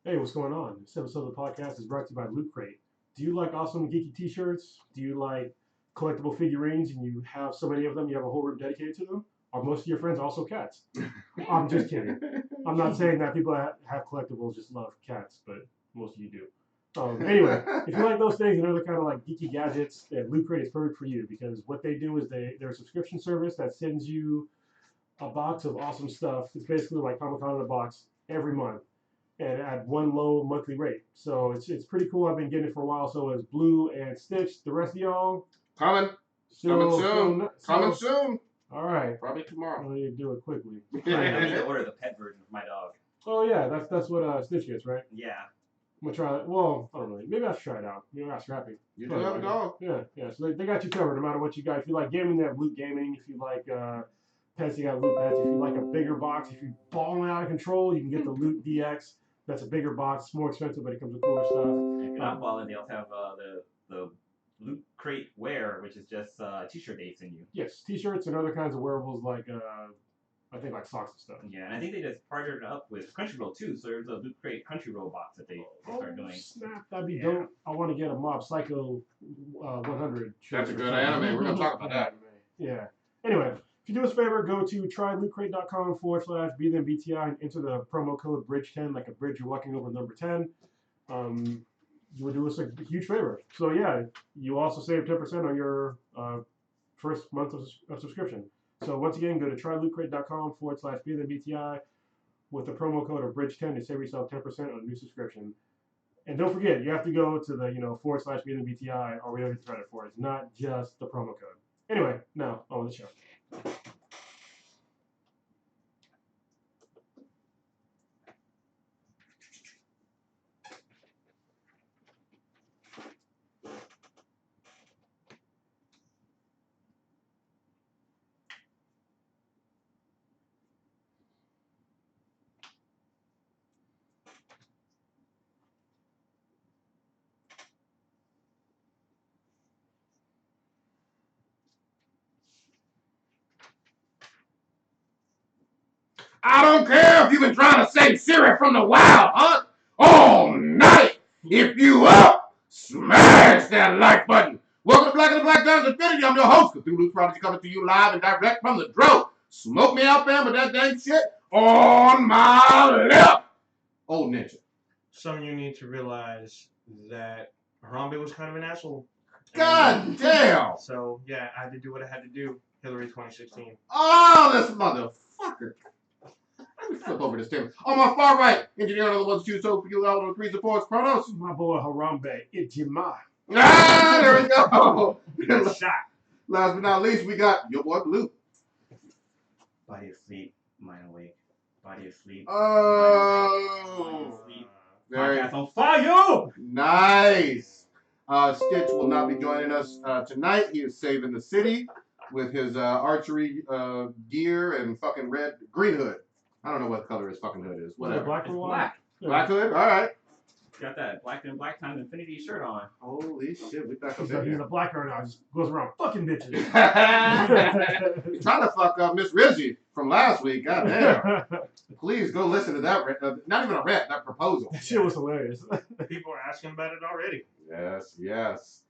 Hey, what's going on? This episode of the podcast is brought to you by Loot Crate. Do you like awesome geeky t-shirts? Do you like collectible figurines and you have so many of them, you have a whole room dedicated to them? Are most of your friends also cats? I'm just kidding. I'm not saying that people that have collectibles just love cats, but most of you do. Anyway, if you like those things and other kind of like geeky gadgets, then Loot Crate is perfect for you because what they do is they're a subscription service that sends you a box of awesome stuff. It's basically like Comic Con in a box every month and at one low monthly rate. So it's pretty cool. I've been getting it for a while. So is Blue and Stitch. The rest of y'all Coming. Coming soon. Coming soon. All right. Probably tomorrow. I need to do it quickly. I need to order the pet version of my dog. Oh yeah, that's what Stitch gets, right? Yeah. I'm gonna try it. Well, I don't know. Maybe I should try it out. Maybe I'll scrap it. You do have a dog. Yeah. So they got you covered no matter what you got. If you like gaming, they have Loot Gaming. If you like pets, you got Loot Pets. If you like a bigger box, if you're balling out of control, you can get the Loot DX. That's a bigger box. It's more expensive, but it comes with cooler stuff. If you're not balling, they also have the Loot Crate Wear, which is just t-shirt they send you. Yes, t-shirts and other kinds of wearables like I think like socks and stuff. Yeah, and I think they just partnered up with Crunchyroll too. So there's a Loot Crate Crunchyroll box that they start doing. Snap, that'd be dope. I want to get a Mob Psycho 100 shirt. That's a good anime. We're going to talk about that. Yeah. Anyway, if you do us a favor, go to trylootcrate.com/BTI and enter the promo code BRIDGE10, like a bridge you're walking over number 10. You would do us a huge favor. So yeah, you also save 10% on your first month of subscription. So once again, go to trylootcrate.com/BTI with the promo code of BRIDGE10 to save yourself 10% on a new subscription. And don't forget, you have to go to the /BTI or whatever you thread it for. It's not just the promo code. Anyway, now on with the show. I don't care if you've been trying to save Siri from the wild hunt all night. If you up, smash that like button. Welcome to Black and the Black Guns Infinity. I'm your host, Cthulhu's Prodigy, coming to you live and direct from the Dro. Smoke me out, fam, with that dang shit on my left. Old Ninja. Some of you need to realize that Harambe was kind of an asshole. God damn. So, yeah, I had to do what I had to do. Hillary 2016. Oh, this motherfucker. Let me flip over this table. On my far right, engineer on the ones, two, so for you, all the three supports, Chronos. My boy Harambe, Ijima. Ah, there we go. Good shot. Last but not least, we got your boy Blue. Body asleep, mind awake. Body asleep. Oh. Very Podcast on fire! nice. Stitch will not be joining us tonight. He is saving the city with his archery gear and fucking green hood. I don't know what color his fucking hood is. Whatever. Black It's or white? black. Black hood? All right. Got that black and black times infinity shirt on. Holy shit. We back up He's in a here. black guy now. Just goes around fucking bitches. He's trying to fuck up Miss Rizzy from last week. God damn. Please go listen to that. Not even a rap, that proposal. That shit was hilarious. People are asking about it already. Yes.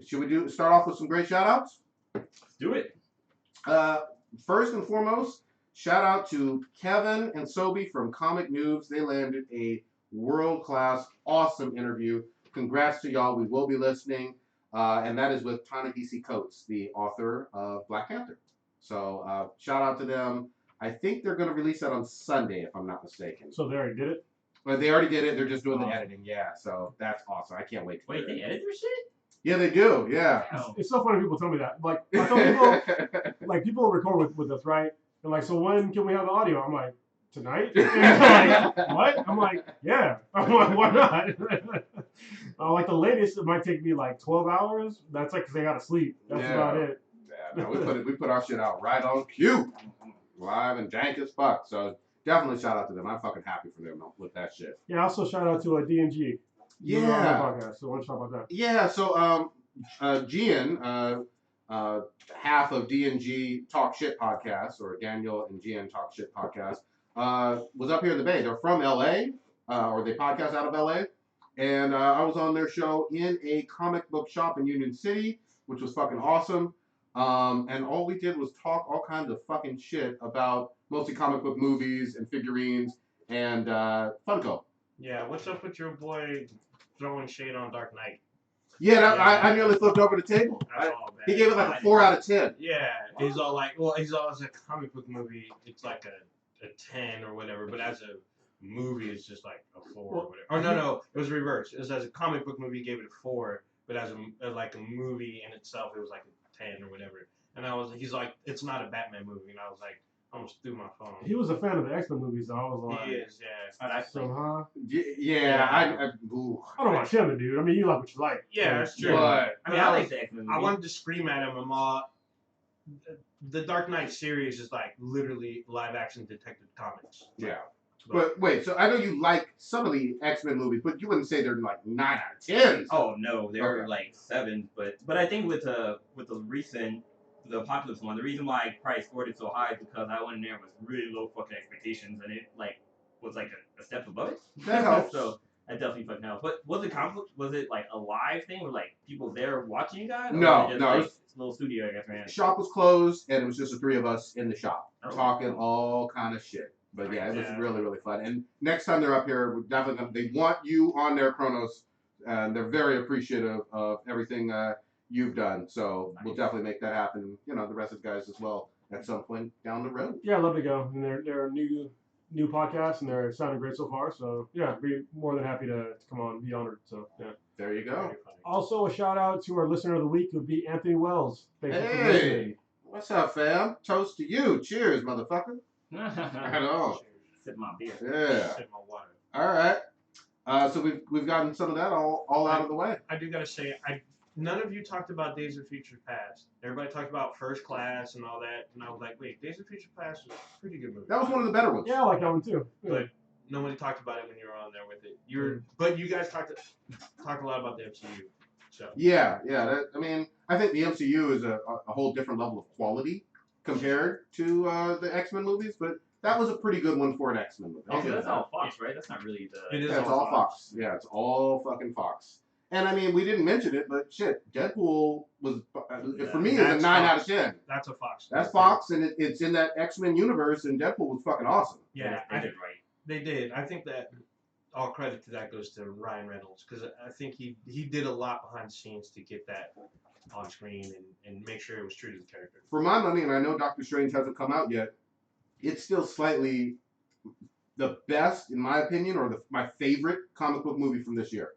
Should we start off with some great shout outs? Let's do it. First and foremost, shout out to Kevin and Sobi from Comic Noobs. They landed a world-class, awesome interview. Congrats to y'all. We will be listening. And that is with Ta-Nehisi Coates, the author of Black Panther. So shout out to them. I think they're going to release that on Sunday, if I'm not mistaken. So they already did it? But they already did it. They're just doing the editing. Yeah, so that's awesome. I can't wait to Wait, hear they it. edit their shit? Yeah, they do. Yeah. It's so funny people tell me that. Like, I tell people, people record with us, right? They're like, so when can we have the audio? I'm like, tonight? And they're like, what? I'm like, yeah. I'm like, why not? Like the latest, it might take me like 12 hours. That's like because they gotta sleep. That's about it. Yeah, no, we put our shit out right on cue, live and jank as fuck. So definitely shout out to them. I'm fucking happy for them with that shit. Yeah. Also shout out to D&G. Yeah. Podcast, so why don't you talk about that? Yeah. So Gian, half of D&G Talk Shit podcast, or Daniel and Gian Talk Shit podcast, was up here in the Bay. They're from LA. or they podcast out of LA. And I was on their show in a comic book shop in Union City, which was fucking awesome. And all we did was talk all kinds of fucking shit about mostly comic book movies and figurines and Funko. Yeah, what's up with your boy throwing shade on Dark Knight? Yeah, I nearly flipped over the table. That's all bad. He gave it like a 4 out of 10. Yeah, he's all like, well, he's all as a comic book movie, it's like a 10 or whatever, but as a movie, it's just like a 4 or whatever. Oh no, it was reversed. It was as a comic book movie, he gave it a 4, but as like a movie in itself, it was like a 10 or whatever. And he's like, it's not a Batman movie, and I was like, I almost threw my phone. He was a fan of the X-Men movies, so I was like, He is, yeah. Yeah, I don't watch him, dude. I mean, you like what you like. Yeah, that's true. But I mean, I like the X-Men I movie. wanted to scream at him. I'm all. The Dark Knight series is like literally live action Detective Comics. yeah. But wait, so I know you like some of the X-Men movies, but you wouldn't say they're like 9 out of 10. Oh no, they were Okay. like 7, but I think with the Apocalypse one, the reason why I probably scored it so high is because I went in there with really low fucking expectations, and it like was like a step above it. That helps. So that definitely fucking helps. But was it conflict? Was it like a live thing, where like people there watching you guys? Or No, was it just, no, it like, was- little studio, I guess, man. The shop was closed, and it was just the 3 of us in the shop Oh. talking all kind of shit. But yeah, it was Yeah. really, really fun. And next time they're up here, we're definitely they want you on their Chronos, and they're very appreciative of everything you've done. So we'll definitely make that happen. You know, the rest of the guys as well at some point down the road. Yeah, I'd love to go. And they're a new podcast, and they're sounding great so far. So yeah, be more than happy to come on, be honored. So yeah. There you go. Very funny. Also, a shout out to our listener of the week would be Anthony Wells. Thank you for Hey, listening. what's up, fam? Toast to you. Cheers, motherfucker. Right on. Sip my beer. Yeah. Sip my water. All right. So we've gotten some of that all out of the way. I do gotta say, none of you talked about Days of Future Past. Everybody talked about First Class and all that, and I was like, wait, Days of Future Past was a pretty good movie. That was one of the better ones. Yeah, I like that one too. But nobody talked about it when you were on there with it. But you guys talked a lot about the MCU. So Yeah. I mean, I think the MCU is a whole different level of quality compared to the X-Men movies, but that was a pretty good one for an X-Men movie. I'll Also, give it that's that. all Fox, right? That's not really the. It is Yeah, it's all Fox. Yeah, it's all fucking Fox. And I mean, we didn't mention it, but shit, Deadpool was for me is a That's 9 out of Fox. 10. that's a Fox. That's Fox, and it's in that X-Men universe, and Deadpool was fucking awesome. Yeah, they did right. they did. I think that all credit to that goes to Ryan Reynolds because I think he did a lot behind the scenes to get that on screen and make sure it was true to the character. For my money, and I know Doctor Strange hasn't come out yet, it's still slightly the best, in my opinion, or my favorite comic book movie from this year.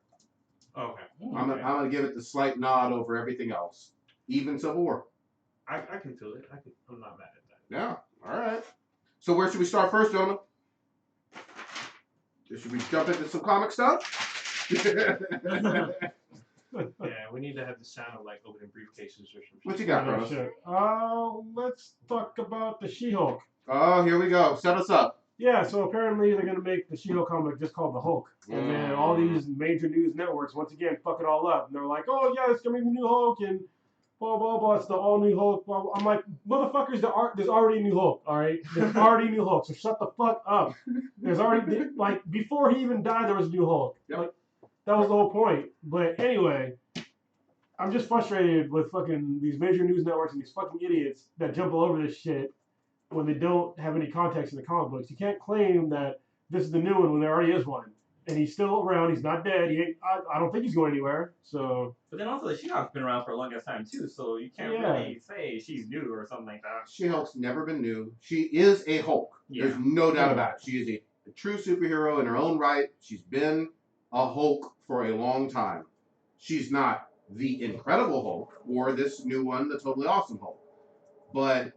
Okay. I'm gonna give it the slight nod over everything else, even Civil War. I can feel it. I'm not mad at that. Yeah. All right. So where should we start first, gentlemen? Should we jump into some comic stuff? Yeah, we need to have the sound of like opening briefcases or some What shit. you got, Oh, Kronos? shit. Let's talk about the She-Hulk. Oh, here we go. Set us up. Yeah, so apparently they're gonna make the She-Hulk comic just called the Hulk, and then all these major news networks once again fuck it all up, and they're like, "Oh yeah, it's gonna be the new Hulk," and blah blah blah. It's the all new Hulk. Blah, blah. I'm like, motherfuckers, there's already a new Hulk. All right, there's already a new Hulk. So shut the fuck up. There's already like before he even died, there was a new Hulk. Yep. Like that was the whole point. But anyway, I'm just frustrated with fucking these major news networks and these fucking idiots that jump all over this shit when they don't have any context in the comic books. You can't claim that this is the new one when there already is one. And he's still around. He's not dead. I don't think he's going anywhere. So But then also the She-Hulk's been around for a longest time too, so you can't Yeah. really say she's new or something like that. She-Hulk's never been new. She is a Hulk. Yeah. There's no doubt Yeah. about it. She is a true superhero in her own right. She's been a Hulk for a long time. She's not the Incredible Hulk or this new one, the Totally Awesome Hulk. But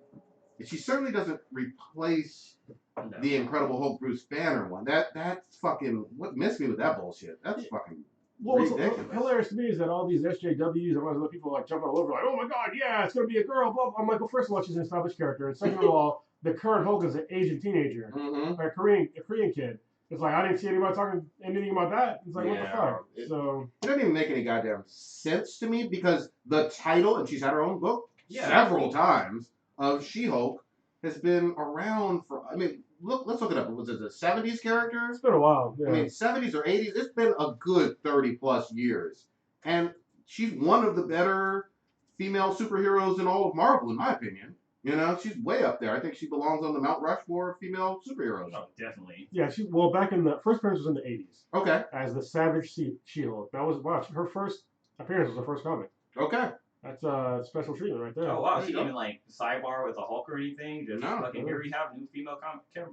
she certainly doesn't replace No. the Incredible Hulk Bruce Banner one. That's fucking what missed me with that bullshit. That's fucking what's ridiculous. hilarious to me is that all these SJWs and all these other people like jumping all over like, oh my god, yeah, it's gonna be a girl. Blah, blah. I'm like, well, first of all, she's an established character, and second of all, the current Hulk is an Asian teenager, Mm-hmm. or a Korean kid. It's like I didn't see anybody talking anything about that. It's like what the Yeah. fuck? So It doesn't even make any goddamn sense to me because the title, and she's had her own book Yeah. several times, of She-Hulk has been around for. I mean, let's look it up. Was it a 70s character? It's been a while. Yeah. I mean, 70s or 80s. It's been a good 30 plus years, and she's one of the better female superheroes in all of Marvel, in my opinion. You know, she's way up there. I think she belongs on the Mount Rushmore of female superheroes. Oh, definitely. Yeah, well, back in the first appearance was in the 80s Okay. as the Savage She-Hulk. That was, wow, her first appearance was her first comic. Okay. That's special treatment right there. Oh wow, There she you go. didn't like sidebar with a Hulk or anything. Just No. fucking here we have new female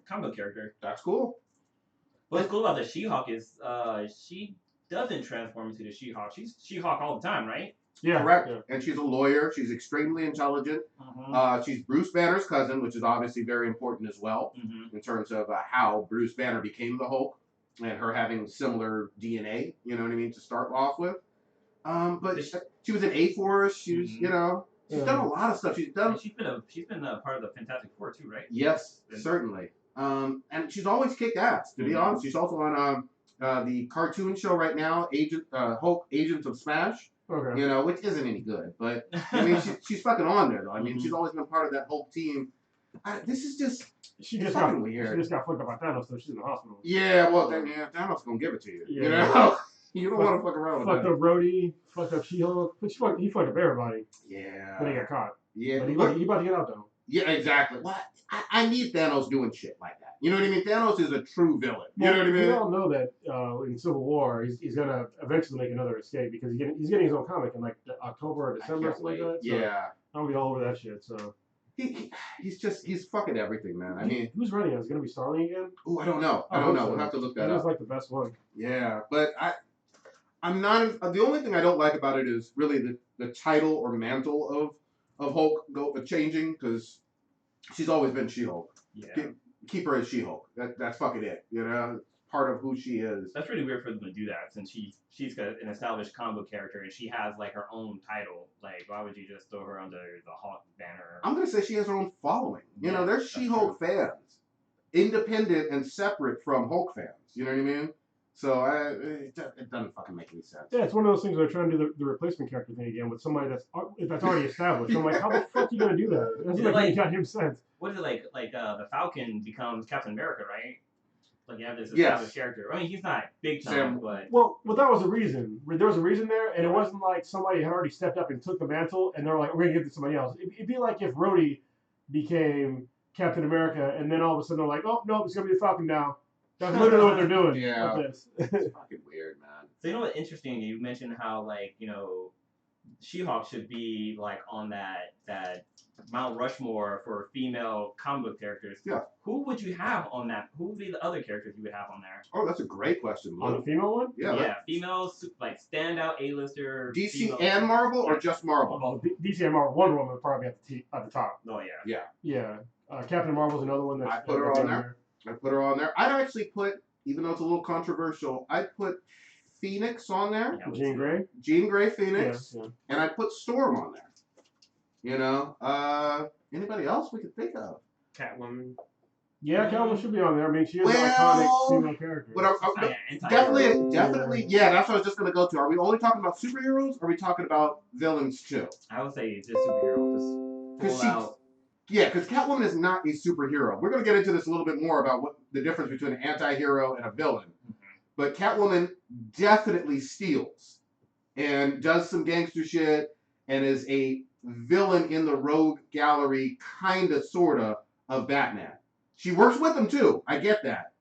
comic character. That's cool. What's cool about the She-Hulk is she doesn't transform into the She-Hulk. She's She-Hulk all the time, right? Yeah, Correct. yeah. And she's a lawyer. She's extremely intelligent. Mm-hmm. She's Bruce Banner's cousin, which is obviously very important as well Mm-hmm. in terms of how Bruce Banner became the Hulk and her having similar DNA, you know what I mean, to start off with. But she was in A-Force. She was, you know, she's done a lot of stuff. She's done. And she's been a part of the Fantastic Four too, right? Yes, certainly. And she's always kicked ass, to be honest. She's also on the cartoon show right now, Hulk Agents of Smash. Okay. You know, which isn't any good, but I mean, she's fucking on there though. I mean, Mhm. she's always been part of that Hulk team. This is just She it's just fucking got weird. She just got fucked up by Thanos, so she's in the hospital. Yeah, well, then Thanos gonna give it to you. Yeah. You know, you don't want to fuck around with Fucked that. up Rhodey, fucked up She-Hulk. But he fucked up everybody when he Yeah, got caught. yeah, But he about to get out though. yeah, exactly. What? I need Thanos doing shit like that. You know what I mean? Thanos is a true villain. You know what I We mean? all know that in Civil War, he's gonna eventually make another escape because he's getting his own comic in like October or I December or can't something wait. like that. So Yeah, I'm gonna be all over that shit. So he's fucking everything, man. I mean, who's running it? Is it gonna be Starling again? I don't know. I I don't hope know. so. We'll have to look that That up. is like the best one. Yeah, but I'm not. The only thing I don't like about it is really the title or mantle of Hulk changing because she's always been She-Hulk. Yeah. Keep her as She-Hulk. That's fucking it. You know, part of who she is. That's really weird for them to do that since she's got an established comic book character and she has like her own title. Like, why would you just throw her under the Hulk banner? I'm gonna say she has her own following. You know, Yeah, there's that's She-Hulk fans, independent and separate from Hulk fans. You know what I mean? So it doesn't fucking make any sense. Yeah, it's one of those things where they're trying to do the replacement character thing again with somebody that's already established. I'm like, how the fuck are you gonna do that? It doesn't Is it make any like- goddamn sense. What is it like? The Falcon becomes Captain America, right? Like you have this Yes. established character. I mean, he's not big time, Sam. but Well, that was a reason. There was a reason there, and it wasn't like somebody had already stepped up and took the mantle, and they're like, we're gonna give it to somebody else. It'd be like if Rhodey became Captain America, and then all of a sudden they're like, oh no, it's gonna be the Falcon now. That's literally what they're doing. Yeah. With this. It's fucking weird, man. so you know what's interesting? You mentioned how like She-Hulk should be like on that Mount Rushmore for female comic book characters. Yeah. Who would you have on that? Who would be the other characters you would have on there? Oh, that's a great question, On the Lou. female one? Yeah. females like standout A-lister. DC female- and Marvel or just Marvel? Well, DC and Marvel, Wonder Woman would probably be at the top. Oh yeah. Yeah. Captain Marvel's another one that's I put her on there. I put her on there. I'd actually put, even though it's a little controversial, I'd put Phoenix on there. Yeah, Jean Grey. Jean Grey Phoenix. Yeah. And I'd put Storm on there. You know? Anybody else we could think of? Catwoman. Yeah, Catwoman should be on there. I mean, she is Well, an iconic female character. But Oh, yeah, anti-hero. definitely, yeah, that's what I was just going to go to. Are we only talking about superheroes or are we talking about villains too? I would say just superhero. Just Because full out. Yeah, because Catwoman is not a superhero. We're going to get into this a little bit more about what the difference between an anti-hero and a villain. But Catwoman definitely steals and does some gangster shit and is a villain in the rogue gallery, kind of, sort of Batman. She works with him too. I get that.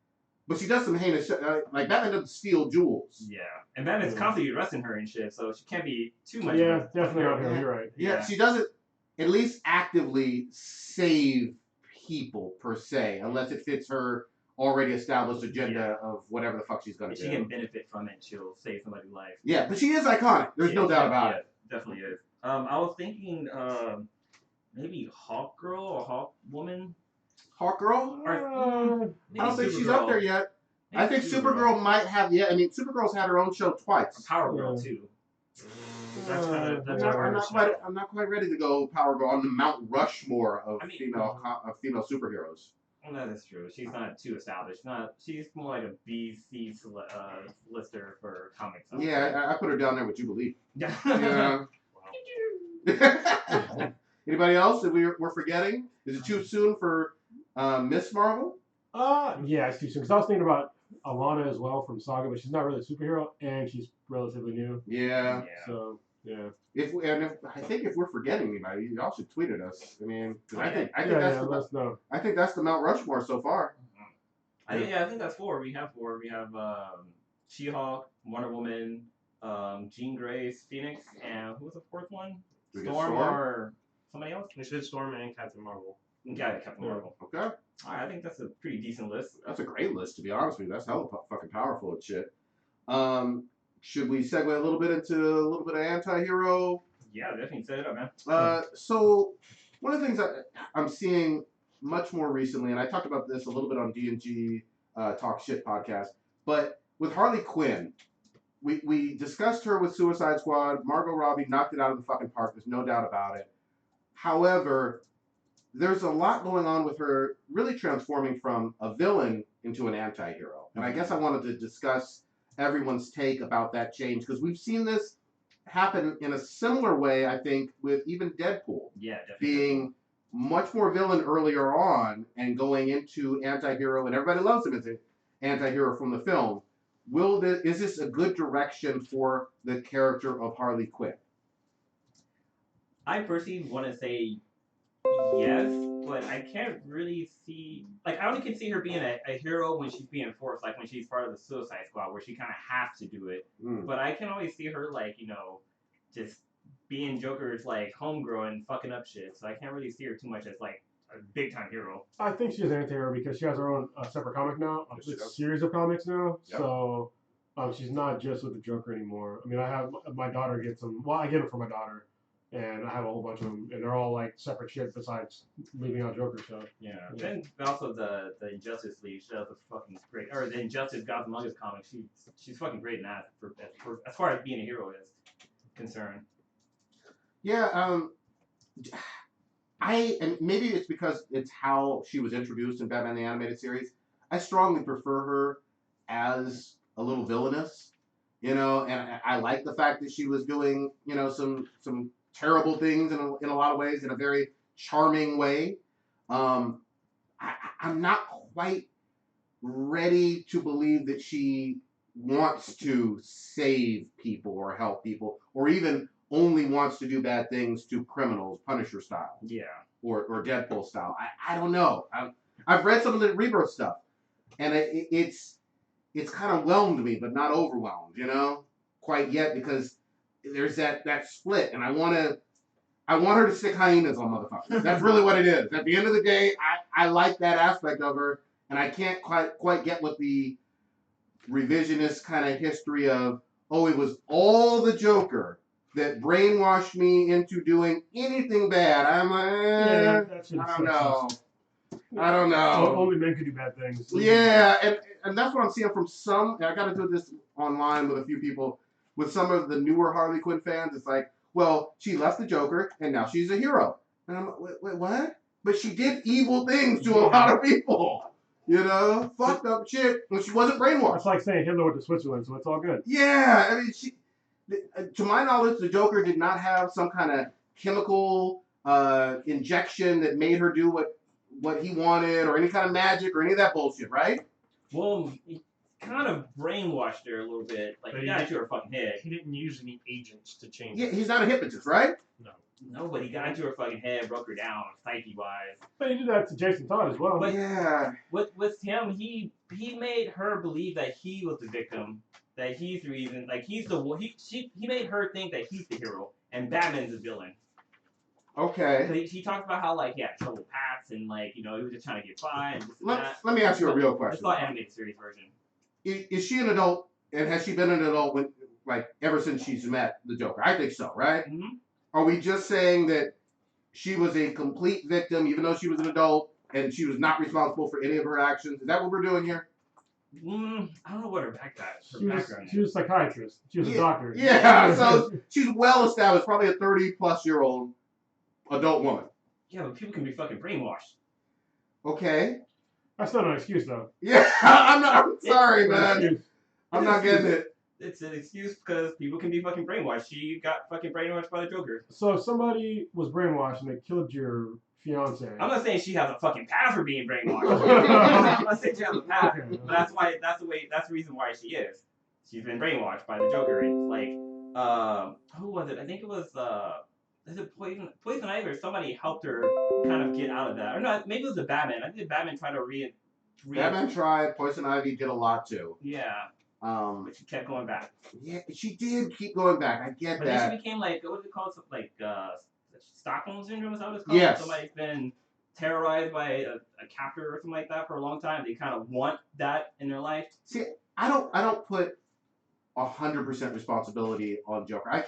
But she does some heinous shit. Like, Batman doesn't steal jewels. Yeah, and Batman's constantly arresting her and shit, so she can't be too much. Yeah, of a definitely hero. on here. You're right. Yeah, she doesn't at least actively save people, per se, unless it fits her already established agenda of whatever the fuck she's going If to she do. can benefit from it, she'll save somebody's life. Yeah, but she is iconic. There's no doubt about it. Definitely is. I was thinking maybe Hawk Girl or Hawk Woman. Hawk Girl? Or, I don't think she's up there yet. I think Supergirl might have, yeah. I mean, Supergirl's had her own show twice. Power Girl too. That's kind of I'm not quite ready to go Power Girl on the Mount Rushmore of I mean- female superheroes. Well, that is true. She's not too established. She's more like a BC lister for comics. Yeah, I put her down there with Jubilee. Yeah. Yeah. Anybody else that we're forgetting? Is it too soon for Miss Marvel? Yeah, it's too soon. Because I was thinking about Alana as well from Saga, but she's not really a superhero, and she's relatively new. Yeah. So yeah. I think if we're forgetting anybody, y'all should tweet at us. I mean, 'cause I think Let us know. I think that's the Mount Rushmore so far. I think that's four. We have four. We have She-Hulk, Wonder Woman, Jean Grey's Phoenix, and who was the fourth one? Do we get Storm or somebody else? We said Storm and Captain Marvel. Yeah, Captain Marvel. Okay. All right, I think that's a pretty decent list. That's a great list, to be honest with you. That's hella fucking powerful and shit. Should we segue a little bit into a little bit of anti-hero? Yeah, definitely set it up, man. So one of the things that I'm seeing much more recently, and I talked about this a little bit on D&G Talk Shit podcast, but with Harley Quinn, we discussed her with Suicide Squad. Margot Robbie knocked it out of the fucking park. There's no doubt about it. However, there's a lot going on with her really transforming from a villain into an anti-hero. And I guess I wanted to discuss everyone's take about that change, because we've seen this happen in a similar way, I think, with even Deadpool. Yeah, definitely. Being much more villain earlier on and going into anti-hero, and everybody loves him as an anti-hero from the film. Is this a good direction for the character of Harley Quinn? I personally want to say yes, but I can't really see. Like, I only can see her being a hero when she's being forced, like when she's part of the Suicide Squad, where she kind of has to do it. But I can always see her, like, just being Joker's, like, homegirl and fucking up shit. So I can't really see her too much as, like, a big time hero. I think she's an anti-hero because she has her own separate comic now, a series of comics now. Yep. So she's not just with the Joker anymore. I mean, I have my daughter gets them. Well, I get them for my daughter, and I have a whole bunch of them, and they're all like separate shit besides leaving out Joker stuff. Yeah. Then also the Injustice League, she does a fucking great, or the Injustice Gods Among Us comic. She's fucking great in that for as far as being a hero is concerned. Yeah. And maybe it's because it's how she was introduced in Batman the Animated Series. I strongly prefer her as a little villainous, and I like the fact that she was doing, some terrible things in a lot of ways in a very charming way. I'm not quite ready to believe that she wants to save people or help people, or even only wants to do bad things to criminals, Punisher style. Yeah. Or Deadpool style. I don't know. I've read some of the Rebirth stuff, and it's kind of whelmed me, but not overwhelmed, quite yet, because there's that split, and I want her to stick hyenas on motherfuckers. That's really what it is. At the end of the day, I like that aspect of her, and I can't quite get with the revisionist kind of history of, it was all the Joker that brainwashed me into doing anything bad. I'm like, I don't know. Only men can do bad things. Yeah, and that's what I'm seeing from some. And I got to do this online with a few people. With some of the newer Harley Quinn fans, it's like, well, she left the Joker and now she's a hero. And I'm like, wait, what? But she did evil things to a lot of people. Fucked up shit when she wasn't brainwashed. It's like saying Hitler went to Switzerland, so it's all good. Yeah, I mean, to my knowledge, the Joker did not have some kind of chemical injection that made her do what he wanted, or any kind of magic, or any of that bullshit, right? Well, he kind of brainwashed her a little bit. Like, he got into her fucking head. He didn't use any agents to change her. He's not a hypnotist, right? No, but he got into her fucking head, broke her down, psyche-wise. But he did that to Jason Todd as well. But yeah. With him, he made her believe that he was the victim, that he's the reason, like, he's the one. He made her think that he's the hero, and Batman's the villain. Okay. He talked about how, like, he had troubled past, and, like, he was just trying to get by, and this and that. Let me ask you a real question. It's not animated series version. Is she an adult, and has she been an adult ever since she's met the Joker? I think so, right? Mm-hmm. Are we just saying that she was a complete victim, even though she was an adult, and she was not responsible for any of her actions? Is that what we're doing here? I don't know what her background is. She was a psychiatrist. She was a doctor. Yeah, so she's well established, probably a 30-plus-year-old adult woman. Yeah, but people can be fucking brainwashed. Okay. That's not an excuse, though. Yeah, I'm sorry, man. I'm not getting it. It's an excuse because people can be fucking brainwashed. She got fucking brainwashed by the Joker. So if somebody was brainwashed and they killed your fiance. I'm not saying she has a fucking path for being brainwashed. I'm not saying she has a path, Okay. but that's the reason why she is. She's been brainwashed by the Joker. It's like, who was it? I think it was, is it Poison Ivy or somebody helped her kind of get out of that. Or no, maybe it was the Batman. I think Batman tried to Batman tried. Poison Ivy did a lot too. Yeah, but she kept going back. Yeah, she did keep going back. I get But that. then she became like, what was it called? Like, Stockholm Syndrome, is that what it's called? Yes. Somebody's been terrorized by a captor or something like that for a long time. They kind of want that in their life. See, I don't put 100% responsibility on Joker. I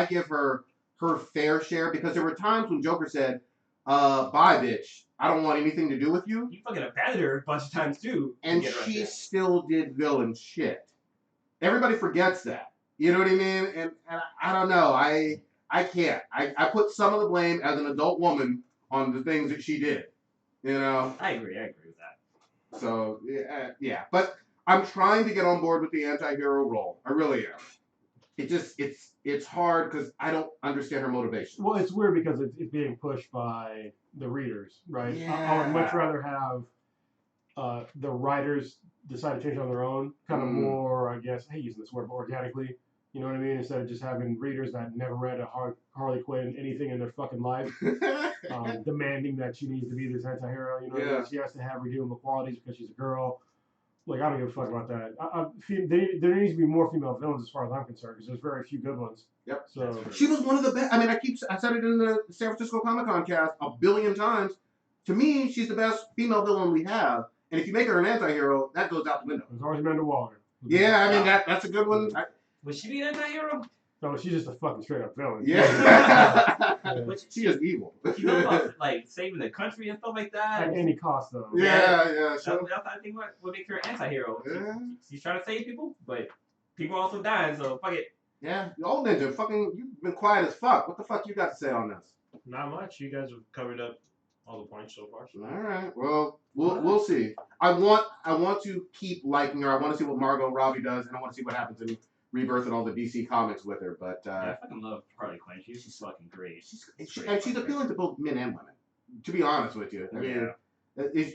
give her her fair share because there were times when Joker said, "Bye, bitch. I don't want anything to do with you." He fucking abandoned her a bunch of times too. And she still did villain shit. Everybody forgets that. You know what I mean? And I don't know. I can't. I put some of the blame as an adult woman on the things that she did. You know? I agree with that. So, yeah. But I'm trying to get on board with the anti-hero role. I really am. It's hard because I don't understand her motivation. Well, it's weird because it's being pushed by the readers, right? Yeah. I would much rather have the writers decide to change on their own, kind of more, I guess, I hate using this word, but organically. You know what I mean? Instead of just having readers that never read a Harley Quinn anything in their fucking life, demanding that she needs to be this anti-hero. You know what I mean? She has to have redeemable qualities because she's a girl. Like, I don't give a fuck about that. There needs to be more female villains as far as I'm concerned because there's very few good ones. Yep. So she was one of the best. I mean, I said it in the San Francisco Comic-Con cast a billion times. To me, she's the best female villain we have. And if you make her an anti-hero, that goes out the window. there's always Amanda Waller. Yeah, I mean, that's a good one. Would she be an anti-hero? No, she's just a fucking straight up villain. Yeah. She is evil. She knows about like saving the country and stuff like that. At any cost, though. Yeah. That's I think what makes her an anti-hero. Yeah. She's trying to save people, but people are also dying, so fuck it. Yeah. Old Ninja, you've been quiet as fuck. What the fuck you got to say on this? Not much. You guys have covered up all the points so far. So. All right. Well, we'll see. I want to keep liking her. I want to see what Margot Robbie does, and I want to see what happens in Rebirth and all the DC comics with her. But I fucking love Harley Quinn. She's fucking great. She's appealing to both men and women. To be honest with you, I mean,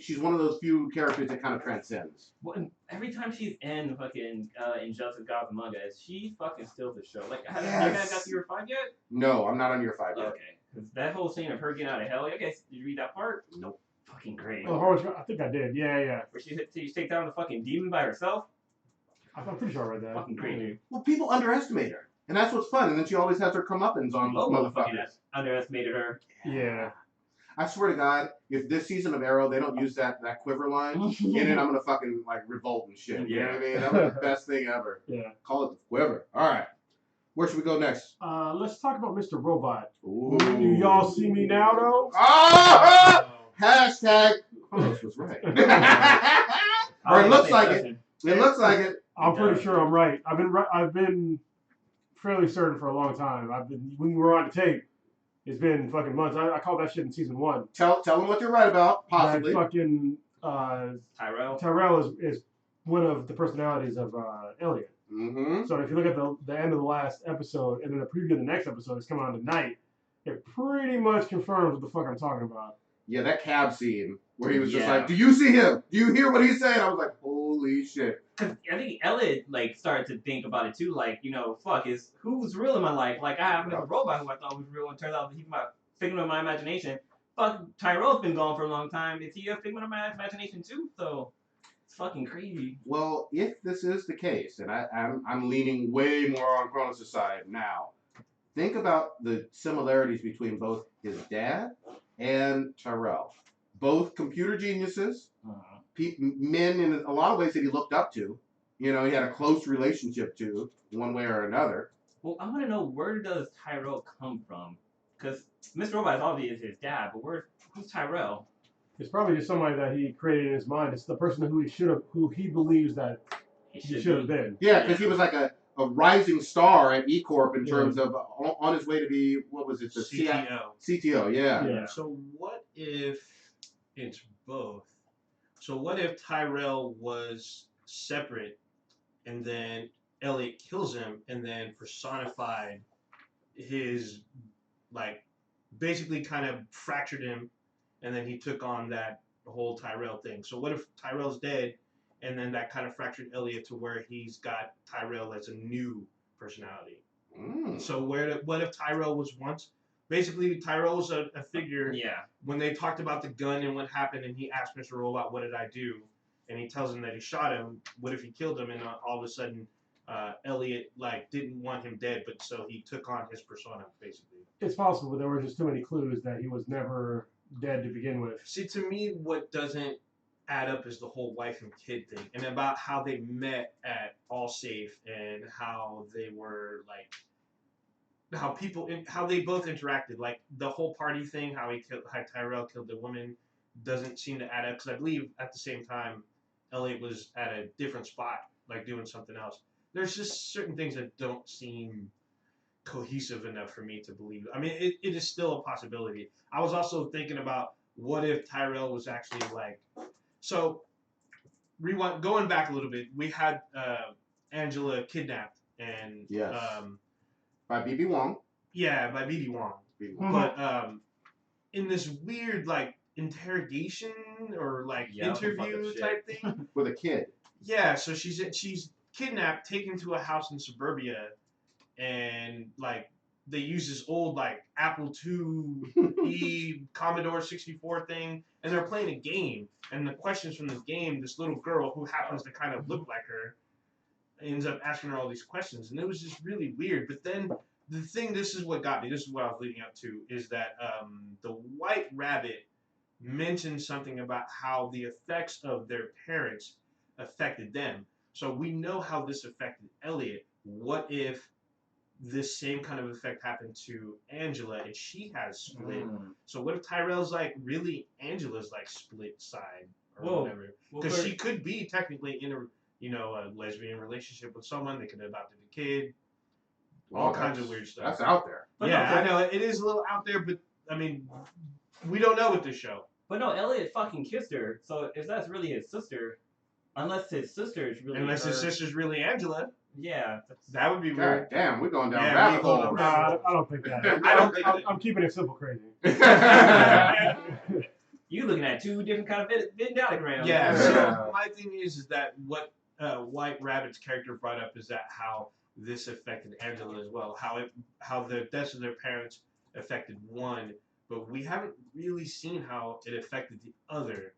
she's one of those few characters that kind of transcends. Well, and every time she's in fucking Injustice Gods Among Us, she fucking steals the show. Like, have you guys got to year 5 yet? No, I'm not on year 5 yet. Okay, because that whole scene of her getting out of hell, did you read that part? Nope. Fucking great. Oh, I think I did. Yeah. Where she takes down the fucking demon by herself. I'm pretty sure I read that. Fucking great, dude. Well, people underestimate her, and that's what's fun. And then she always has her comeuppance on motherfuckers. Underestimated her. Yeah. I swear to God, if this season of Arrow they don't use that quiver line in it, I'm gonna fucking like revolt and shit. You know what I mean? That was the best thing ever. Yeah. Call it the quiver. All right. Where should we go next? Let's talk about Mr. Robot. Ooh. Do y'all see me now, though? Oh! Hashtag Carlos was right. Or it looks like it. It looks like it. I'm pretty sure I'm right. I've been fairly certain for a long time. When we were on the tape, it's been fucking months. I called that shit in season 1. Tell them what you're right about, possibly. That fucking Tyrell is one of the personalities of Elliot. Mm-hmm. So if you look at the end of the last episode and then the preview of the next episode that's coming on tonight, it pretty much confirms what the fuck I'm talking about. Yeah, that cab scene where he was just like, "Do you see him? Do you hear what he's saying?" I was like, "Holy shit!" Cause I think Elliot started to think about it too. Like, fuck, who's real in my life? Like, I have a robot who I thought was real, and turns out he's my figment of my imagination. Fuck, Tyrell's been gone for a long time. Is he a figment of my imagination too? So it's fucking crazy. Well, if this is the case, and I'm leaning way more on Kronos' side now, think about the similarities between both his dad and Tyrell. Both computer geniuses, men in a lot of ways that he looked up to. He had a close relationship to, one way or another. Well, I want to know, where does Tyrell come from? Because Mr. Robot is obviously his dad, but who's Tyrell? It's probably just somebody that he created in his mind. It's the person who he believes that he should have been. Yeah, because he was like a rising star at E Corp in terms of on his way to be, what was it? The CTO. CTO, yeah. So what if it's both? So what if Tyrell was separate and then Elliot kills him and then personified his, like, basically kind of fractured him, and then he took on that whole Tyrell thing. So what if Tyrell's dead, and then that kind of fractured Elliot to where he's got Tyrell as a new personality? So what if Tyrell was once, basically Tyrell was a figure. Yeah. When they talked about the gun and what happened, and he asked Mr. Robot, "What did I do?" and he tells him that he shot him. What if he killed him, and all of a sudden, Elliot like didn't want him dead, but so he took on his persona basically. It's possible, but there were just too many clues that he was never dead to begin with. See, to me, what doesn't add up is the whole wife and kid thing, and about how they met at Allsafe, and how they were like, how they both interacted, like the whole party thing, how Tyrell killed the woman, doesn't seem to add up. Because I believe at the same time, Elliot was at a different spot, like doing something else. There's just certain things that don't seem cohesive enough for me to believe. I mean, it is still a possibility. I was also thinking about what if Tyrell was actually like, so rewind, going back a little bit, we had Angela kidnapped and Yes. By B.B. Wong. Yeah, by B.B. Wong. But in this weird like interrogation or like interview type thing with a kid. Yeah, so she's kidnapped, taken to a house in suburbia, and like they use this old like Apple IIe Commodore 64 thing, and they're playing a game. And the questions from this game, this little girl who happens to kind of look like her ends up asking her all these questions, and it was just really weird. But then the thing, this is what got me. This is what I was leading up to, is that the White Rabbit mentioned something about how the effects of their parents affected them. So we know how this affected Elliot. What if this same kind of effect happened to Angela and she has split? So what if Tyrell's like really Angela's like split side or whatever? Because she could be technically in a lesbian relationship with someone. They could have adopted a kid. All kinds of weird stuff. That's out there. But yeah, I know it is a little out there, but I mean, we don't know with this show. But no, Elliot fucking kissed her. So if that's really his sister, unless his sister's really Angela. Yeah, that would be weird. God damn, we're going down rabbit hole. I don't think that. I'm keeping it simple, crazy. You looking at two different kind of Venn diagrams. Yeah. So my thing is that what White Rabbit's character brought up is that how this affected Angela as well. How the deaths of their parents affected one, but we haven't really seen how it affected the other.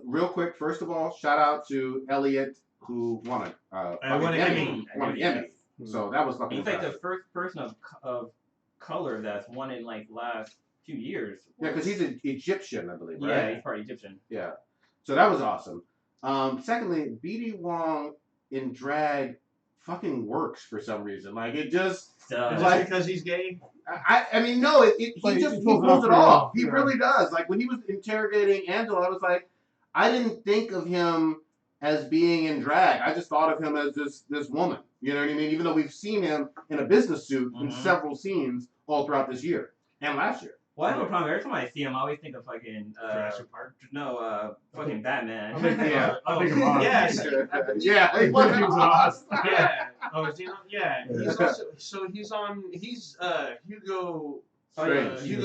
Real quick, first of all, shout out to Elliot, who won an Emmy. So that was fucking. He's like the first person of color that's won in like the last few years. Yeah, because he's an Egyptian, I believe, right? Yeah, he's part Egyptian. Yeah. So that was awesome. Secondly, B.D. Wong in drag fucking works for some reason. Like, it just... Is like because he's gay? I mean, no, he pulls it off. He really does. Like, when he was interrogating Angela, I was like, I didn't think of him as being in drag. I just thought of him as this woman. You know what I mean? Even though we've seen him in a business suit in several scenes all throughout this year and last year. Well, I have a problem. Every time I see him, I always think of fucking Jurassic Park. No, fucking Batman. I think of Oz. Yeah. He was Oz. Yeah. Oh, is he on? Yeah. He's also he's Hugo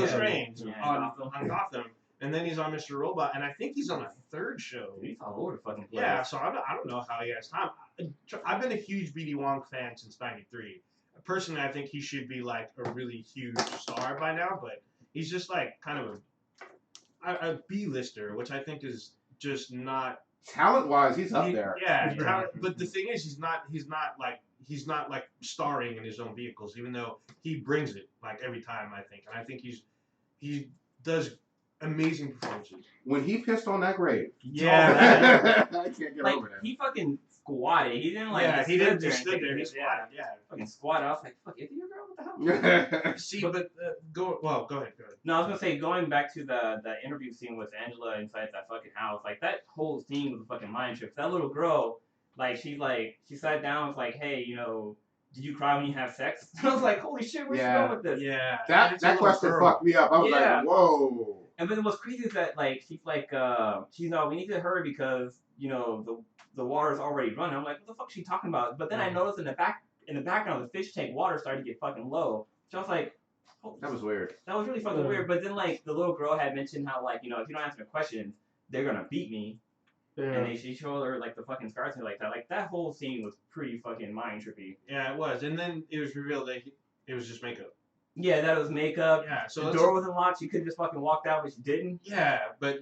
Strange on Gotham, and then he's on Mr. Robot, and I think he's on a third show. He's all over the fucking place. Yeah. So I don't know how he has time. I've been a huge B.D. Wong fan since '93. Personally, I think he should be like a really huge star by now, but he's just like kind of a B-lister, which I think is just not talent-wise. He's up there. Yeah, but the thing is, he's not like starring in his own vehicles, even though he brings it like every time. I think, and I think he does amazing performances. When he pissed on that grave, yeah, I can't get like, over that. He fucking squatted. He didn't like. Yeah, he didn't just stood there. He squatted. Yeah, fucking squat. I was like, "Fuck, is he a girl? What the hell?" See, but go ahead. No, I was gonna say, going back to the interview scene with Angela inside that fucking house, like that whole scene was a fucking mind trip. That little girl, she sat down, was like, "Hey, did you cry when you have sex?" I was like, "Holy shit, where's she going with this?" Yeah, that question fucked me up. I was like, "Whoa." And then what's crazy is that like she's like we need to hurry because the water's already running. I'm like, what the fuck is she talking about? But then I noticed in the background the fish tank water started to get fucking low. So I was like, oh, That was weird. That was really fucking weird. But then like the little girl had mentioned how like if you don't answer the questions, they're gonna beat me. Yeah. And she showed her like the fucking scars and like that. Like that whole scene was pretty fucking mind trippy. Yeah, it was. And then it was revealed that it was just makeup. Yeah, that was makeup. Yeah, so the door wasn't locked. She could have just fucking walked out, but she didn't. Yeah, but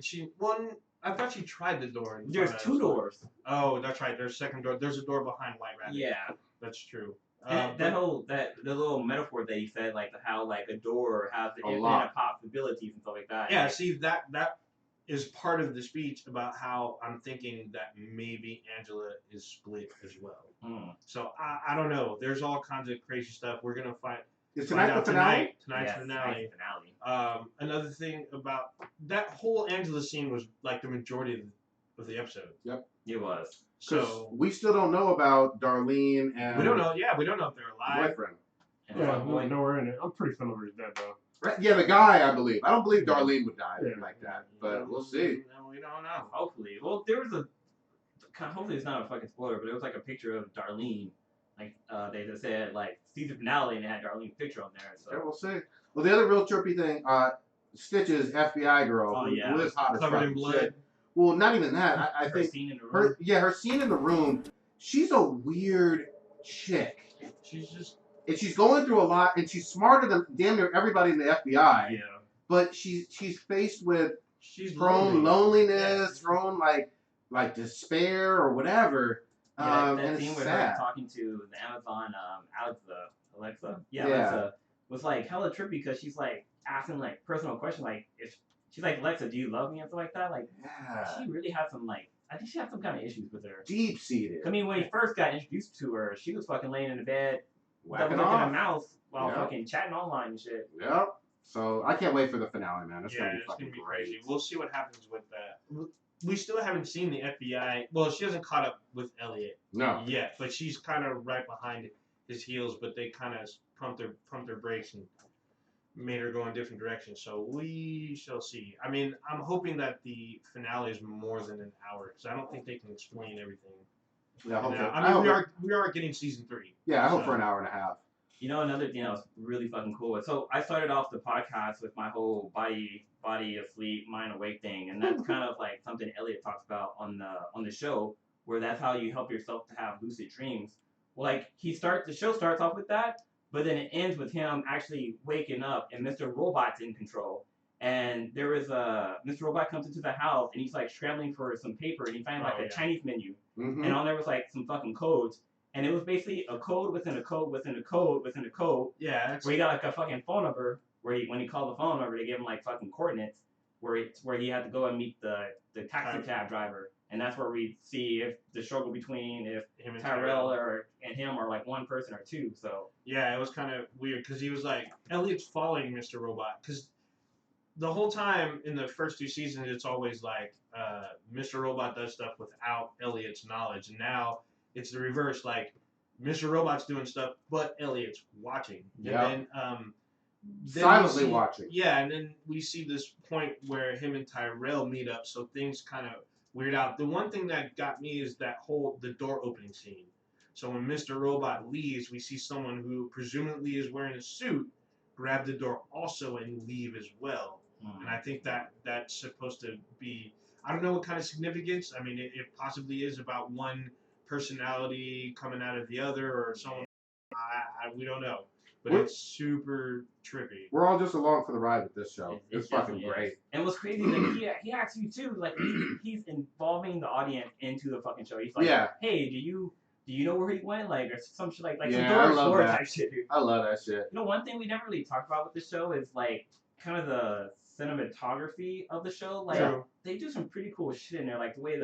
I thought she tried the door. There's two doors. Oh, that's right. There's a second door. There's a door behind White Rabbit. Yeah, that's true. And the little metaphor that he said, like how like a door has the infinite possibilities and stuff like that. Yeah, see that is part of the speech about how I'm thinking that maybe Angela is split as well. So I don't know. There's all kinds of crazy stuff. We're gonna find. Is tonight the finale? Tonight's finale. Another thing about that whole Angela scene was like the majority of the episode. Yep, it was. So we still don't know about Darlene and. We don't know. Yeah, we don't know if they're alive. Boyfriend. Yeah, nowhere in it. I'm pretty familiar with that though. Right? Yeah, the guy, I believe. I don't believe Darlene would die like that, but we'll see. We don't know. Hopefully. Well, there was hopefully it's not a fucking spoiler, but it was like a picture of Darlene. Like they just said like season finale and it had Darlene's picture on there. So yeah, we'll see. Well, the other real trippy thing, Stitch's FBI girl, who is hot as covered in blood. Shit. Well, not even that. I think scene in the room. her scene in the room. She's a weird chick. She's going through a lot, and she's smarter than damn near everybody in the FBI. Yeah. But she's faced with loneliness, thrown like despair or whatever. Yeah, that and scene it's with sad. her talking to the Amazon Alexa. Yeah, Alexa was like hella trippy because she's like asking like personal questions like if she's like, Alexa, do you love me and stuff like that? Like she really had some like I think she had some kind of issues with her. Deep seated. I mean when he first got introduced to her, she was fucking laying in the bed whacking looking off a mouse while fucking chatting online and shit. Yep. So I can't wait for the finale, man. It's gonna be gonna be great. crazy. We'll see what happens with that. We still haven't seen the FBI. Well, she hasn't caught up with Elliot yet, but she's kind of right behind his heels. But they kind of pumped their brakes and made her go in different directions. So we shall see. I mean, I'm hoping that the finale is more than an hour because I don't think they can explain everything. Yeah, hopefully. I mean, we are getting season 3. Yeah, I hope for an hour and a half. You know, another thing that was really fucking cool. So I started off the podcast with my whole body asleep, mind awake thing, and that's kind of like something Elliot talks about on the show, where that's how you help yourself to have lucid dreams. Well, like the show starts off with that, but then it ends with him actually waking up and Mr. Robot's in control. And there is Mr. Robot comes into the house and he's like scrambling for some paper and he finds like a Chinese menu, and on there was like some fucking codes. And it was basically a code within a code within a code within a code. Yeah. Where he got like a fucking phone number. When he called the phone number, they gave him like fucking coordinates. Where he had to go and meet the taxi cab driver. And that's where we see if the struggle between him and Tyrell and him are like one person or two. So yeah, it was kind of weird because he was like Elliot's following Mr. Robot because the whole time in the first 2 seasons it's always like Mr. Robot does stuff without Elliot's knowledge, and now it's the reverse. Like Mr. Robot's doing stuff, but Elliot's watching. Yeah. And then silently watching. Yeah, and then we see this point where him and Tyrell meet up, so things kind of weird out. The one thing that got me is the door opening scene. So when Mr. Robot leaves, we see someone who presumably is wearing a suit grab the door also and leave as well. And I think that's supposed to be, I don't know what kind of significance. I mean, it possibly is about one personality coming out of the other or someone. We don't know. But it's super trippy. We're all just along for the ride with this show. It's fucking great. And what's crazy is like he asks you too, like he's involving the audience into the fucking show. He's like, hey, do you know where he went? Like or some shit like some door type shit, dude. I love that shit. You know, one thing we never really talked about with the show is like kind of the cinematography of the show. Like they do some pretty cool shit in there. Like the way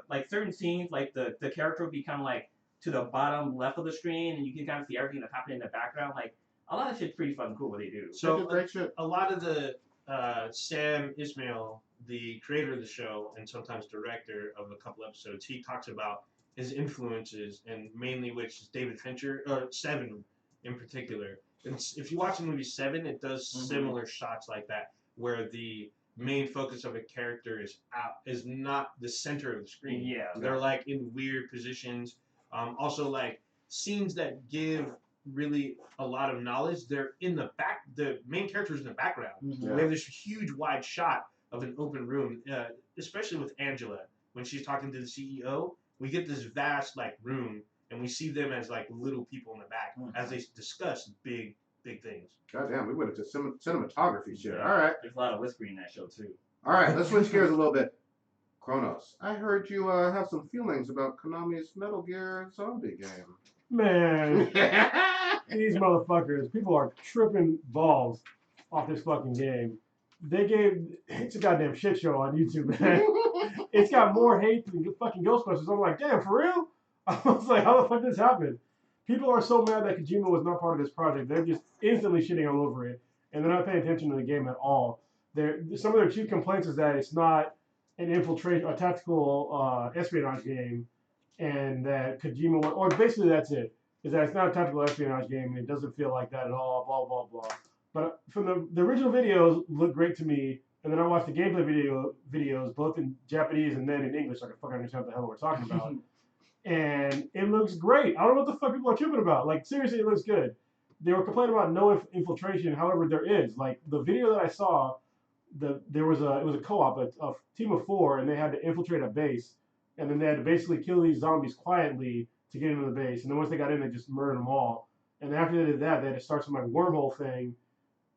like certain scenes, like the character would be kind of like to the bottom left of the screen, and you can kind of see everything that's happening in the background. Like a lot of shit's pretty fucking cool what they do. So a lot of the Sam Ismail, the creator of the show and sometimes director of a couple episodes, he talks about his influences, and mainly which is David Fincher, or Seven in particular. And if you watch the movie Seven, it does similar shots like that, where the main focus of a character is not the center of the screen. Yeah. They're like in weird positions. Also like scenes that give really a lot of knowledge. They're in the back. The main character's in the background. Yeah. We have this huge wide shot of an open room, especially with Angela when she's talking to the CEO. We get this vast like room, and we see them as like little people in the back as they discuss big things. God damn, we went into cinematography shit. Yeah. All right. There's a lot of whispering in that show too. All right, let's switch gears a little bit. Kronos, I heard you have some feelings about Konami's Metal Gear Zombie game. Man, these motherfuckers, people are tripping balls off this fucking game. It's a goddamn shit show on YouTube, man. It's got more hate than fucking Ghostbusters. I'm like, damn, for real? I was like, how the fuck did this happen? People are so mad that Kojima was not part of this project. They're just instantly shitting all over it, and they're not paying attention to the game at all. Some of their chief complaints is that it's not an a tactical espionage game, and that Kojima, or basically that's it, is that it's not a tactical espionage game, and it doesn't feel like that at all, blah, blah, blah. But from the original videos look great to me, and then I watched the gameplay videos, both in Japanese and then in English, so I can fucking understand what the hell we're talking about. And it looks great. I don't know what the fuck people are tripping about. Like, seriously, it looks good. They were complaining about no infiltration, however, there is. Like, the video that I saw, it was a co-op, a team of 4, and they had to infiltrate a base, and then they had to basically kill these zombies quietly to get into the base. And then once they got in, they just murdered them all. And then after they did that, they had to start some like wormhole thing,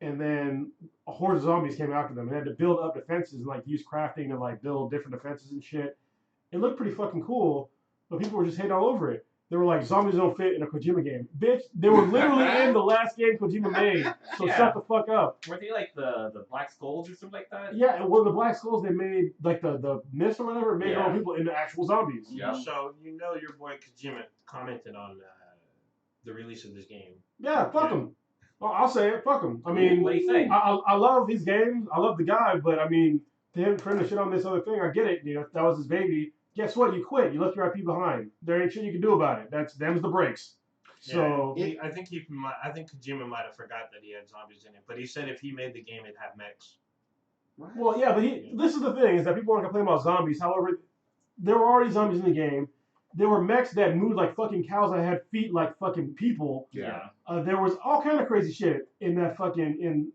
and then a horde of zombies came after them. And they had to build up defenses and like use crafting to like build different defenses and shit. It looked pretty fucking cool, but people were just hating all over it. They were like, zombies don't fit in a Kojima game. Bitch, they were literally in the last game Kojima made, so shut the fuck up. Were they like the Black Skulls or something like that? Yeah, well, the Black Skulls, they made, like the mist or whatever, made all people into actual zombies. Yeah. So, your boy Kojima commented on the release of this game. Yeah, fuck him. Well, I'll say it, fuck him. I mean, what do you say? I love his games, I love the guy, but I mean, for him to shit on this other thing, I get it. That was his baby. Guess what? You quit. You left your IP behind. There ain't shit you can do about it. Them's the breaks. So I think Kojima might have forgot that he had zombies in it, but he said if he made the game, it'd have mechs. Well, yeah, but this is the thing, is that people want to complain about zombies. However, there were already zombies in the game. There were mechs that moved like fucking cows that had feet like fucking people. Yeah. There was all kind of crazy shit in that fucking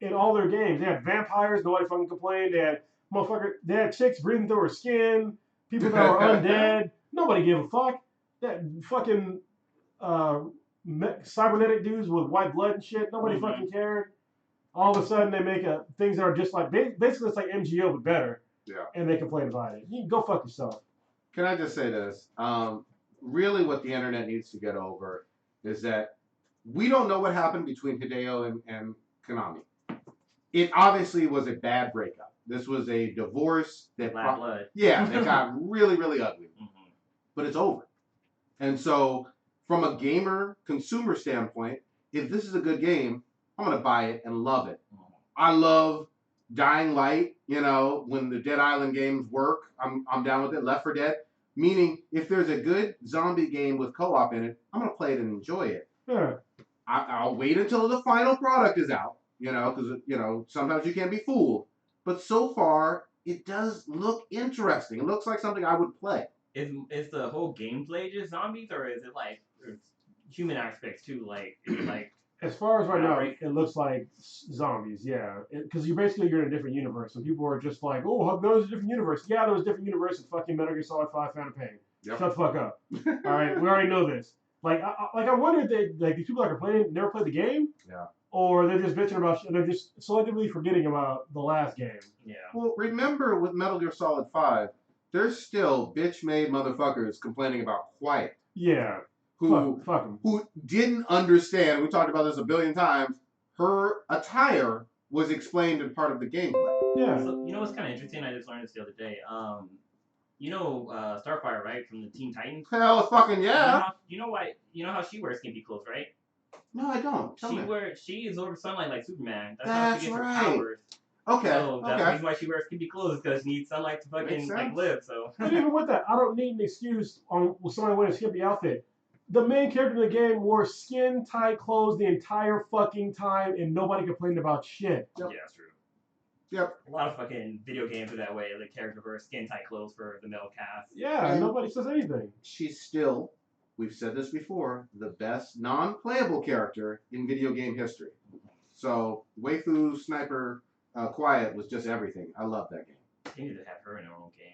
in all their games. They had vampires. Nobody fucking complained. They had chicks breathing through her skin. People that were undead. Nobody gave a fuck. That fucking cybernetic dudes with white blood and shit. Nobody fucking cared. All of a sudden, they make things that are just like, basically it's like MGO, but better. Yeah. And they complain about it. You can go fuck yourself. Can I just say this? Really what the internet needs to get over is that we don't know what happened between Hideo and Konami. It obviously was a bad breakup. This was a divorce that blood. Yeah, that got really, really ugly. But it's over. And so, from a gamer consumer standpoint, if this is a good game, I'm gonna buy it and love it. I love Dying Light. When the Dead Island games work, I'm down with it. Left 4 Dead, meaning if there's a good zombie game with co-op in it, I'm gonna play it and enjoy it. Yeah. I'll wait until the final product is out. Because sometimes you can't be fooled. But so far, it does look interesting. It looks like something I would play. Is the whole gameplay just zombies, or is it like human aspects too? Like, is it like as far as right now, it looks like zombies. Yeah, because you're in a different universe, and people are just like, "Oh, no, there's a different universe." Yeah, there was a different universe in fucking Metal Gear Solid 5: Phantom Pain. Yep. Shut the fuck up. All right, we already know this. Like, I wonder if these people that are playing never played the game. Yeah. Or they're just bitching about shit. They're just selectively forgetting about the last game. Yeah. Well, remember with Metal Gear Solid 5, there's still bitch-made motherfuckers complaining about Quiet. Yeah. Who fuck 'em. Who didn't understand, we talked about this a billion times, her attire was explained in part of the gameplay. Yeah. So, what's kind of interesting? I just learned this the other day. Starfire, right? From the Teen Titans? Hell fucking yeah. You know how she wears skimpy clothes, right? No, I don't. She is over sunlight like Superman. That's how she gets right. her powers. Okay. So that's the reason why she wears skimpy clothes, because she needs sunlight to fucking live. So. But even with that, I don't need an excuse on somebody wearing a skimpy outfit. The main character in the game wore skin tight clothes the entire fucking time, and nobody complained about shit. Yep. Yeah, that's true. Yep. A lot of fucking video games are that way. The characters wear skin tight clothes for the male cast. Yeah, And- nobody says anything. She's still, we've said this before, the best non-playable character in video game history. So, Waifu Sniper Quiet was just everything. I love that game. They need to have her in her own game.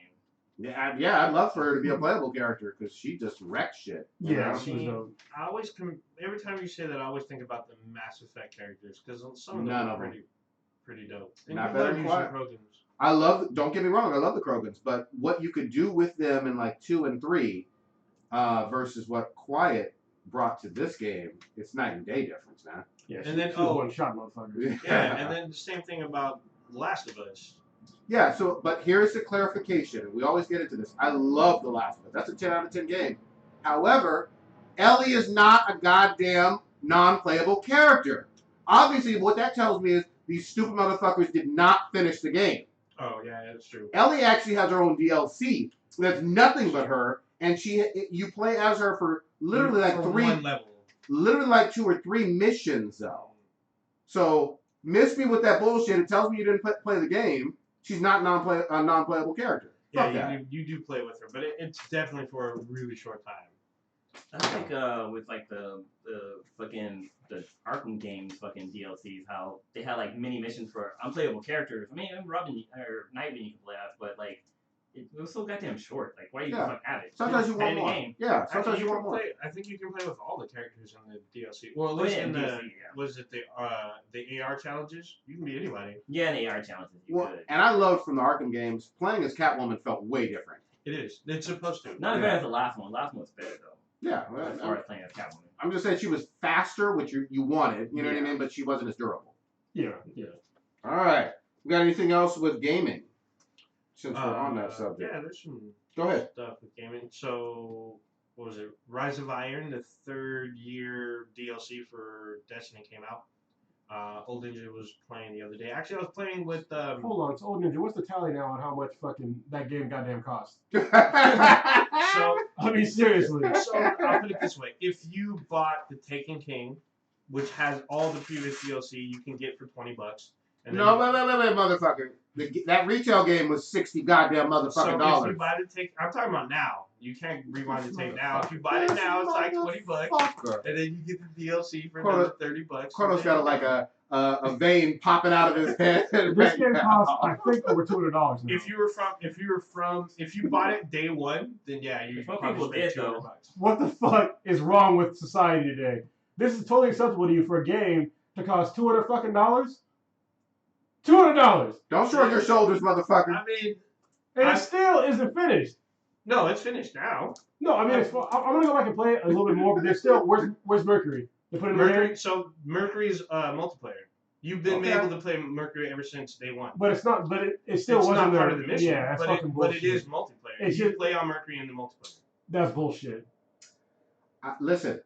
Yeah, I'd love for her to be a playable character because she just wrecks shit. you Yeah, know? she was dope. I always every time you say that, I always think about the Mass Effect characters because some of them None are of them. pretty dope. And Not you better love than using Quiet. Krogans. I love, don't get me wrong, I love the Krogans, but what you could do with them in like 2 and 3 versus what Quiet brought to this game, it's night and day difference, man. Yeah, And then- she was one shot, motherfucker. Yeah, and then the same thing about Last of Us. Yeah, so, but here's the clarification, and we always get into this. I love The Last of Us. That's a 10 out of 10 game. However, Ellie is not a goddamn non-playable character. Obviously, what that tells me is these stupid motherfuckers did not finish the game. Oh yeah, that's true. Ellie actually has her own DLC that's nothing but her, and you play as her for literally like For one level. literally like 2 or 3 missions though. So miss me with that bullshit. It tells me you didn't play the game. She's not a non-playable character. Fuck Yeah, that. you do play with her, but it's definitely for a really short time. That's like with like the fucking the Arkham games fucking DLCs, how they had like mini missions for unplayable characters. I mean, Robin or Nightwing you can play as, but like it was so goddamn short. Like why do you Yeah. fuck have it? Sometimes you Just play want the more. game. Yeah, sometimes Actually, you want more. I think you can play with all the characters in the DLC. Well, at Oh, least yeah, in the DLC, yeah. was it the AR challenges? You can be anybody. Yeah, and AR challenges you Well, could. and I loved from the Arkham games, playing as Catwoman felt way different. It is. It's supposed to. Not as Yeah. bad as the last one. Last one was better though. Yeah, As far as playing as Catwoman. I'm just saying she was faster, which you wanted, you know what I Yeah. mean, but she wasn't as durable. Yeah. All right. We got anything else with gaming? Since we're on that Yeah, subject. there's some Go ahead. stuff with gaming. So, what was it? Rise of Iron, the 3rd year DLC for Destiny came out. Old Ninja was playing the other day. Actually, I was playing with. Hold on, it's Old Ninja. What's the tally now on how much fucking that game goddamn cost? So, I mean, seriously. so I'll put it this way: if you bought the Taken King, which has all the previous DLC, you can get for $20. And then No, wait, motherfucker. That retail game was 60 goddamn motherfucking so if dollars. you buy the Take, I'm talking about now. You can't rewind the tape now. If you buy it now, it's like $20, Motherfucker. and then you get the DLC for Kronos- another $30. Kronos got like a vein popping out of his head. This game costs, I think, over $200 now. If you bought it day one, then yeah, you What probably people spent did, though. $200. What the fuck is wrong with society today? This is totally acceptable to you for a game to cost $200 fucking dollars? $200! Don't shrug your shoulders, motherfucker. I mean, And it still isn't finished. no, it's finished now. No, I mean, I'm gonna go back and play it a little bit more, but there's still, where's Mercury? They put it in the Mercury. game, So Mercury's multiplayer. You've been Okay. able to play Mercury ever since day one. but it's not, but it still It's wasn't not part there. of the mission. Yeah, that's but fucking it bullshit. is multiplayer. It's You just- play on Mercury in the multiplayer. That's bullshit. Listen,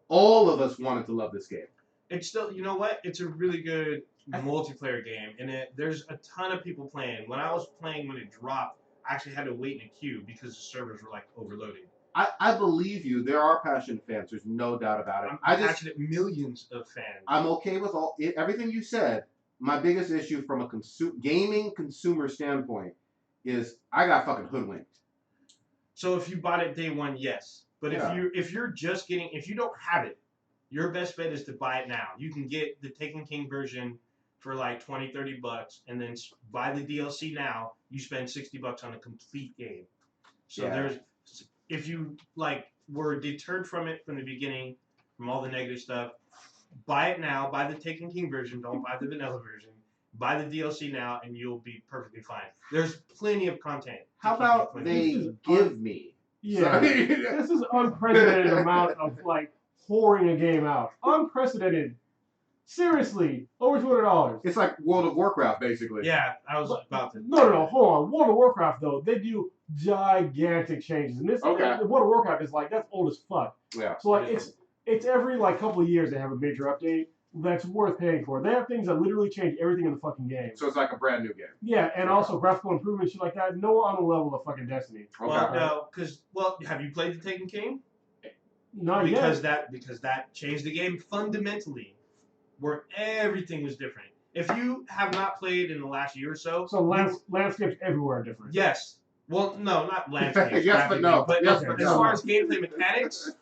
all of us wanted to love this game. It's still, you know what? It's a really good multiplayer game, and there's a ton of people playing. When I was playing when it dropped, I actually had to wait in a queue because the servers were like overloading. I believe you. There are passionate fans. There's no doubt about it. I'm passionate, millions of fans. I'm okay with everything you said. My biggest issue from a gaming consumer standpoint is I got fucking hoodwinked. So if you bought it day one, yes. But Yeah. if you don't have it, your best bet is to buy it now. You can get the Taken King version for like $20-$30, and then buy the DLC now. You spend $60 on a complete game. So Yeah. if you like were deterred from it from the beginning, from all the negative stuff, buy it now. Buy the Taken King version. Don't buy the vanilla version. Buy the DLC now, and you'll be perfectly fine. There's plenty of content. to How keep you about playing. they give me? Yeah. Sorry. This is unprecedented amount of like whoring a game out. Unprecedented. Seriously, over $200. It's like World of Warcraft, basically. Yeah, I was about to. No, hold on. World of Warcraft though, they do gigantic changes, and this Okay. World of Warcraft is like that's old as fuck. Yeah. So like it's every like couple of years they have a major update that's worth paying for. They have things that literally change everything in the fucking game. So it's like a brand new game. Yeah, and also graphical improvement, shit like that. Nowhere on the level of fucking Destiny. Okay. Well, no, because have you played the Taken King? Not because yet. that changed the game fundamentally, where everything was different. If you have not played in the last year or so, So landscapes everywhere are different. yes. Well, no, not landscapes. Yes, but no. But Yes, okay, but as no. far as gameplay mechanics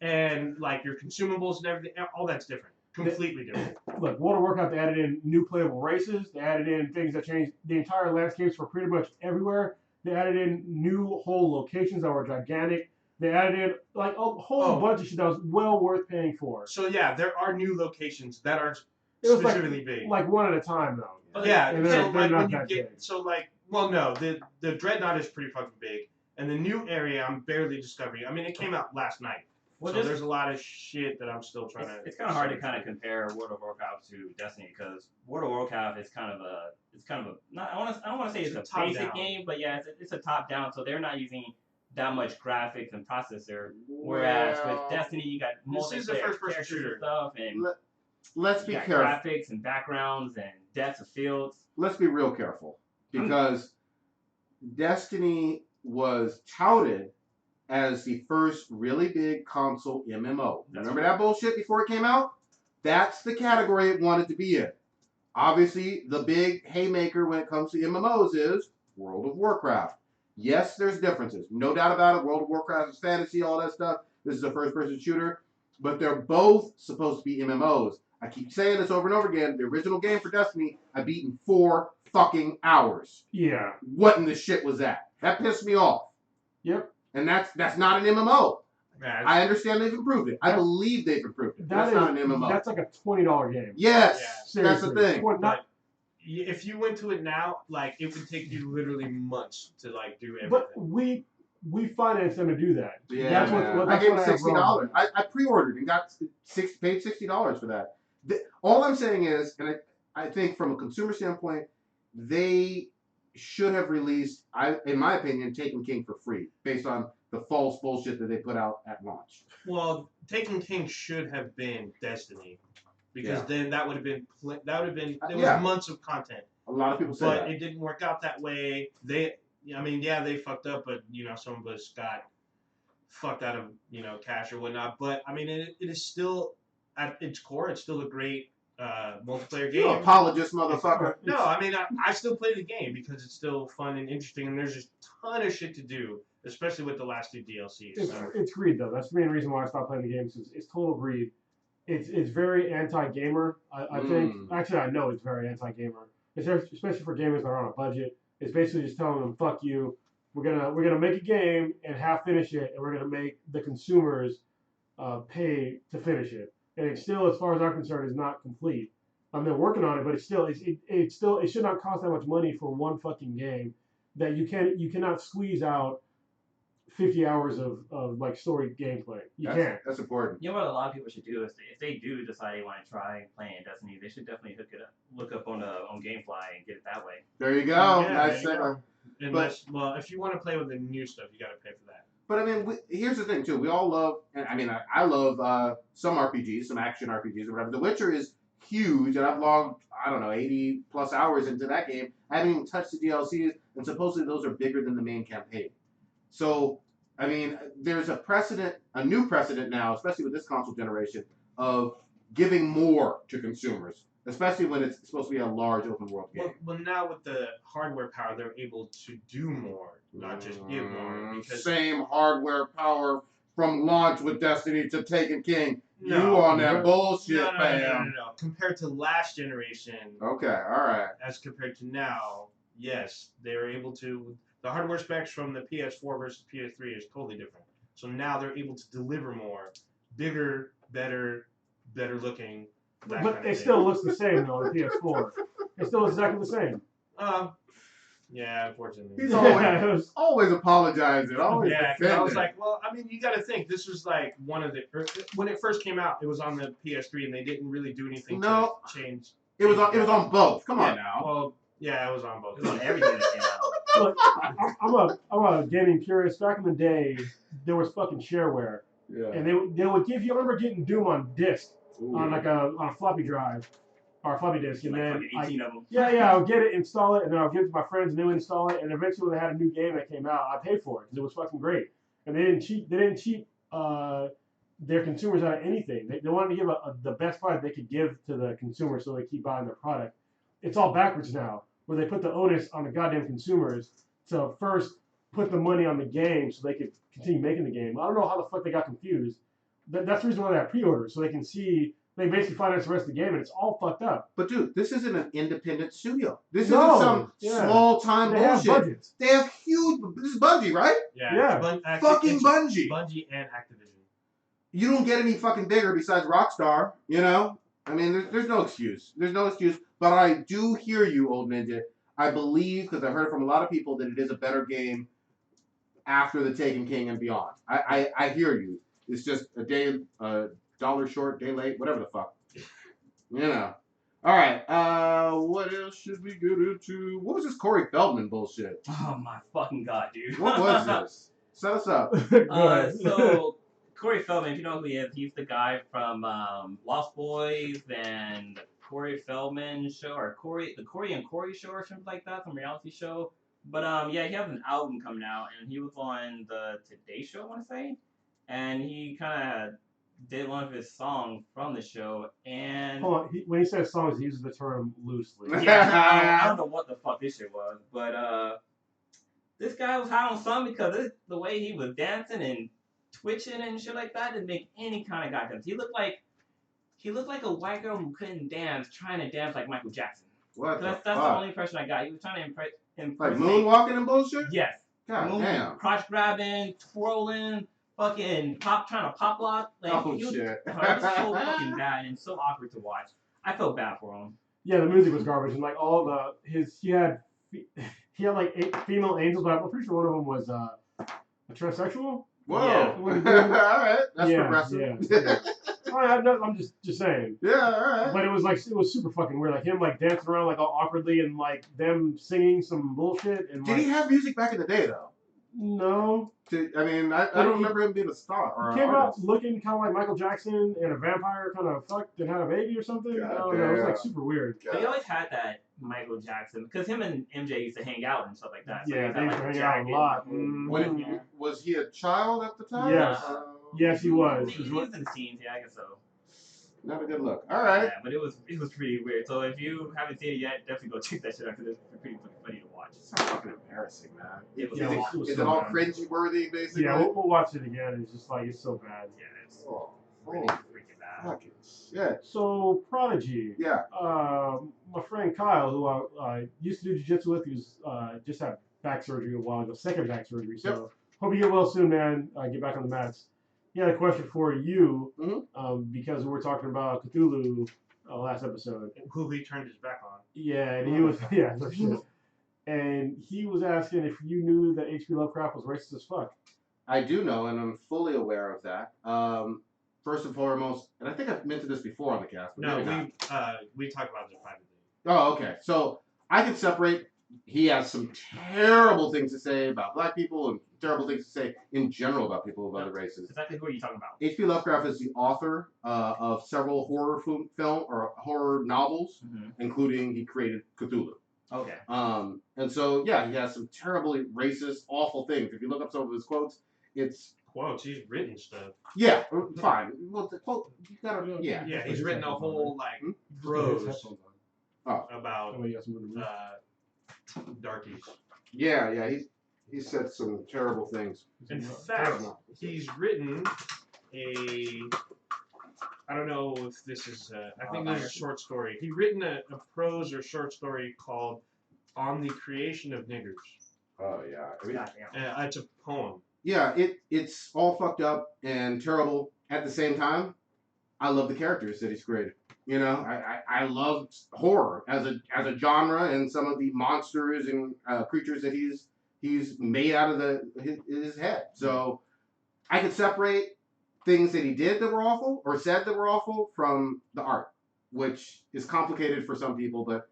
and like your consumables and everything, all that's different. Completely different. Look, World of Warcraft, they added in new playable races. They added in things that changed the entire landscapes for pretty much everywhere. They added in new whole locations that were gigantic. They added in like a whole bunch of shit that was well worth paying for. So yeah, there are new locations that are It was specifically big. like one at a time though. Yeah, And so they're like not when you that get big. so like well no, the Dreadnought is pretty fucking big. And the new area I'm barely discovering. I mean it came out last night. Well, so there's a lot of shit that I'm still trying to. It's kind of hard to kind of compare World of Warcraft to Destiny because World of Warcraft is kind of a not I don't want to say it's a basic game, but yeah, it's a top down. So they're not using that much graphics and processor. Whereas with Destiny, you got multiplayer characters and stuff, and let's be careful. Graphics and backgrounds and depths of fields. Let's be real careful because Destiny was touted as the first really big console MMO. Remember that bullshit before it came out? That's the category it wanted to be in. Obviously, the big haymaker when it comes to MMOs is World of Warcraft. Yes, there's differences. No doubt about it. World of Warcraft is fantasy, all that stuff. This is a first-person shooter. But they're both supposed to be MMOs. I keep saying this over and over again. The original game for Destiny, I beat in 4 fucking hours. Yeah. What in the shit was that? That pissed me off. Yep. And that's not an MMO. Man, I understand they've improved it. I believe they've improved it. That's not an MMO. That's like a $20 game. Yes, Yeah, that's the thing. But if you went to it now, like it would take you literally months to like do everything. But we financed them to do that. Yeah, that's what I gave what them have wrong. $60. I pre-ordered and paid $60 for that. All I'm saying is, and I think from a consumer standpoint, they should have released, in my opinion, Taken King for free based on the false bullshit that they put out at launch. Well, Taken King should have been Destiny, because then that would have been there was months of content. A lot of people say that. But it didn't work out that way. They fucked up, but some of us got fucked out of cash or whatnot. But I mean, it is still at its core, it's still a great multiplayer game. You apologist, motherfucker. No, I mean, I still play the game because it's still fun and interesting, and there's just a ton of shit to do, especially with the last 2 DLCs. It's greed though. That's the main reason why I stopped playing the games. It's total greed. It's very anti-gamer. I think actually I know it's very anti-gamer. Especially for gamers that are on a budget. It's basically just telling them, "Fuck you. We're gonna make a game and half finish it, and we're gonna make the consumers pay to finish it." And it still, as far as I'm concerned, is not complete. They're working on it, but it should not cost that much money for one fucking game that you cannot squeeze out 50 hours of like story gameplay. You can't. That's important. You know what a lot of people should do is if they do decide they want to try playing Destiny, they should definitely look up on GameFly and get it that way. There you go. Yeah, Nice. Well, if you want to play with the new stuff, you got to pay for that. But I mean, here's the thing too. We all love, and I mean, I love some RPGs, some action RPGs, or whatever. The Witcher is huge, and I've logged 80 plus hours into that game. I haven't even touched the DLCs, and supposedly those are bigger than the main campaign. So, I mean, there's a new precedent now, especially with this console generation, of giving more to consumers, especially when it's supposed to be a large open world game. Well, now with the hardware power, they're able to do more, not just give more. Because same hardware power from launch with Destiny to Taken King. No, you on that bullshit, fam. No. Compared to last generation. Okay, all right. As compared to now, yes, they're able to. The hardware specs from the PS4 versus PS3 is totally different. So now they're able to deliver more, bigger, better looking. But it still looks the same though. The PS4, it still looks exactly the same. Yeah, unfortunately. He's always apologizing. Always defending. I was like, well, I mean, you got to think this was like one of the when it first came out, it was on the PS3, and they didn't really do anything to change. It was on both. Come on now. Well, yeah, it was on both. It was on everything that came out. Look, I'm a gaming purist. Back in the day, there was fucking shareware, and they would give you. I remember getting Doom on disc on on a floppy drive. Or a floppy disk, and then 18 of them. I would get it, install it, and then I'll give it to my friends, and they would install it, and eventually when they had a new game that came out, I paid for it because it was fucking great. And they didn't cheat their consumers out of anything. They wanted to give the best product they could give to the consumer, so they keep buying their product. it's all backwards now, where they put the onus on the goddamn consumers to first put the money on the game so they could continue making the game. I don't know how the fuck they got confused. That's the reason why they have pre-orders, so they can see. They basically finance the rest of the game, and it's all fucked up. But dude, this isn't an independent studio. This No, isn't some small time They have bullshit. budgets. They have huge. This is Bungie, right? Yeah. Fucking Bungie. Bungie and Activision. You don't get any fucking bigger besides Rockstar. You know. I mean, there's no excuse. There's no excuse. But I do hear you, old ninja. I believe, because I've heard it from a lot of people, that it is a better game after the Taken King and beyond. I hear you. It's just a dollar short, day late, whatever the fuck. You know. All right. What else should we get into? What was this Corey Feldman bullshit? Oh my fucking god, dude. What was this? Set us up. Go ahead. So Corey Feldman, if you know who he is, he's the guy from Lost Boys and Corey Feldman show, or the Corey and Corey show, or something like that, some reality show. But yeah, he has an album coming out, and he was on the Today Show, I want to say, and he kind of did one of his songs from the show, and Hold on. When he says songs, he uses the term loosely. yeah, I don't know what the fuck this shit was, but this guy was high on something because the way he was dancing and twitching and shit like that didn't make any kind of goddamn. He looked like a white girl who couldn't dance, trying to dance like Michael Jackson. What the That's fuck? the only impression I got. He was trying to impress. Like moonwalking and bullshit? Yes. God damn. Crotch grabbing, twirling, fucking trying to pop lock. Like, Oh, he was, shit. it was so fucking bad and so awkward to watch. I felt bad for him. Yeah, the music was garbage, and like all he had like 8 female angels, but I'm pretty sure one of them was a transsexual. Whoa. Yeah. All right. That's Yeah, progressive. yeah. I'm just saying. Yeah, all right. But it was super fucking weird. Like him like dancing around like all awkwardly and like them singing some bullshit and Did like he have music back in the day, though? no. I mean, I don't remember him being a star or He an came out artist. looking kind of like Michael Jackson and a vampire kind of fucked and had a baby or something. God I don't know. It was like damn. super weird. But he always had that Michael Jackson, because him and MJ used to hang out and stuff like that. So Yeah, he they had, used to like, hang out a jacket. lot. When was he a child at the time? Yes. Yes, he was. He was in the scenes, yeah, I guess so. Not a good look. All right. Yeah, but it was pretty weird. So if you haven't seen it yet, definitely go check that shit out because it's pretty funny to watch. It's not fucking embarrassing, man. It was Yeah, awful. was Is so it all bad. cringy worthy, basically? Yeah, we'll watch it again. It's just like it's so bad. Yeah, it's Oh, really freaking bad. fucking shit. So Prodigy. Yeah. My friend Kyle, who I used to do jiu-jitsu with, who's just had back surgery a while ago, second back surgery. So Yep. hope you get well soon, man. Get back on the mats. He had a question for you because we were talking about Cthulhu last episode. Who he turned his back on. Yeah, and he was no shit. And he was asking if you knew that H.P. Lovecraft was racist as fuck. I do know, and I'm fully aware of that. First and foremost, and I think I've mentioned this before on the cast. But No, maybe not. we talk about this privately. Oh, okay. So I can separate. He has some terrible things to say about black people and terrible things to say in general about people of other races. Exactly who are you talking about? H.P. Lovecraft is the author of several horror film or horror novels, including he created Cthulhu. Okay. And so yeah, he has some terribly racist, awful things. If you look up some of his quotes, it's Quotes, he's written stuff. yeah, fine. Well, the quote, you gotta yeah. Yeah, he's written a whole like His prose headphones on. about Oh, you got some room to move. darkies. Yeah. He said some terrible things. In fact, he's written a. I don't know if this is. I think this is a short story. He written a prose or short story called "On the Creation of Niggers." Oh yeah. I mean, Goddamn. It's a poem. yeah, it's all fucked up and terrible at the same time. I love the characters that he's created. You know, I love horror as a genre and some of the monsters and creatures that he's made out of his head. So I could separate things that he did that were awful or said that were awful from the art, which is complicated for some people, but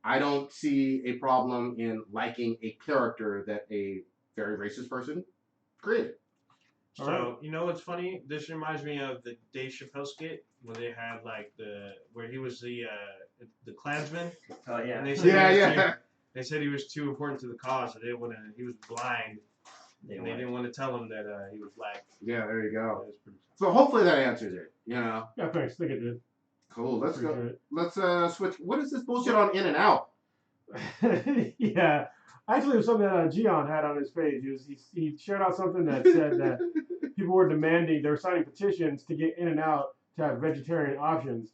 I don't see a problem in liking a character that a very racist person created. So Alright. you know what's funny? This reminds me of the Dave Chappelle skit where they had like where he was the Klansman. Oh yeah. And they said Yeah. they said he was too important to the cause, so they didn't want to. He was blind, and they didn't want to tell him that he was black. Yeah, there you That go. was pretty- So hopefully that answers it. You know. Yeah, thanks. I think it did. Cool. Let's go. Appreciate Let's switch. What is this bullshit on In and Out? it. Yeah. Actually, it was something that Gian had on his page. He shared out something that said that people were demanding, they were signing petitions to get In and Out to have vegetarian options.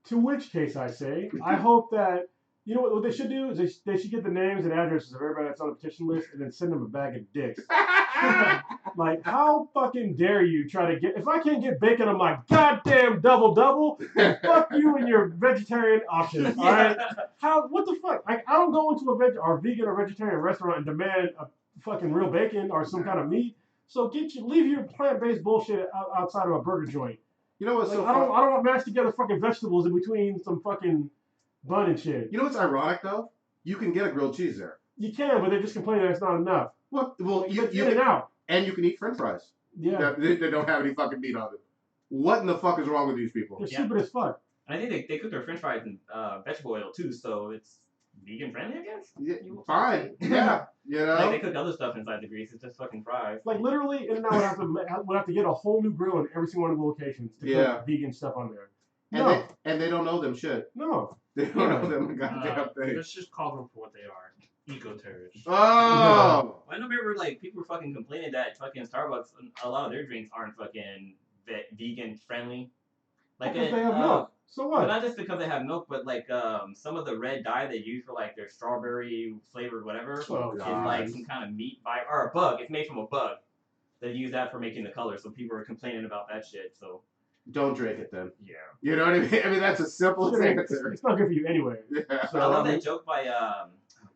To which case I say, I hope that, you know what they should do is they should get the names and addresses of everybody that's on the petition list and then send them a bag of dicks. Like, how fucking dare you try to get, if I can't get bacon, I'm like, goddamn double, then fuck you and your vegetarian options, all right? What the fuck? Like, I don't go into a vegan or vegetarian restaurant and demand a fucking real bacon or some kind of meat. So leave your plant-based bullshit outside of a burger joint. You know what's Like, so I don't want mashed together fucking vegetables in between some fucking bun and shit. You know what's ironic though? You can get a grilled cheese there. You can, but they're just complaining that it's not enough. Well, you In and out. And you can eat French fries. Yeah. They don't have any fucking meat on it. What in the fuck is wrong with these people? They're stupid as fuck. And I think they cook their French fries in vegetable oil too, so it's vegan friendly, I guess. Yeah, fine. Yeah. You know. Like they cook other stuff inside the grease. It's just fucking fries. Like literally, In and Out would have to get a whole new grill in every single one of the locations to cook vegan stuff on there. And they don't know them shit. No. They don't know them goddamn thing. Let's just call them for what they are. Eco-terrorists. Oh! I remember like people were fucking complaining that fucking Starbucks, a lot of their drinks aren't fucking vegan friendly. Like because they have milk. So what? But not just because they have milk, but like some of the red dye they use for like their strawberry flavored whatever is like some kind of meat or a bug. It's made from a bug. They use that for making the color. So people are complaining about that shit. So don't drink it then. Yeah. You know what I mean? I mean that's a simple answer. It's not good for you anyway. Yeah. So I love that joke by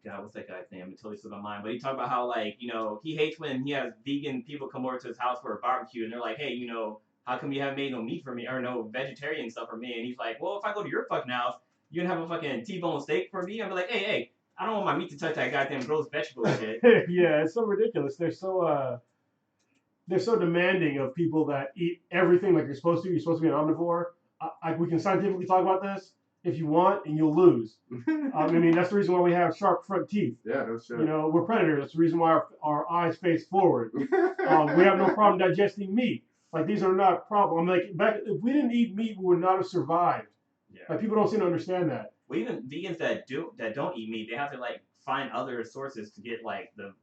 God, what's that guy's name? It totally slipped my mind. But he talked about how, like, you know, he hates when he has vegan people come over to his house for a barbecue, and they're like, hey, you know, how come you haven't made no meat for me, or no vegetarian stuff for me? And he's like, well, if I go to your fucking house, you gonna have a fucking T-bone steak for me? I'm like, hey, I don't want my meat to touch that goddamn gross vegetable shit. Yeah, it's so ridiculous. They're so demanding of people that eat everything like you're supposed to. You're supposed to be an omnivore. We can scientifically talk about this if you want, and you'll lose. I mean, that's the reason why we have sharp front teeth. Yeah, that's true. You know, we're predators. That's the reason why our eyes face forward. We have no problem digesting meat. Like, these are not problems. Like, if we didn't eat meat, we would not have survived. Yeah. Like, people don't seem to understand that. Well, even vegans that don't eat meat, they have to like find other sources to get like the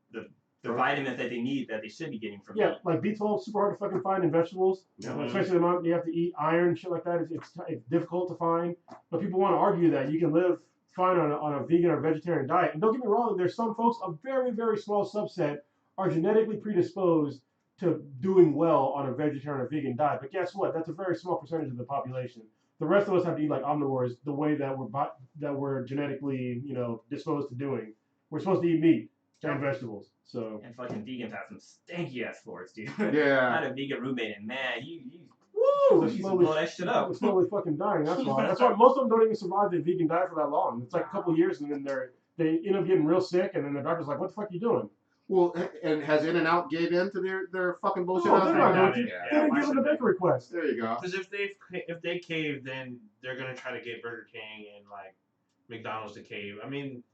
vitamins that they need that they should be getting from meat. Yeah, like B12 is super hard to fucking find in vegetables. Yeah. Especially the amount you have to eat iron, shit like that. It's difficult to find. But people want to argue that you can live fine on a vegan or vegetarian diet. And don't get me wrong, there's some folks, a very, very small subset, are genetically predisposed to doing well on a vegetarian or vegan diet. But guess what? That's a very small percentage of the population. The rest of us have to eat like omnivores the way that we're genetically, you know, disposed to doing. We're supposed to eat meat and vegetables. So And fucking vegans have some stanky ass floors, dude. Yeah. I had a vegan roommate, and man, he they're used to blow that shit up. They're slowly fucking dying. That's why. That's why most of them don't even survive the vegan diet for that long. It's like a couple years, and then they end up getting real sick, and then the doctor's like, "What the fuck are you doing?" Well, and has In and Out gave in to their fucking bullshit? No, they're not going to. Yeah, They didn't why give them the should bacon request. There you go. Because if they cave, then they're gonna try to get Burger King and like McDonald's to cave. I mean,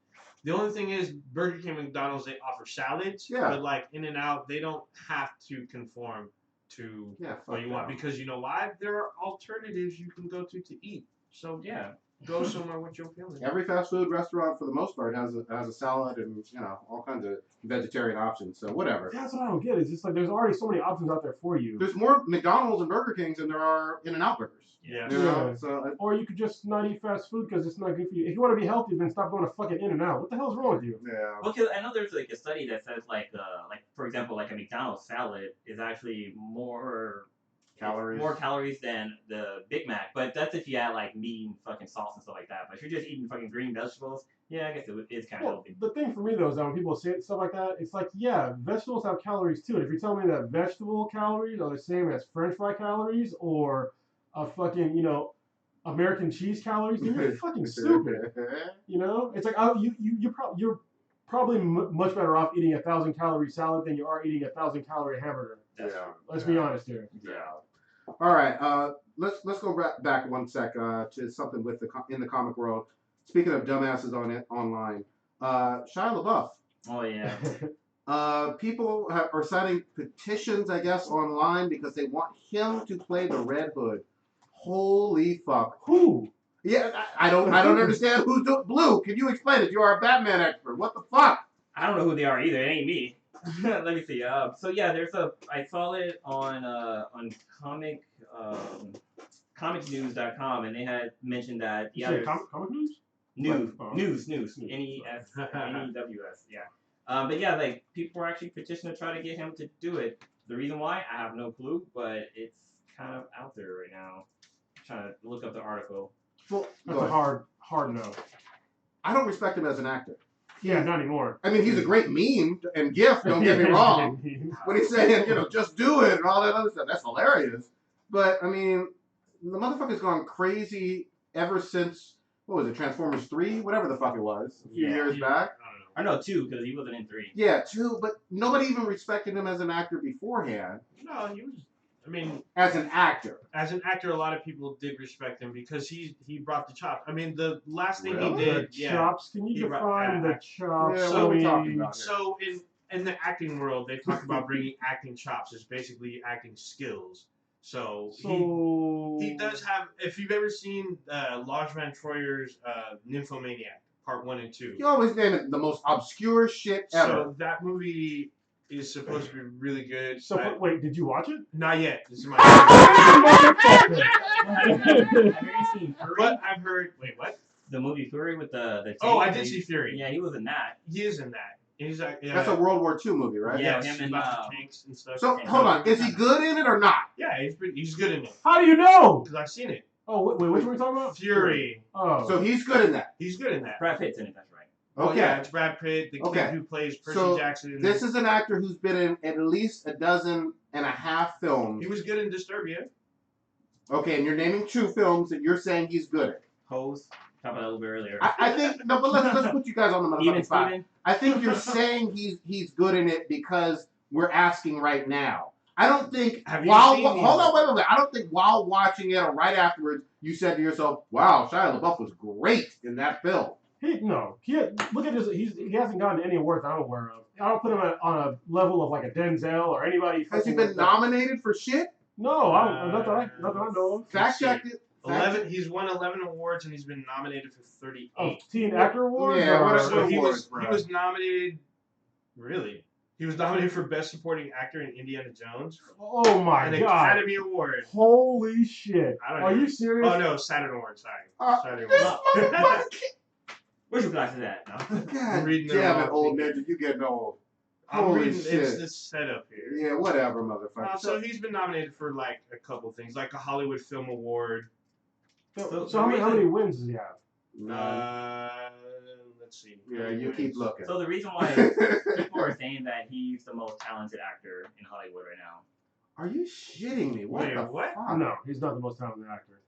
the only thing is Burger King and McDonald's, they offer salads. Yeah. But like In and Out, they don't have to conform to what you want, because you know why? There are alternatives you can go to eat. So Yeah. go somewhere with your feelings. Every fast food restaurant, for the most part, has a salad and all kinds of vegetarian options. So whatever. That's what I don't get. It's just like there's already so many options out there for you. There's more McDonald's and Burger Kings than there are In and Out burgers. Yeah. You know? Yeah. So Or you could just not eat fast food because it's not good for you. If you want to be healthy, then stop going to fucking In and Out. What the hell's wrong with you? yeah. Well, 'cause I know there's like a study that says like for example, like a McDonald's salad is actually more calories than the Big Mac. But that's if you add like meat and fucking sauce and stuff like that. But if you're just eating fucking green vegetables, yeah, I guess it is kind of Well, healthy. the thing for me though is that when people say stuff like that, it's like, yeah, vegetables have calories too. And if you're telling me that vegetable calories are the same as French fry calories or a fucking, American cheese calories, then you're fucking stupid. You know, it's like you're probably much better off eating 1,000 calorie salad than you are eating 1,000 calorie hamburger. Yeah. Let's be honest here. Yeah. All right. Let's go back one sec to something in the comic world. Speaking of dumbasses online, Shia LaBeouf. Oh yeah. People are signing petitions, I guess, online because they want him to play the Red Hood. Holy fuck. Who? Yeah, I don't understand who's doing Blue. Can you explain it? You are a Batman expert. What the fuck? I don't know who they are either. It ain't me. Let me see. So yeah, I saw it on comicnews.com, and they had mentioned that Comic news? News, N-E-W-S, yeah. But yeah, like people were actually petitioning to try to get him to do it. The reason why, I have no clue, but it's kind of out there right now. I'm trying to look up the article. Well, that's a hard no. I don't respect him as an actor. Yeah, not anymore. I mean, he's a great meme and gif, don't get me wrong. When he's saying, just do it and all that other stuff, that's hilarious. But, I mean, the motherfucker's gone crazy ever since, what was it, Transformers 3? Whatever the fuck it was, a few years back. I know 2, because he wasn't in 3. Yeah, 2, but nobody even respected him as an actor beforehand. No, he was... I mean, as an actor, a lot of people did respect him because he brought the chops. I mean, the last thing Really? he did, chops. Can you define the chops? Yeah, what are we talking about here? So in the acting world, they talk about bringing acting chops as basically acting skills. So he does have. If you've ever seen Lars Van Trier's Nymphomaniac Part 1 and 2, you always name it the most obscure shit ever. So that movie is supposed to be really good. So wait, did you watch it? Not yet. This is my. Have you seen Fury? But I've heard. Wait, what? The movie Fury with the. Oh, I did see Fury. Yeah, he was in that. He is in that. He's like. Yeah. That's a World War II movie, right? Yeah, Yes, him and about the tanks and stuff. So hold on, is he good in it or not? Yeah, he's good in it. How do you know? Because I've seen it. Oh wait, which one are we talking about? Fury. Oh, so he's good in that. He's good in that. Brad Pitt's in it. That's right. Oh Okay. yeah, it's Brad Pitt, the kid who plays Percy Jackson. This is an actor who's been in at least 12.5 films. He was good in Disturbia. Okay, and you're naming 2 films that you're saying he's good at. Pose. Talked about that a little bit earlier. I think no, but let's put you guys on the motherfucking spot. Steven? I think you're saying he's good in it because we're asking right now. I don't think hold on, wait. I don't think while watching it or right afterwards you said to yourself, "Wow, Shia LaBeouf was great in that film." Look at this. He hasn't gotten any awards I'm aware of. I don't put him on a level of like a Denzel or anybody. Has he been nominated for shit? No, not that I know of. Fact check it. 11. He's won 11 awards and he's been nominated for 38. Oh, Teen Actor Award. Yeah, whatever. So he awards, was nominated. Really? He was nominated for Best Supporting Actor in Indiana Jones. Oh my God! An Academy Award. Holy shit! Are you serious? Oh no, Saturn Award. Sorry. Saturn Award. Where's your glasses at? No. God damn it, old ninja, you getting old. Holy shit. It's this setup here. Yeah, whatever, motherfucker. So he's been nominated for like a couple things, like a Hollywood Film Award. So how many wins does he have? Let's see. Yeah, you keep looking. So the reason why people are saying that he's the most talented actor in Hollywood right now. Are you shitting me? What? No, he's not the most talented actor.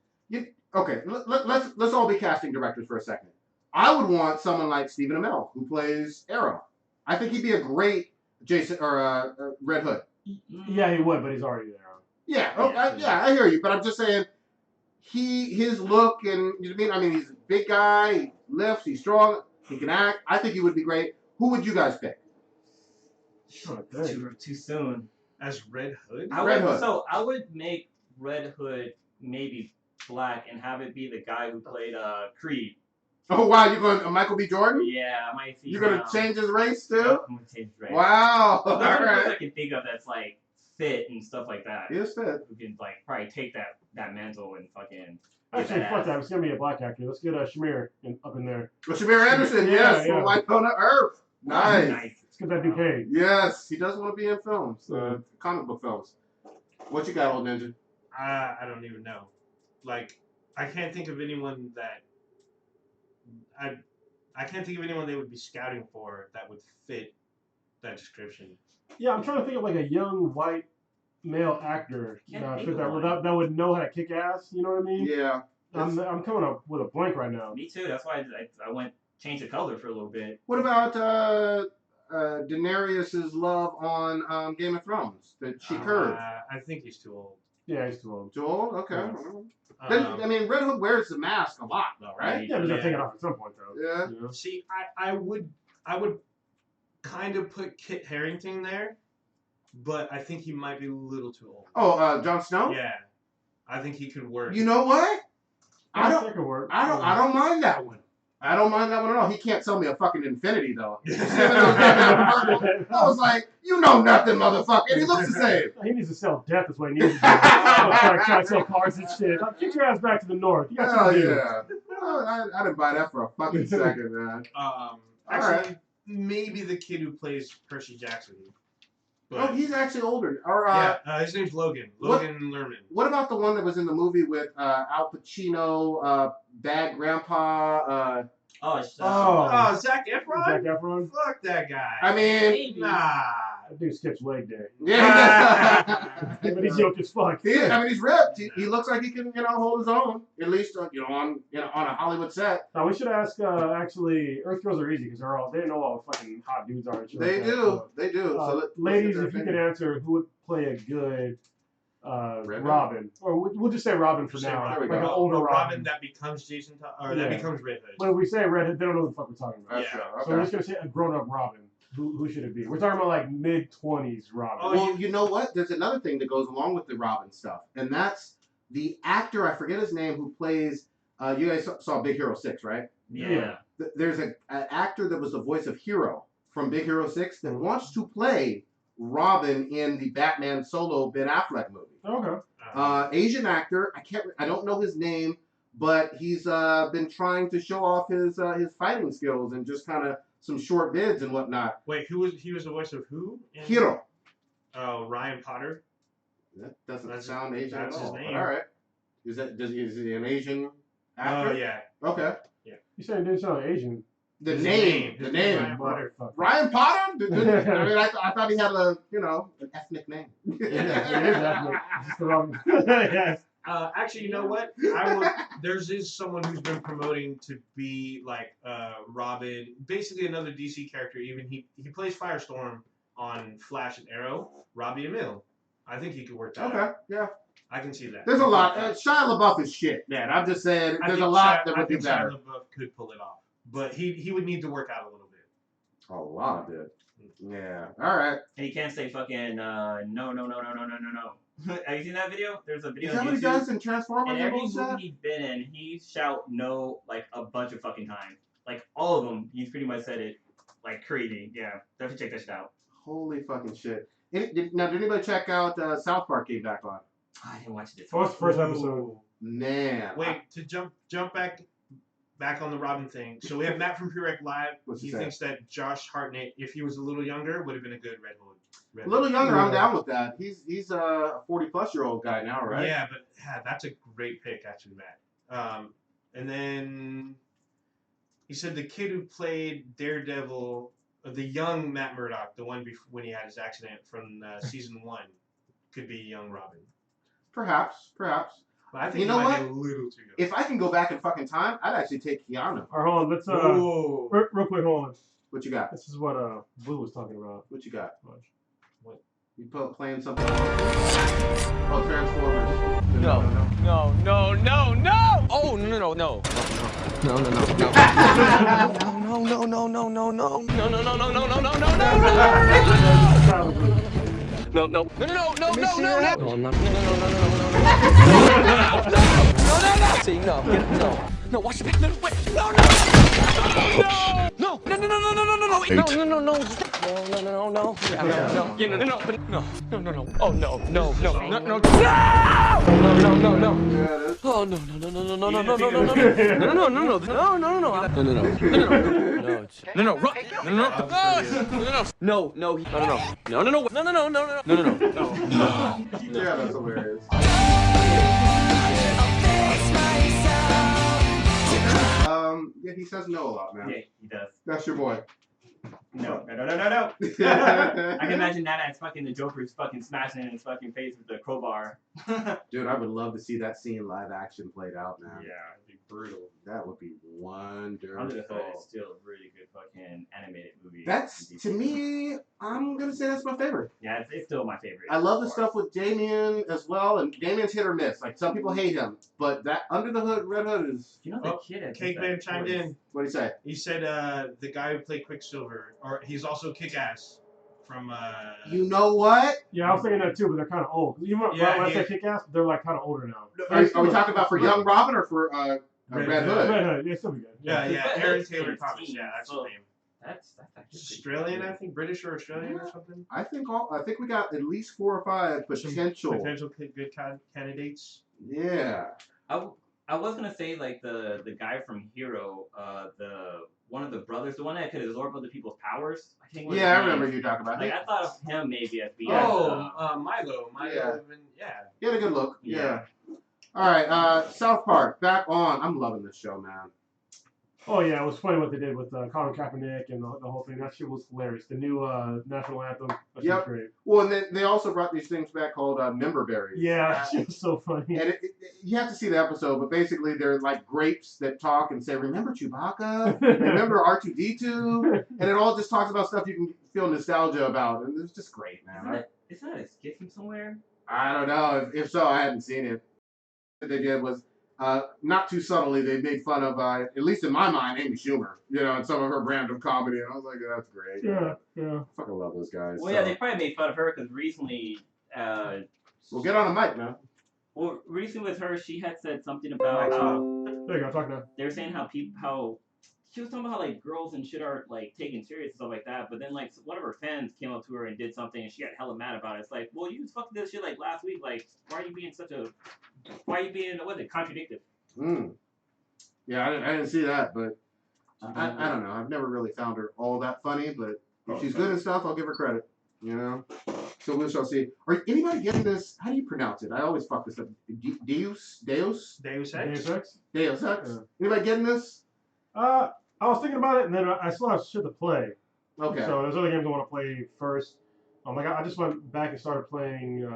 Okay, let's all be casting directors for a second. I would want someone like Stephen Amell, who plays Arrow. I think he'd be a great Jason or Red Hood. Yeah, he would, but he's already there. Yeah, I hear you, but I'm just saying, his look and I mean, he's a big guy. He lifts. He's strong. He can act. I think he would be great. Who would you guys pick? Too soon. As Red Hood? So I would make Red Hood maybe black and have it be the guy who played Creed. Oh wow, you're going Michael B. Jordan? Yeah, I might see. You're gonna change his race too? Yep, I'm gonna change his race. Wow. All right. I can think of that's like fit and stuff like that. He is fit. Who can like probably take that mantle and fucking. Actually, fuck that. It's gonna be a black actor. Let's get Shamir up in there. Well, Shamir Anderson, yes, from Lycona Earth. Nice. Let's get that bouquet. Yes, he does want to be in films, comic book films. What you got, old ninja? I don't even know. Like, I can't think of anyone that I can't think of anyone they would be scouting for that would fit that description. Yeah, I'm trying to think of like a young white male actor that would know how to kick ass. You know what I mean? Yeah. I'm coming up with a blank right now. Me too. That's why I went change the color for a little bit. What about Daenerys' love on Game of Thrones that she curved? I think he's too old. Yeah, he's too old. Too old? Okay. Then, I mean, Red Hood wears the mask a lot, though, right? Yeah, but he's gonna take it off at some point, though. Yeah. You know? See, I would kind of put Kit Harington there, but I think he might be a little too old. Oh, Jon Snow? Yeah, I think he could work. You know what? That could work. I don't mind that one. I don't mind that one at all. He can't sell me a fucking infinity though. I was like, you know nothing, motherfucker. And he looks the same. He needs to sell death. That's what he needs to do. try to sell cars and shit. Get your ass back to the north. You got Hell to do. yeah. I didn't buy that for a fucking second, man. Actually, maybe the kid who plays Percy Jackson. But, he's actually older. Or, his name's Logan. Logan Lerman. What about the one that was in the movie with Al Pacino, Bad Grandpa? Zac Efron? Zac Efron? Fuck that guy. I mean, nah. That dude skips leg day. Yeah. But he's yoked as fuck. He's ripped. He looks like he can, hold his own. At least, on a Hollywood set. Now we should ask. Actually, Earth Girls are easy because they know all the fucking hot dudes are. And shit They like that, do. so. They do. So ladies, if you could answer, who would play a good Robin? Or we'll just say Robin for now. Robin. Like an older Robin that becomes Jason or that becomes Red Hood. When we say Red Hood, they don't know what the fuck we're talking about. That's right. Okay. So we're just gonna say a grown-up Robin. Who should it be? We're talking about like mid-20s Robin. Well, you know what? There's another thing that goes along with the Robin stuff, and that's the actor. I forget his name who plays. You guys saw Big Hero 6, right? Yeah. There's an actor that was the voice of Hero from Big Hero 6 that wants to play Robin in the Batman solo Ben Affleck movie. Okay. Asian actor. I don't know his name, but he's been trying to show off his fighting skills and just kind of some short vids and whatnot. Wait, he was the voice of who? Hero. Oh, Ryan Potter. That doesn't sound Asian at all. His name. All right. Is he an Asian actor? Oh yeah. Okay. Yeah. You said it didn't sound Asian. The His name. Ryan Potter. Ryan Potter? I mean, I thought he had an ethnic name. It is ethnic. Just the wrong. Yes. Actually, you know what? There's someone who's been promoting to be like Robin, basically another DC character. Even he plays Firestorm on Flash and Arrow. Robbie Amell. I think he could work that out. Okay, yeah. I can see that. There's a lot. Shia LaBeouf is shit, man. I'm just saying, there's a lot that would be better. Shia LaBeouf could pull it off, but he would need to work out a little bit. A lot of it. Yeah. All right. And he can't say fucking no. Have you seen that video? There's a video Is that on what he YouTube. does in Transformers? And every movie he's been in, he shout no like a bunch of fucking times. Like all of them, he's pretty much said it like crazy. Yeah, definitely check that shit out. Holy fucking shit. Did anybody check out South Park came back on? I didn't watch this. What's the first episode? Man. Wait, to jump back on the Robin thing. So we have Matt from Pre-Rec Live. What's He he say? thinks that Josh Hartnett, if he was a little younger, would have been a good Red Hood. A little younger, I'm down with that. He's a 40-plus-year-old guy now, right? Yeah, but that's a great pick, actually, Matt. And then he said the kid who played Daredevil, the young Matt Murdock, the one when he had his accident from season 1, could be young Robin. Perhaps. But I think You know he might what? be a little too young. If I can go back in fucking time, I'd actually take Keanu. All right, hold on. Let's Whoa. real quick, hold on. What you got? This is what Blue was talking about. What you got? Watch. You playing something? Oh, Transformers. No. Oh, no. No, watch the back. No, wait. No. Oh, no. Yeah, that's hilarious. Yeah, he says no a lot, man. Yeah, he does. That's your boy. No. I can imagine that as fucking the Joker's fucking smashing in his fucking face with the crowbar. Dude, I would love to see that scene live action played out, man. Yeah, it'd be brutal. That would be wonderful. Under the Hood is still a really good fucking animated movie. That's, to me, I'm going to say that's my favorite. Yeah, it's still my favorite. I love the stuff with Damien as well, and Damien's hit or miss. Like, some people hate him, but that Under the Hood, Red Hood is... You know the kid has Cake Man chimed in. What'd he say? He said the guy who played Quicksilver, or he's also Kick-Ass from You know what? Yeah, I was thinking that too, but they're kind of old. Even when I say Kick-Ass, they're like kind of older now. Are we talking about for Young Robin or for Red Hood? Red Hood, yeah, still be good. yeah, But Aaron Hood's Taylor 15, Thomas. Yeah, that's so his name. That's actually Australian, I think, British or Australian or something. I think we got at least 4 or 5 potential. Potential good candidates. Yeah. I was gonna say like the guy from Hero, one of the brothers, the one that could absorb other people's powers. I think. Yeah, I remember you talking about Like it. I thought of him maybe as being. Milo. Yeah. Yeah. He had a good look. Yeah. All right, South Park back on. I'm loving this show, man. Oh yeah, it was funny what they did with Colin Kaepernick and the whole thing. That shit was hilarious. The new national anthem. That shit was great. Well, and then they also brought these things back called member berries. Yeah, that shit was so funny. And you have to see the episode, but basically they're like grapes that talk and say, "Remember Chewbacca? Remember R2D2?" And it all just talks about stuff you can feel nostalgia about, and it's just great, man. Isn't that a skit from somewhere? I don't know. If so, I hadn't seen it. What they did was, not too subtly, they made fun of, at least in my mind, Amy Schumer, and some of her brand of comedy. And I was like, that's great. Yeah. I fucking love those guys. Well, yeah, they probably made fun of her because recently. Well, get on the mic, man. Well, recently with her, she had said something about There you go, talk now. they were saying how she was talking about how like girls and shit are like taken serious and stuff like that. But then like one of her fans came up to her and did something, and she got hella mad about it. It's like, well, you just fucking did this shit like last week. Like, why are you being contradictive? Yeah, I didn't see that, but I don't know. I've never really found her all that funny, but if she's good and stuff, I'll give her credit. So we shall see. Are anybody getting this? How do you pronounce it? I always fuck this up. Deus Ex? Deus Ex? Deus Ex? Yeah. Anybody getting this? I was thinking about it, and then I still have shit to play. Okay. So there's other games I want to play first. I just went back and started playing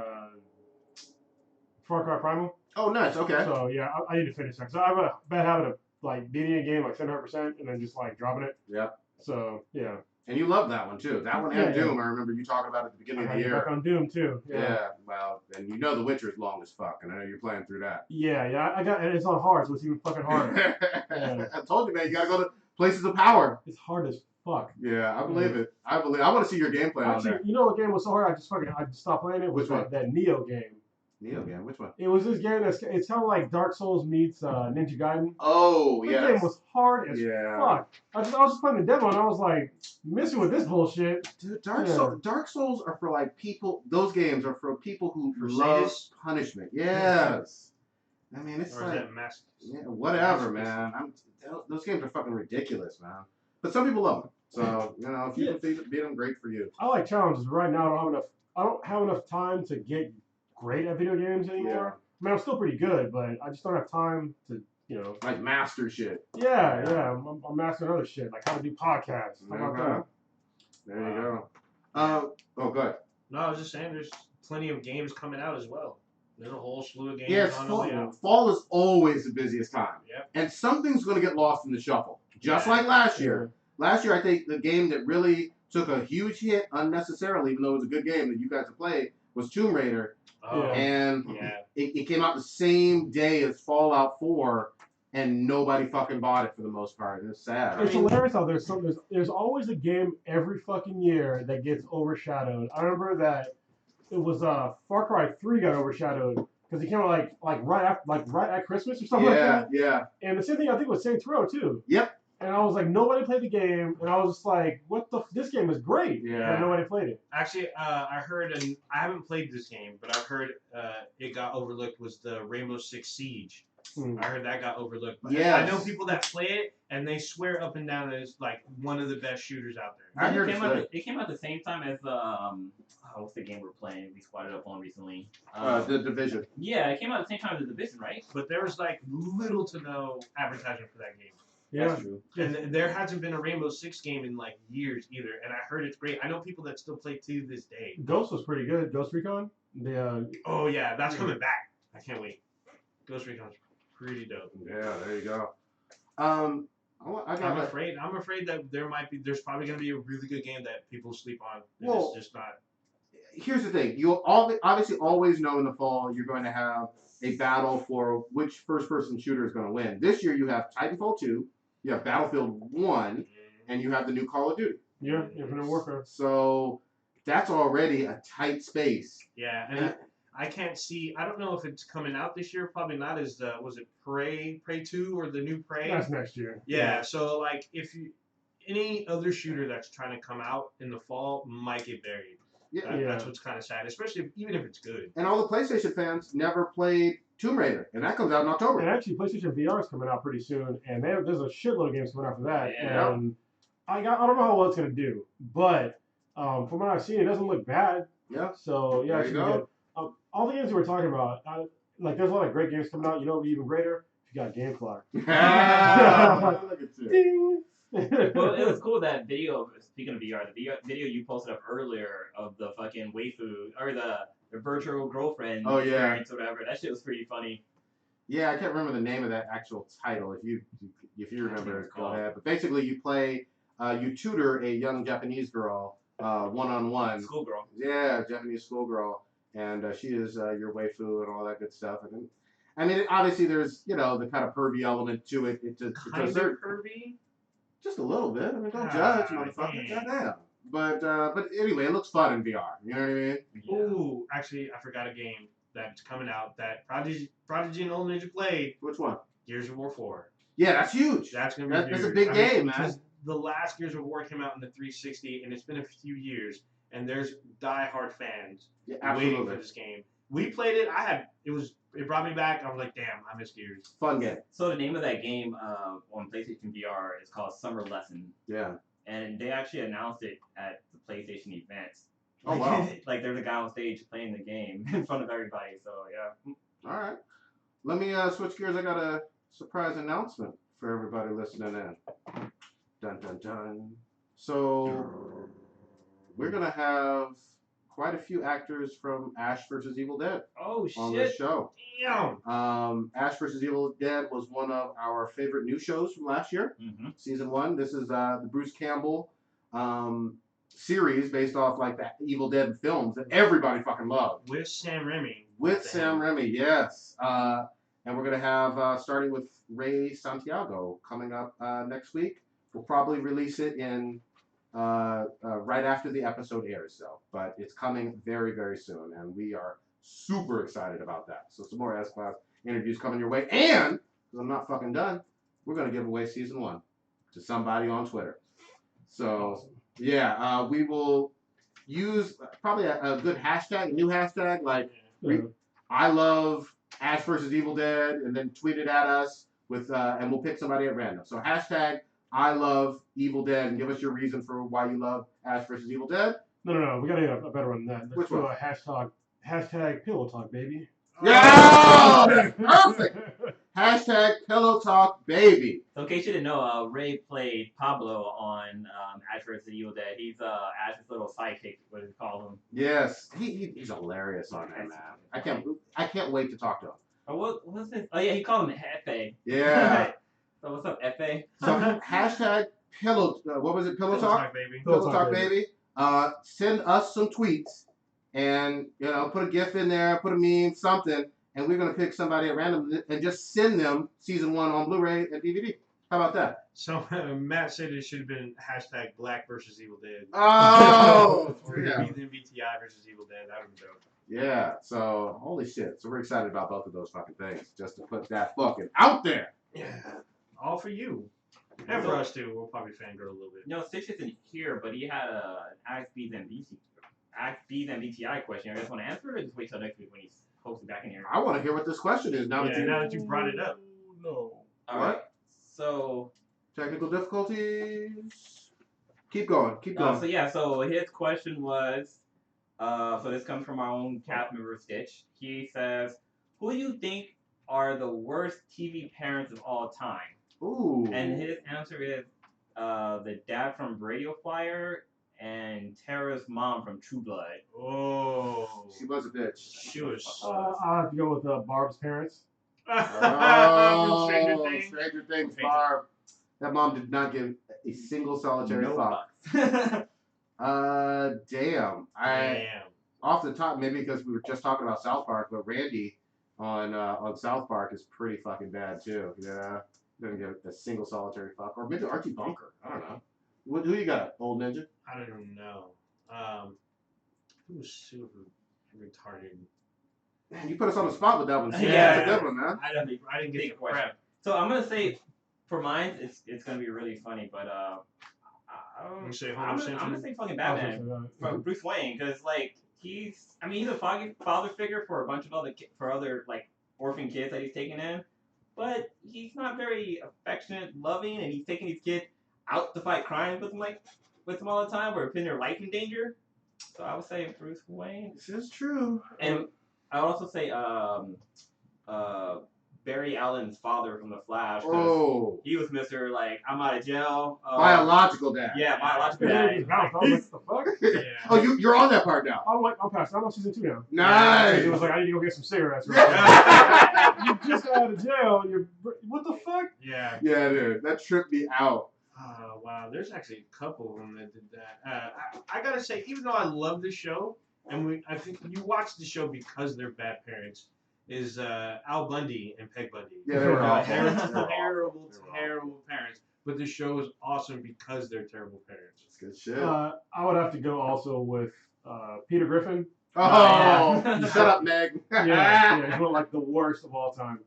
Far Cry Primal. Oh, nice. Okay. So yeah, I need to finish that. So I have a bad habit of like beating a game like 700% and then just like dropping it. Yeah. So yeah. And you love that one too. That one and Doom. I remember you talking about it at the beginning of the year. Back on Doom too. Yeah. Well, and The Witcher is long as fuck, and I know you're playing through that. Yeah. And it's on hard, so it's even fucking harder. I told you, man. You gotta go to places of power. It's hard as fuck. Yeah, I believe it. I want to see your gameplay on there. You know what game was so hard? I stopped playing it. Which one? That Neo game. Neo game. Which one? It was this game it's kind of like Dark Souls meets Ninja Gaiden. Oh, yeah. The game was hard as fuck. I was just playing the demo and I was like, messing with this bullshit. Dude, Dark Souls are for like people. Those games are for people who love punishment. Yes. I mean, it's like whatever, man. Those games are fucking ridiculous, man. But some people love them. So if you can beat them, great for you. I like challenges. Right now, I don't have enough time to get great at video games anymore. I mean, I'm still pretty good, but I just don't have time to, like master shit. Yeah. I'm mastering other shit, like how to do podcasts. How about that? There you go. Oh, good. No, I was just saying, there's plenty of games coming out as well. There's a whole slew of games. Yeah, it's fall is always the busiest time. Yep. And something's going to get lost in the shuffle, just like last year. Last year, I think the game that really took a huge hit unnecessarily, even though it was a good game that you guys have played, was Tomb Raider. And it came out the same day as Fallout 4, and nobody fucking bought it for the most part. It's sad. It's hilarious how there's always a game every fucking year that gets overshadowed. I remember that it was Far Cry 3 got overshadowed because it came out like right at Christmas or something like that. Yeah. And the same thing I think with Saints Row too. Yep. And I was like, nobody played the game, and I was just like, this game is great. Yeah. And nobody played it. Actually, I heard, and I haven't played this game, but I've heard it got overlooked was the Rainbow Six Siege. I heard that got overlooked. But I know people that play it, and they swear up and down that it's like one of the best shooters out there. It came out the same time as what's the game we're playing? We squatted up on recently. The Division. Yeah, it came out at the same time as the Division, right? But there was like little to no advertisement for that game. Yeah. That's true. And there hasn't been a Rainbow Six game in like years either. And I heard it's great. I know people that still play to this day. Ghost was pretty good. Ghost Recon. Oh yeah, that's coming back. I can't wait. Ghost Recon's pretty dope. Yeah, there you go. I'm afraid that there's probably gonna be a really good game that people sleep on. Well, it's just not. Here's the thing: you'll obviously always know in the fall you're going to have a battle for which first-person shooter is going to win. This year you have Titanfall 2, you have Battlefield 1, and you have the new Call of Duty. Yeah, Infinite Warfare. So that's already a tight space. Yeah, and I can't see. I don't know if it's coming out this year. Probably not. As the was it Prey 2 or the new Prey? That's next year. Yeah. So like, if you any other shooter that's trying to come out in the fall might get buried. That's what's kind of sad, especially even if it's good. And all the PlayStation fans never played Tomb Raider, and that comes out in October. And actually, PlayStation VR is coming out pretty soon, and there's a shitload of games coming out for that. Yeah. And I don't know how well it's gonna do, but from what I've seen, it doesn't look bad. Yeah. So yeah, There you go. good. All the games we were talking about, like there's a lot of great games coming out. You know, what'd be even greater if you got GameFly. Look at you. Ding. Well, it was cool that video. Speaking of VR, the video you posted up earlier of the fucking waifu or the virtual girlfriend. Oh, yeah. Experience or whatever. That shit was pretty funny. Yeah, I can't remember the name of that actual title. If you remember, go ahead. But basically, you tutor a young Japanese girl one-on-one. Schoolgirl. Yeah, Japanese schoolgirl, and she is your waifu and all that good stuff. And I mean, obviously, there's the kind of pervy element to it. It's Kind of pervy. just a little bit. I mean, don't judge, motherfucker. Goddamn. But anyway, it looks fun in VR. You know what I mean? Yeah. Ooh, actually, I forgot a game that's coming out that Prodigy and Old Ninja played. Which one? Gears of War 4. Yeah, that's huge. That's gonna be That's a huge. big game, man. Because the last Gears of War came out in the 360, and it's been a few years, and there's diehard fans Yeah, waiting absolutely. for this game. We played it. It brought me back. I was like, damn, I miss Gears. Fun game. So the name of that game on PlayStation VR is called Summer Lesson, Yeah. and they actually announced it at the PlayStation events. Oh, wow. Like there's a guy on stage playing the game in front of everybody. So yeah. All right. Let me switch gears. I got a surprise announcement for everybody listening in. Dun, dun, dun. So we're going to have quite a few actors from Ash vs. Evil Dead Oh on this shit. show. Damn. Ash vs. Evil Dead was one of our favorite new shows from last year, Mm-hmm. season 1. This is the Bruce Campbell series based off like the Evil Dead films that everybody fucking loved. With Sam Raimi. With Sam Raimi, yes. And we're going to have, starting with Ray Santiago coming up next week. We'll probably release it in right after the episode airs, though. But it's coming very, very soon, and we are super excited about that. So some more S-Class interviews coming your way. And, because I'm not fucking done, we're going to give away season 1 to somebody on Twitter. So, yeah, we will use probably a good hashtag, a new hashtag, like I love Ash vs. Evil Dead, and then tweet it at us with, and we'll pick somebody at random. So hashtag I love Evil Dead, and give us your reason for why you love Ash vs. Evil Dead. No. We gotta get a better one than that. Which Let's do one? a hashtag pillow talk, baby. Yeah, that's perfect. Hashtag Pillow Talk Baby. So in case you didn't know, Ray played Pablo on Ash vs. Evil Dead. He's Ash's little sidekick, what do you call him? Yes, he's hilarious on that, man. I can't wait to talk to him. Oh, what's his? Oh yeah, he called him Efe. Yeah. So what's up, Efe? So hashtag Pillow. What was it? Pillow Talk. baby. Pillow Talk Baby. Send us some tweets, and put a GIF in there, put a meme, something, and we're gonna pick somebody at random and just send them season 1 on Blu-ray and DVD. How about that? So Matt said it should have been hashtag Black versus Evil Dead. Oh, Or yeah. MBTI versus Evil Dead. That would be dope. Yeah. So holy shit. So we're excited about both of those fucking things, just to put that fucking out there. Yeah. All for you. And for us too. We'll probably fangirl a little bit. No, Stitch isn't here, but he had an Ask B's MBTI question. You guys want to answer it, or just wait till next week when he's hopefully back in here? I want to hear what this question is now Now that you brought it up. No. All What? right. So Technical difficulties. Keep going. Keep going. so his question was, so this comes from our own cast member Stitch. He says, "Who do you think are the worst TV parents of all time?" Ooh. And his answer is the dad from Radio Flyer and Tara's mom from True Blood. Oh. She was a bitch. She was. I have to go with Barb's parents. Oh, Stranger Things. Stranger Things. Barb. That mom did not give a single solitary thought. bucks. Damn. Damn. Off the top, maybe because we were just talking about South Park, but Randy on South Park is pretty fucking bad too. Yeah. Doesn't give a single solitary fuck. Or maybe Archie Bunker. I don't know. Who you got, old ninja? I don't even know. It was super retarded. Man, you put us on the spot with that one. Yeah. That's a good one, man. I didn't get Big the question. prep. So I'm gonna say, for mine, it's gonna be really funny, but You say I'm Homer gonna say fucking I was Batman gonna say from Bruce Wayne, because like he's a father figure for a bunch of other like orphan kids that he's taking in, but he's not very affectionate, loving, and he's taking these kids out to fight crime with them all the time, or putting their life in danger. So I would say Bruce Wayne, This is true. and I would also say Barry Allen's father from The Flash. 'Cause Oh, he was Mr. Like, I'm out of jail. biological dad. Yeah, biological Yeah, dad. he bounced. I was like, what the fuck? Yeah. Oh, you're on that part now. I'm past. I'm on season 2 now. Nice. It was like, I need to go get some cigarettes. Right? You just got out of jail and you're, what the fuck? Yeah. Yeah, dude, that tripped me out. Wow, there's actually a couple of them that did that. I gotta say, even though I love the show, and I think you watch the show because they're bad parents, is Al Bundy and Peg Bundy. Yeah, they were awful. They're They were terrible, awful. terrible parents. But the show is awesome because they're terrible parents. It's good shit. I would have to go also with Peter Griffin. Oh, yeah. shut up, Meg. Yeah, he's one of like the worst of all time.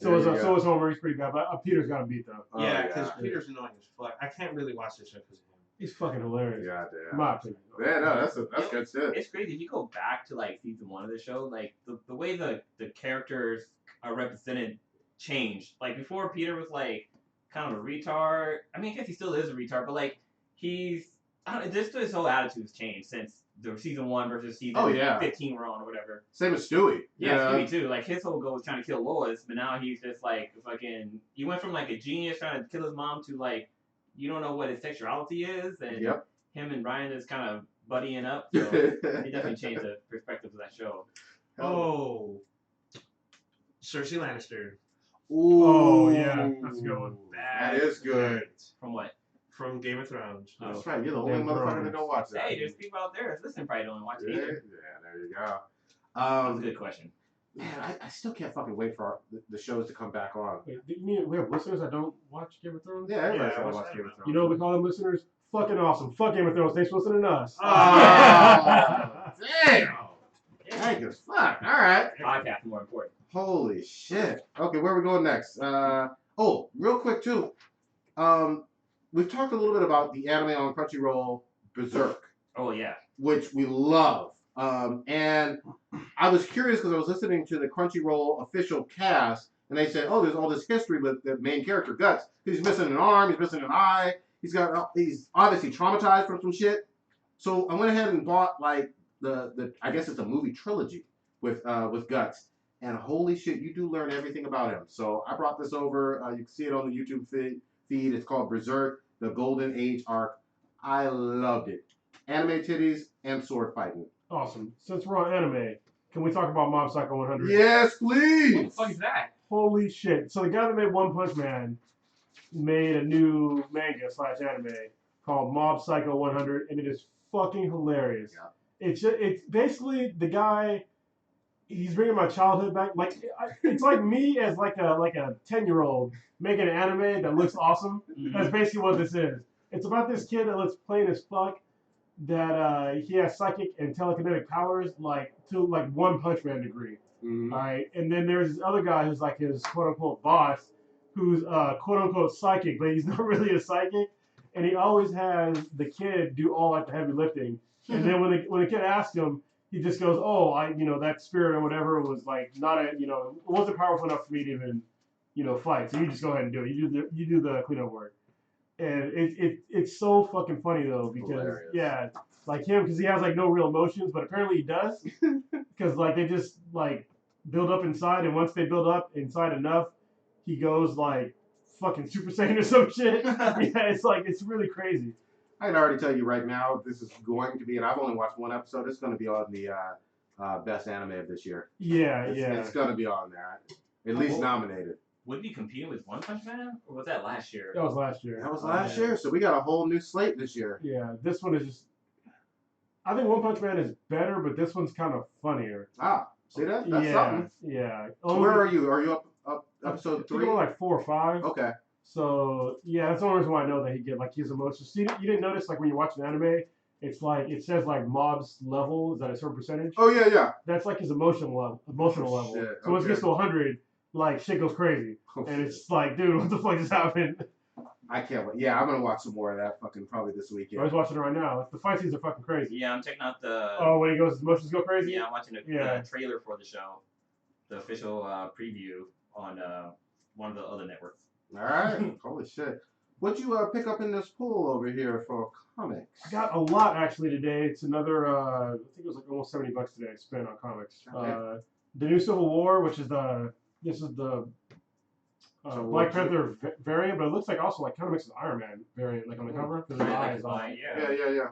There you go. So is Homer. He's pretty bad, but Peter's got to beat though. Oh, Yeah, because Peter's annoying as fuck. I can't really watch this show because of him. He's fucking hilarious. Yeah, In my opinion. yeah, no, that's good shit. It's crazy. If you go back to like season 1 of the show, like the way the characters are represented changed. Like before, Peter was like kind of a retard. I mean, I guess he still is a retard, but like just his whole attitude's changed since the season 1 versus season 15 we're on or whatever. Same as Stewie. Yeah, Stewie too. Like his whole goal was trying to kill Lois, but now he's just like fucking. He went from like a genius trying to kill his mom to like you don't know what his sexuality is, and him and Brian is kind of buddying up. So it definitely changed the perspective of that show. Oh, Cersei Lannister. Ooh. Oh, yeah, that's a good one. That is good. From what? From Game of Thrones. That's right. You're the only Damn motherfucker Thrones. that don't watch that. Hey, there's people out there that's listening probably don't watch it Yeah, either. there you go. That's a good question. Man, I still can't fucking wait for the shows to come back on. Wait, you mean we have listeners that don't watch Game of Thrones? Yeah, everybody's Yeah, gonna what's watch that Game of about? Thrones. You know what we call them listeners? Fucking awesome. Fuck Game of Thrones. Thanks for listening to us. Oh, damn. Thank you. Fuck. All right. Podcast more important. Holy shit. Okay, where are we going next? Real quick too. We've talked a little bit about the anime on Crunchyroll, Berserk, Oh yeah. which we love. And I was curious because I was listening to the Crunchyroll official cast, and they said, "Oh, there's all this history with the main character Guts. He's missing an arm. He's missing an eye. He's obviously traumatized from some shit." So I went ahead and bought like the I guess it's a movie trilogy with Guts. And holy shit, you do learn everything about him. So I brought this over. You can see it on the YouTube feed. It's called Berserk, the Golden Age arc. I loved it. Anime titties and sword fighting. Awesome. Since we're on anime, can we talk about Mob Psycho 100? Yes, What please. the fuck is that? Holy shit. So the guy that made One Punch Man made a new manga / anime called Mob Psycho 100, and it is fucking hilarious. Yeah. It's basically the guy. He's bringing my childhood back. Like it's like me as like a 10-year-old making an anime that looks awesome. That's basically what this is. It's about this kid that looks plain as fuck. That he has psychic and telekinetic powers to One Punch Man degree. Mhm. All right, and then there's this other guy who's like his quote unquote boss, who's quote unquote psychic, but he's not really a psychic, and he always has the kid do all like the heavy lifting. And then when the kid asks him, he just goes, "Oh, that spirit or whatever was like not it wasn't powerful enough for me to even fight. So you just go ahead and do it. You do the cleanup work." And it's so fucking funny though because Hilarious. like him because he has like no real emotions, but apparently he does because like they just like build up inside, and once they build up inside enough, he goes like fucking Super Saiyan or some shit. Yeah, it's really crazy. I can already tell you right now, this is going to be, and I've only watched one episode. It's going to be on the best anime of this year. Yeah, It's going to be on there, at least nominated. Would it be competing with One Punch Man, or was that last year? That was last year. That was last year, so we got a whole new slate this year. Yeah, this one is just. I think One Punch Man is better, but this one's kind of funnier. Ah, see that? That's something. Yeah. So where are you? Are you up episode I think 3? I'm on like 4 or 5. Okay. So yeah, that's the only reason why I know that he get like his emotions. So you didn't notice like when you're watching anime, it's like it says like mob's level is at a certain percentage. Oh yeah. That's like his emotional level. Shit, So once it okay. gets to 100, like shit goes crazy, Oh, and shit. it's like, dude, what the fuck just happened? I can't wait. Yeah, I'm gonna watch some more of that fucking probably this I weekend. was watching it right now. The fight scenes are fucking crazy. Yeah, I'm checking out the. Oh, when he goes, his emotions go crazy. Yeah, I'm watching the Yeah. trailer for the show, the official preview on one of the other networks. All right. Holy shit. What'd you pick up in this pool over here for comics? I got a lot actually today. It's another, I think it was like almost $70 today I spent on comics. Okay. The new Civil War, which is this is the Civil Black War Panther variant, but it looks like also like kind of makes an Iron Man variant, like on the cover, because his Yeah, eyes like, on. yeah.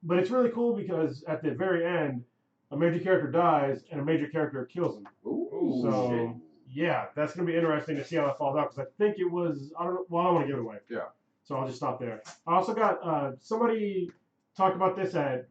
But it's really cool because at the very end, a major character dies and a major character kills him. Ooh. So yeah, that's gonna be interesting to see how that falls out because I think it was I don't want to give it away. Yeah. So I'll just stop there. I also got somebody talked about this at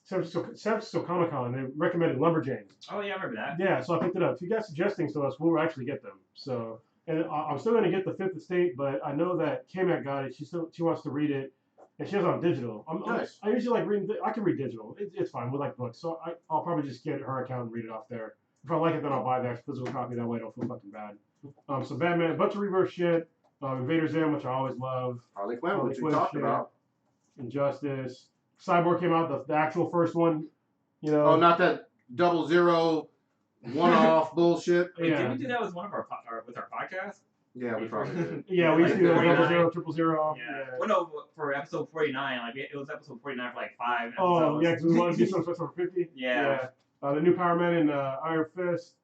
San Francisco Comic Con. They recommended Lumberjanes. Oh yeah, I remember that. Yeah, so I picked it up. If you guys suggest things to us, we'll actually get them. So, and I'm still gonna get the Fifth Estate, but I know that K-Mac got it. She wants to read it, and she has it on digital. Nice. I usually like reading. I can read digital. It's fine. We like books, so I'll probably just get her account and read it off there. If I like it, then I'll buy the actual physical copy. That way, I don't feel fucking bad. So Batman, a bunch of Rebirth shit. Invader Zim, which I always love. Harley Quinn, Harley which we Quinn talked shit. about. Injustice. Cyborg came out, the actual first one. You know. Oh, not that 00 one-off bullshit. Wait, Yeah. did we do that with one of our with our podcast? Yeah, we probably did. Yeah, we used to do Like 00, 49. 000. Yeah. Well, no, for episode 49, like it was episode 49 for like 5 episodes. Oh, yeah, because we wanted to do something special for 50. Yeah. The new Power Man and Iron Fist,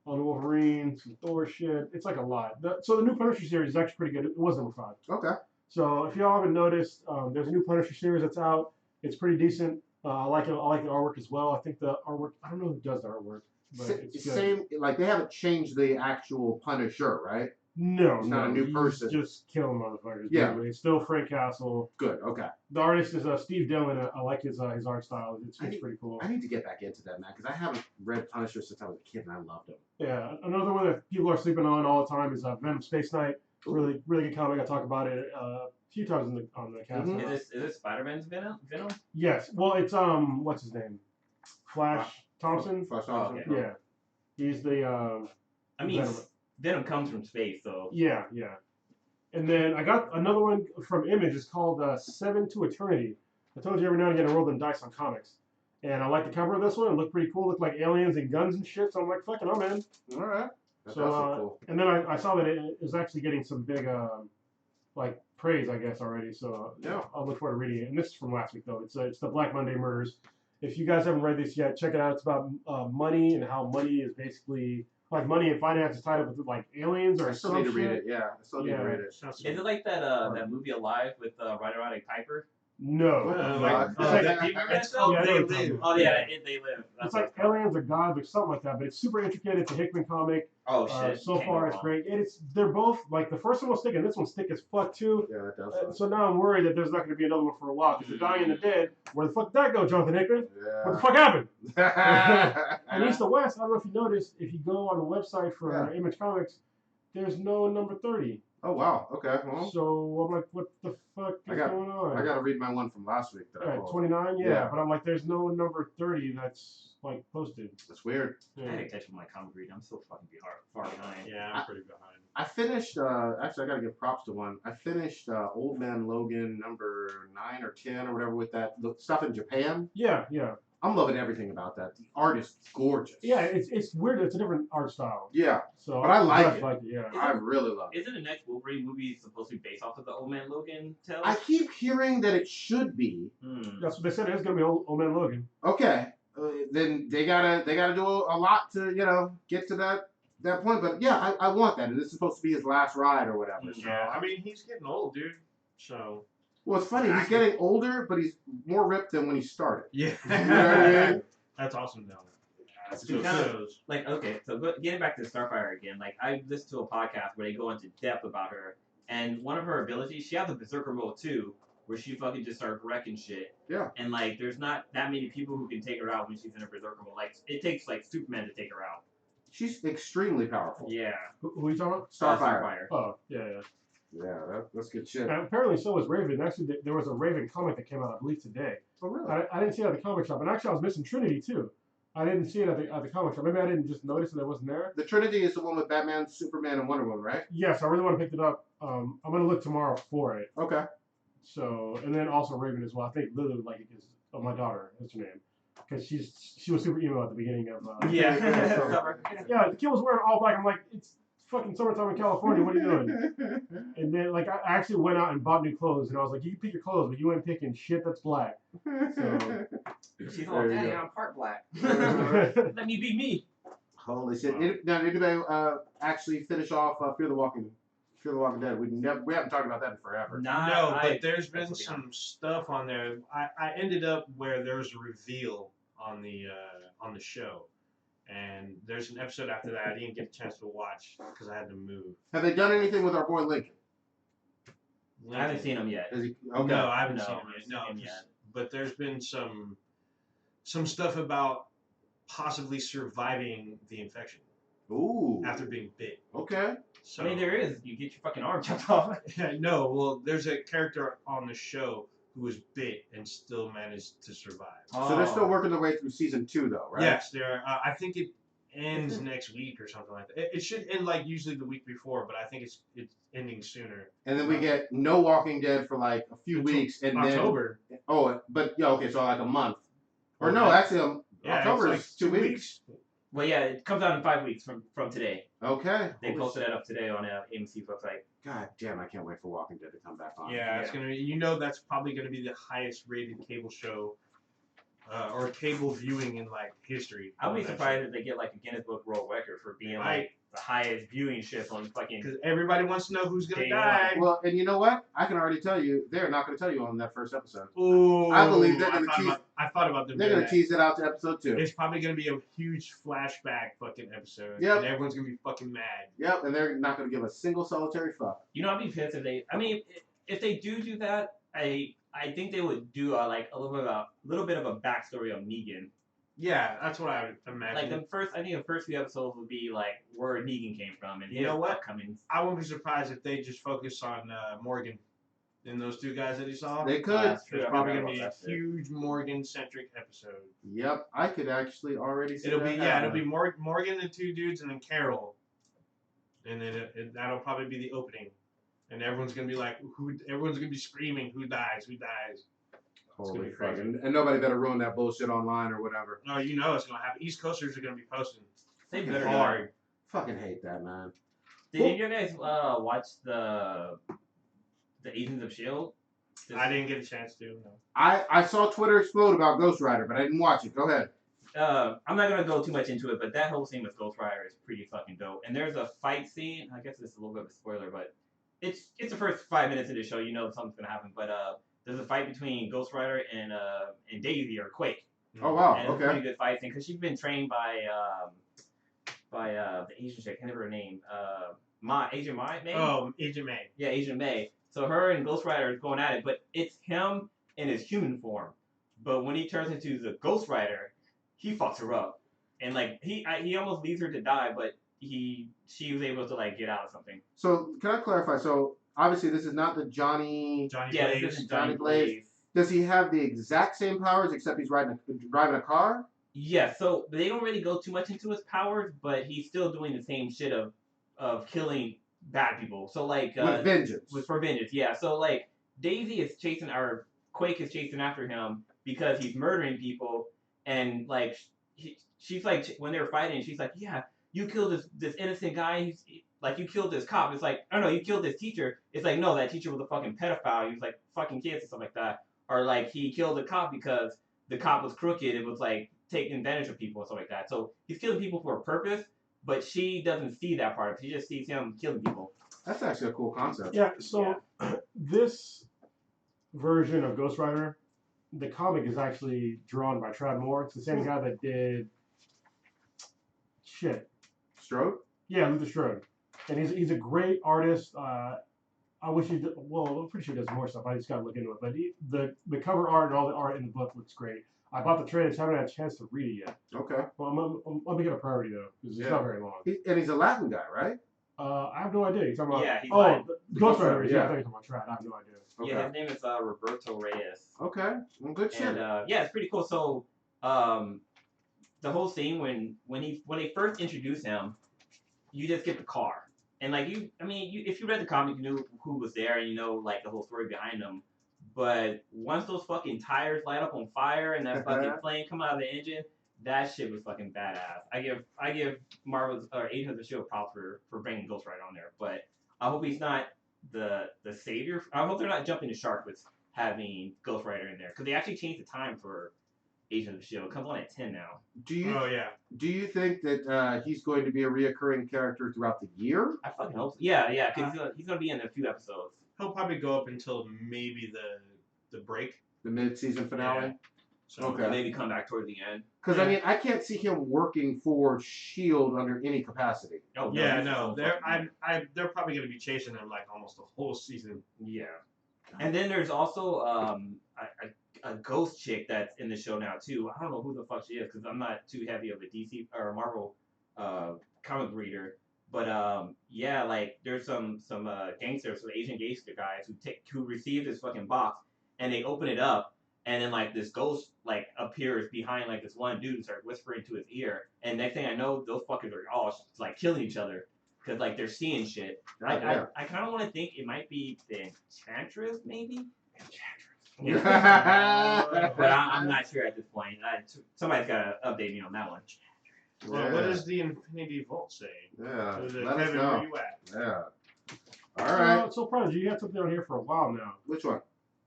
on the Wolverine, some Thor shit. It's like a lot. So the new Punisher series is actually pretty good. It was number 5. Okay. So if y'all haven't noticed, there's a new Punisher series that's out. It's pretty decent. I like it. I like the artwork as well. I think the artwork. I don't know who does the artwork, but it's good. Same, like they haven't changed the actual Punisher, right? No, It's not a new he's person. Just killing motherfuckers. Yeah. Basically. It's still Frank Castle. Good. Okay. The artist is Steve Dillon. I like his art style. It's pretty cool. I need to get back into that, man, because I haven't read Punisher since I was a kid and I loved him. Yeah, another one that people are sleeping on all the time is Venom Space Knight. Really, really good comic. I talk about it a few times on the cast. Mhm. Is this Spider-Man's Venom? Yes. Well, it's what's his name? Flash Thompson. Flash Oh, Thompson. okay. Yeah, he's the. I mean, Venom. Venom comes from space, so. Yeah. And then I got another one from Image. It's called Seven to Eternity. I told you every now and again I roll them dice on comics, and I like the cover of this one. It looked pretty cool. It looked like aliens and guns and shit. So I'm like, fucking, I'm in. All right. That's So, also cool. And then I saw that it is actually getting some big, like praise, I guess, already. So Yeah. I'll look forward to reading it. And this is from last week, though. It's the Black Monday Murders. If you guys haven't read this yet, check it out. It's about money and how money is basically like money and finance is tied up with like aliens or I still some need to read shit. it. Yeah, I still need to Yeah. read it. Is it like that movie Alive with Ryder Roddy Piper? No. Like, It's like- Do you remember that It's show? called Yeah, I know They what you're talking Live. Oh yeah, They Live. That's It's like what aliens or gods or something like that, but it's super intricate. It's a Hickman comic. Oh shit. So Can't go far, it's wrong. great. They're both like the first one was thick and this one's thick as fuck too. Yeah, that does. Suck. So now I'm worried that there's not going to be another one for a while because they're dying in the dead. Where the fuck did that go, Jonathan Hickman? What the fuck happened? And East to West, I don't know if you noticed, if you go on the website for Image Comics, there's no number 30. Oh wow. Okay. Well, So I'm like, what the fuck is going on? I gotta read my one from last week that I pulled. 29, Yeah. but I'm like, there's no number 30 that's like posted. That's weird. I had to catch up on my comic reading. I'm so fucking far behind. Yeah, I'm pretty behind. I finished. Actually, I gotta give props to one. I finished Old Man Logan number 9 or 10 or whatever with that the stuff in Japan. Yeah. I'm loving everything about that. The art is gorgeous. Yeah, it's weird. It's a different art style. Yeah. So But I like it. Yeah. I really love it. Isn't the next Wolverine movie supposed to be based off of the Old Man Logan tale? I keep hearing that it should be. That's what they said. It's gonna be Old Man Logan. Okay. Then they gotta do a lot to get to that point. But yeah, I want that. And this is supposed to be his last ride or whatever. So. Yeah, I mean, he's getting old, dude. So. Well, it's funny. He's getting older, but he's more ripped than when he started. Yeah. You know what I mean? That's awesome, though. It's Just kind of shows. like, okay, so getting back to Starfire again, like I listened to a podcast where they go into depth about her, and one of her abilities, she has a berserker mode too, where she fucking just starts wrecking shit. Yeah. And like, there's not that many people who can take her out when she's in a berserker mode. Like, it takes like Superman to take her out. She's extremely powerful. Yeah. Who are you talking about? Starfire. Oh, yeah. Yeah, that's good shit. And apparently so was Raven. Actually, there was a Raven comic that came out, I believe, today. Oh, really? I didn't see it at the comic shop, and actually I was missing Trinity too. I didn't see it at the comic shop. Maybe I didn't just notice that it wasn't there. The Trinity is the one with Batman, Superman, and Wonder Woman, right? Yes, I really want to pick it up. I'm gonna look tomorrow for it. Okay. So, and then also Raven as well. I think Lulu is my daughter. That's her name, because she was super emo at the beginning of. Yeah. Yeah, the kid was wearing all black. I'm like, it's fucking summertime in California. What are you doing? And then I actually went out and bought new clothes, and I was like, you can pick your clothes, but you ain't picking shit that's black. So. She's all, There you Daddy, go. I'm part black. Let me be me. Holy shit! Now, did anybody actually finish off Fear the Walking Dead? We haven't talked about that in forever. But there's been some stuff on there. I ended up where there was a reveal on the show, and there's an episode after that I didn't get a chance to watch because I had to move. Have they done anything with our boy Lincoln? I haven't seen him yet. Is he, okay. No, I haven't No, seen him I yet. haven't No, seen him yet. but there's been some stuff about possibly surviving the infection Ooh. after being bit. Okay. So I mean, there is. You get your fucking arm chopped off. no, well, there's a character on the show who was bit and still managed to survive. So they're still working their way through season 2, though, right? Yes, they're. I think it ends next week or something like that. It should end like usually the week before, but I think it's ending sooner. And then we get no Walking Dead for like a few weeks, and October. then but yeah, okay, so like a month, or Oh, no, man. actually, October it's like is 2 weeks. Well, yeah, it comes out in 5 weeks from today. Okay. They posted that up today on AMC's website. God damn, I can't wait for Walking Dead to come back on. Yeah, it's gonna be. That's probably gonna be the highest rated cable show, or cable viewing in like history. I'll be surprised if they get like a Guinness Book World Record for being like the highest viewing ship on fucking. Because everybody wants to know who's gonna Day die. Well, and you know what? I can already tell you, they're not going to tell you on that first episode. Ooh, I believe they're gonna tease. I thought about them. They're doing going to that. tease it out to episode 2. There's probably gonna be a huge flashback fucking episode. Yep. And everyone's gonna be fucking mad. Yep, and they're not going to give a single solitary fuck. You know, I'd be pissed if they. I mean, if they do that, I think they would do a little bit of a backstory of Negan. Yeah, that's what I would imagine. Like I think the first few episodes would be like where Negan came from and You know what? Upcomings. I wouldn't be surprised if they just focus on Morgan and those 2 guys that he saw. They could. That's true. It's I probably forgot gonna be a about that shit. huge Morgan-centric episode. Yep, I could actually already see It'll that be happening. Morgan and 2 dudes, and then Carol, and then that'll probably be the opening, and everyone's gonna be like, everyone's gonna be screaming, who dies, who dies. Holy gonna be fuck. crazy. And nobody better ruin that bullshit online or whatever. No, you know it's gonna happen. East Coasters are gonna be posting They better not. hard. Fucking hate that, man. Did you guys watch the Agents of Shield? I didn't get a chance to. No. I saw Twitter explode about Ghost Rider, but I didn't watch it. Go ahead. I'm not gonna go too much into it, but that whole scene with Ghost Rider is pretty fucking dope. And there's a fight scene. I guess this is a little bit of a spoiler, but it's the first 5 minutes of the show. You know something's gonna happen. But there's a fight between Ghost Rider and Daisy or Quake. Oh, wow. And it's a Okay. pretty good fight scene because she's been trained by the Asian chick. I can't remember her name. Agent Mai, maybe? Oh, Agent May. Yeah, Agent May. So her and Ghost Rider is going at it, but it's him in his human form. But when he turns into the Ghost Rider, he fucks her up, and like he almost leaves her to die, but she was able to like get out of something. So, can I clarify? So, obviously, this is not the Johnny. Yeah, Blaze. this isn't Johnny Johnny Blaze. Blaze. Does he have the exact same powers except he's driving a car? Yeah, so they don't really go too much into his powers, but he's still doing the same shit of killing bad people. So like With vengeance. for vengeance, yeah. So like Daisy is chasing, or Quake is chasing after him because he's murdering people, and like she's like, when they were fighting, she's like, yeah, you killed this innocent guy. He's like, you killed this cop. It's like, oh no, you killed this teacher. It's like, no, that teacher was a fucking pedophile. He was like fucking kids and stuff like that. Or like he killed a cop because the cop was crooked. It was like taking advantage of people and stuff like that. So he's killing people for a purpose, but she doesn't see that part of it. She just sees him killing people. That's actually a cool concept. Yeah, so this version of Ghost Rider, the comic is actually drawn by Tradd Moore. It's the same guy that did Strode? Yeah, Luther Strode. And he's a great artist. I wish he did, well, I'm pretty sure he does more stuff. I just gotta look into it. But the cover art and all the art in the book looks great. I bought the trade, I just haven't had a chance to read it yet. Okay. Well, I'm making it a priority though, because it's not very long. And he's a Latin guy, right? I have no idea. You're talking about Yeah, he's oh, like- Ghost Rider. Yeah, yeah. I thought you were talking about Trad. I have no idea. Okay. Yeah, his name is Roberto Reyes. Okay. Well, good shit. And yeah, it's pretty cool. So the whole scene when they first introduce him, you just get the car. And like if you read the comic, you knew who was there and you know like the whole story behind them. But once those fucking tires light up on fire and that fucking flame come out of the engine, that shit was fucking badass. I give Marvel's or Agents of the Shield props for bringing Ghost Rider on there. But I hope he's not the savior. I hope they're not jumping the shark with having Ghost Rider in there because they actually changed the time for Agents of the Shield. It comes on at 10 now. Do you Oh yeah. do you think that he's going to be a reoccurring character throughout the year? I fucking hope so. Yeah, because he's gonna be in a few episodes. He'll probably go up until maybe the break. The mid-season finale? Yeah. So Okay. And maybe come back toward the end. Because I mean, I can't see him working for Shield under any capacity. Oh Yeah, he's no, so they're fucking good. they're probably gonna be chasing him like almost the whole season. Yeah. And then there's also a ghost chick that's in the show now too. I don't know who the fuck she is because I'm not too heavy of a DC or Marvel comic reader. But yeah, like there's some gangsters, some Asian gangster guys who receive this fucking box and they open it up and then like this ghost like appears behind like this one dude and starts whispering to his ear. And next thing I know, those fuckers are all like killing each other. Because like they're seeing shit. Yeah. I kind of want to think it might be the Enchantress, maybe. But I'm not sure at this point. Somebody's got to update me on that one. Well, what does the Infinity Vault say? Yeah. So Let us Kevin, know. where you at? Yeah. All right. So Prodigy, you had something on here for a while now. Which one?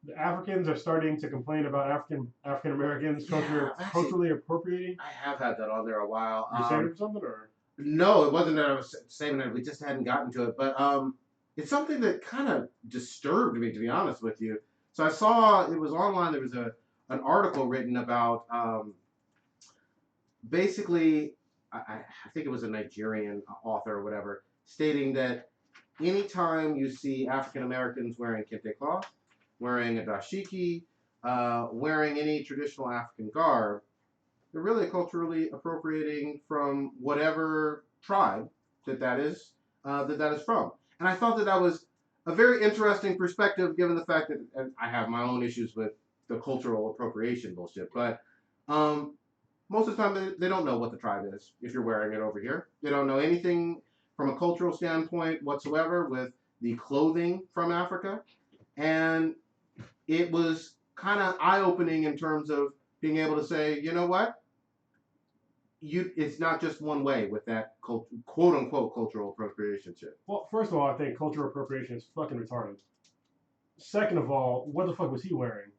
The Africans are starting to complain about African Americans culturally appropriating. I have had that on there a while. You saving it for something or? No, it wasn't that I was saving it. We just hadn't gotten to it. But it's something that kind of disturbed me, to be honest with you. So I saw it was online. There was an article written about basically, I think it was a Nigerian author or whatever, stating that anytime you see African Americans wearing kente cloth, wearing a dashiki, wearing any traditional African garb, they're really culturally appropriating from whatever tribe that is from. And I thought that was a very interesting perspective, given the fact that I have my own issues with the cultural appropriation bullshit. But most of the time, they don't know what the tribe is if you're wearing it over here. They don't know anything from a cultural standpoint whatsoever with the clothing from Africa. And it was kind of eye-opening in terms of being able to say, you know what? It's not just one way with that quote-unquote cultural appropriation shit. Well, first of all, I think cultural appropriation is fucking retarded. Second of all, what the fuck was he wearing?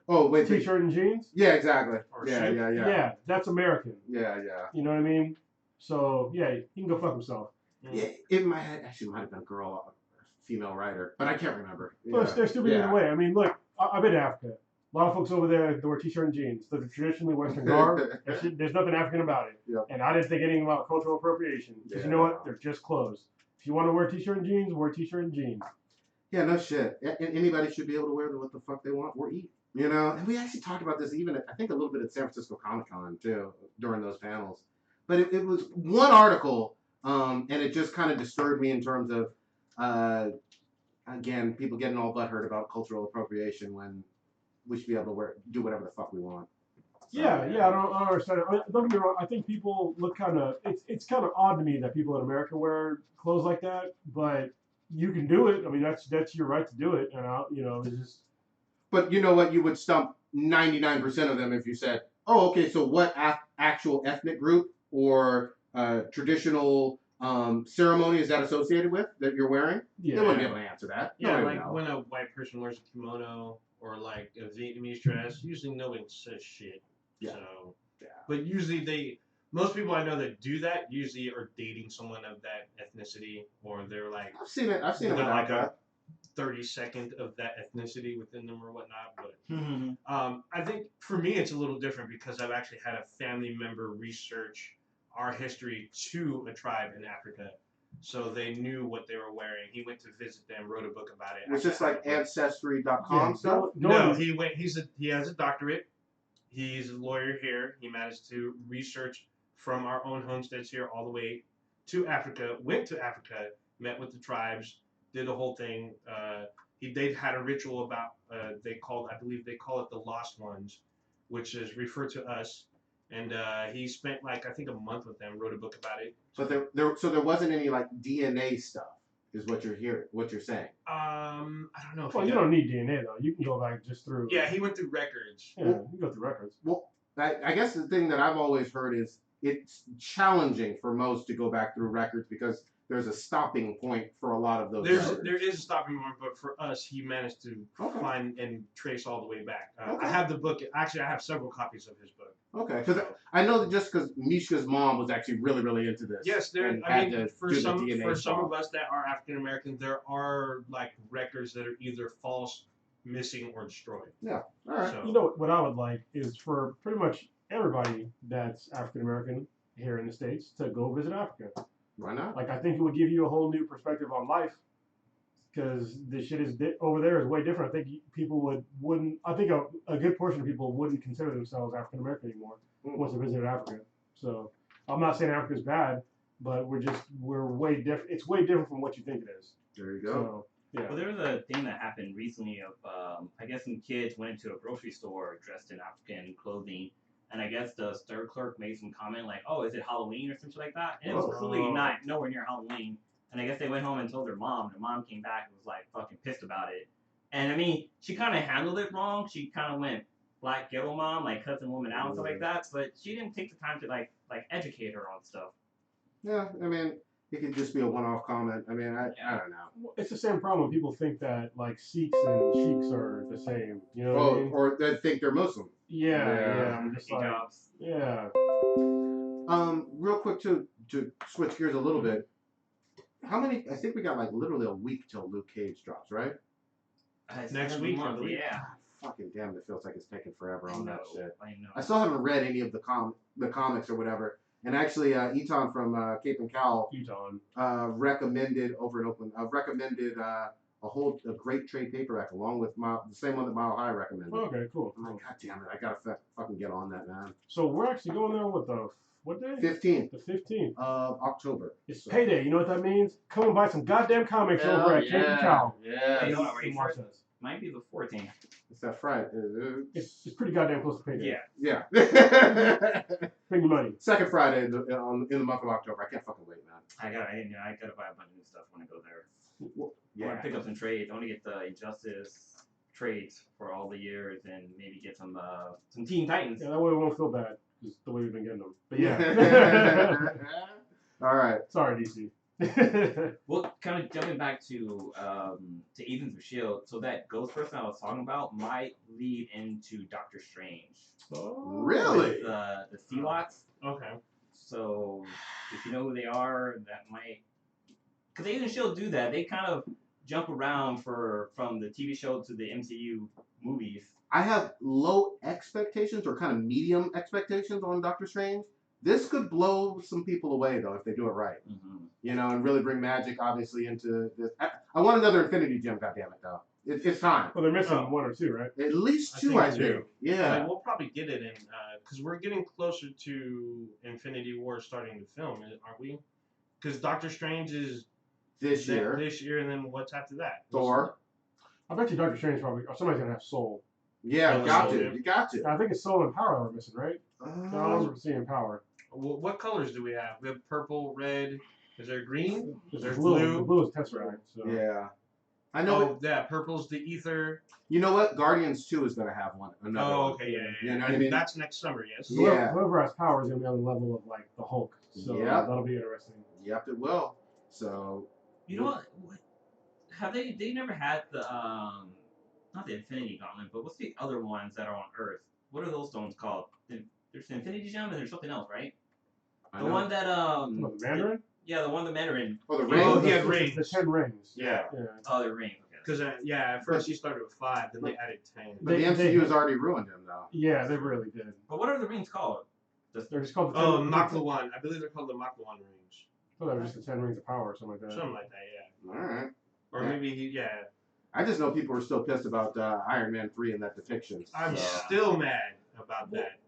Oh, wait. T-shirt and jeans? Yeah, exactly. Or Yeah, suit. yeah, yeah. Yeah, that's American. Yeah. You know what I mean? So, yeah, he can go fuck himself. Yeah, it might have been a girl, a female writer, but I can't remember. Well, Yeah. they're stupid Yeah. either way. I mean, look, I've been to Africa. A lot of folks over there, they wear T-shirt and jeans. They're traditionally Western garb. There's nothing African about it. Yep. And I didn't think anything about cultural appropriation. Because you know what? They're just clothes. If you want to wear T-shirt and jeans, wear T-shirt and jeans. Yeah, no shit. Anybody should be able to wear what the fuck they want or eat. You know, and we actually talked about this even I think a little bit at San Francisco Comic Con too during those panels. But it was one article, and it just kind of disturbed me in terms of, again, people getting all butthurt about cultural appropriation when we should be able to do whatever the fuck we want. So, Yeah, I don't understand. Don't get me wrong. I think people look kind of. It's kind of odd to me that people in America wear clothes like that. But you can do it. I mean, that's your right to do it. And it's just. But you know what? You would stump 99% of them if you said, "Oh, okay. So what actual ethnic group or traditional ceremony is that associated with that you're wearing?" Yeah. They wouldn't be able to answer that. Yeah, Nobody like would know. when a white person wears a kimono or like a Vietnamese dress, usually nobody says shit. Yeah. So, Yeah. But usually most people I know that do that usually are dating someone of that ethnicity, or they're like I've seen it. I've seen it They're without like that. 32nd of that ethnicity within them or whatnot. But I think for me it's a little different because I've actually had a family member research our history to a tribe in Africa. So they knew what they were wearing. He went to visit them, wrote a book about it. Was this like Ancestry.com Yeah, stuff? No, he went. He has a doctorate. He's a lawyer here. He managed to research from our own homesteads here all the way to Africa, went to Africa, met with the tribes, did the whole thing. They had a ritual about I believe they call it the Lost Ones, which is referred to us. And he spent I think a month with them, wrote a book about it. But there wasn't any like DNA stuff, is what you're saying. I don't know. Well, you don't need DNA though. You can go back just through. Yeah, he went through records. Yeah, you can go through records. Well, I guess the thing that I've always heard is it's challenging for most to go back through records because there's a stopping point for a lot of those. There is a stopping point, but for us, he managed to find and trace all the way back. I have the book. Actually, I have several copies of his book. Okay, because I know that just because Mishka's mom was actually really, really into this. Yes, for some of us that are African American, there are records that are either false, missing, or destroyed. Yeah. All right. So, You know what I would like is for pretty much everybody that's African American here in the States to go visit Africa. Why not? I think it would give you a whole new perspective on life because the shit is over there is way different. I think people wouldn't. I think a good portion of people wouldn't consider themselves African American anymore once they visited Africa. So I'm not saying Africa's bad, but we're way different. It's way different from what you think it is. There you go. So, yeah. Well, there was a thing that happened recently of I guess some kids went into a grocery store dressed in African clothing. And I guess the store clerk made some comment like, "Oh, is it Halloween or something like that?" And it was clearly nowhere near Halloween. And I guess they went home and told their mom. Their mom came back and was fucking pissed about it. And I mean, she kind of handled it wrong. She kind of went black ghetto mom, cussing woman out and stuff like that. But she didn't take the time to educate her on stuff. Yeah, I mean, it could just be a one-off comment. I mean, I don't know. It's the same problem. People think that Sikhs and Sheiks are the same. You know what I mean? Or they think they're Muslim. Yeah. I'm just yeah. Real quick to switch gears a little bit. How many? I think we got literally a week till Luke Cage drops, right? Next week, I believe. Yeah. Fucking damn! It feels like it's taking forever on that shit. I know. I still haven't read any of the comics or whatever. And actually, Eton from Cape and Cowl recommended a great trade paperback along with the same one that Mile High recommended. Okay, cool. I'm like, God damn it! I gotta fucking get on that, man. So we're actually going there with what day? 15th. The 15th of October. It's payday. You know what that means? Come and buy some goddamn comics over at Cape and Cowl. Yeah. You know what, right? Might be the 14th. It's that Friday. It's pretty goddamn close to payday. Yeah. Yeah. Bring your money. Second Friday in the month of October. I can't fucking wait, man. I gotta buy a bunch of new stuff when I go there. Yeah. I want to pick up some trades. I want to get the Injustice trades for all the years and maybe get some Teen Titans. Yeah, that way we won't feel bad. Just the way we've been getting them. But yeah. All right. Sorry, DC. Well, kind of jumping back to Agents of S.H.I.E.L.D., so that ghost person I was talking about might lead into Doctor Strange. Oh, really? The Sealots. Okay. So if you know who they are, that might... Because Agents of S.H.I.E.L.D. do that. They kind of jump around from the TV show to the MCU movies. I have low expectations or kind of medium expectations on Doctor Strange. This could blow some people away, though, if they do it right. Mm-hmm. You know, and really bring magic, obviously, into this. I want another Infinity Gem, goddammit, though. It's time. Well, they're missing one or two, right? At least two, I think. Two. Yeah. We'll probably get it in, because we're getting closer to Infinity War starting to film, aren't we? Because Doctor Strange is this year, and then what's after that? Thor. I bet you Doctor Strange probably, or somebody's gonna have Soul. Yeah, you got to. Yeah. You got to. I think it's Soul and Power that we're missing, right? I remember seeing Power. What colors do we have? We have purple, red. Is there green? Is there blue? blue? Blue is Tesseract. So. Yeah. I know. Oh, yeah, purple's the ether. You know what? Guardians 2 is going to have one. Another Oh, one. okay, yeah. You know what I mean? That's next summer, yes. Yeah. Whoever has Power is gonna be on the level of the Hulk. So Yep. that'll be interesting. Yep, it will. So. You know what? Have they never had the not the Infinity Gauntlet, but what's the other ones that are on Earth? What are those stones called? There's the Infinity Gem and there's something else, right? The one that The Mandarin? Yeah, the one the Mandarin. Oh, the Oh, rings. he had rings. The 10 rings. Yeah. Oh, the ring. Okay. Because, at first he started with 5, then they added 10. But the MCU has already ruined him, though. Yeah, they really did. But what are the rings called? They're just called the 10 Oh, Makluan. I believe they're called the Makluan rings. Oh, they were just the 10 rings of power or something like that. Something like that, yeah. All right. Or Yeah. maybe I just know people are still pissed about Iron Man 3 and that depiction. I'm so. still mad about that.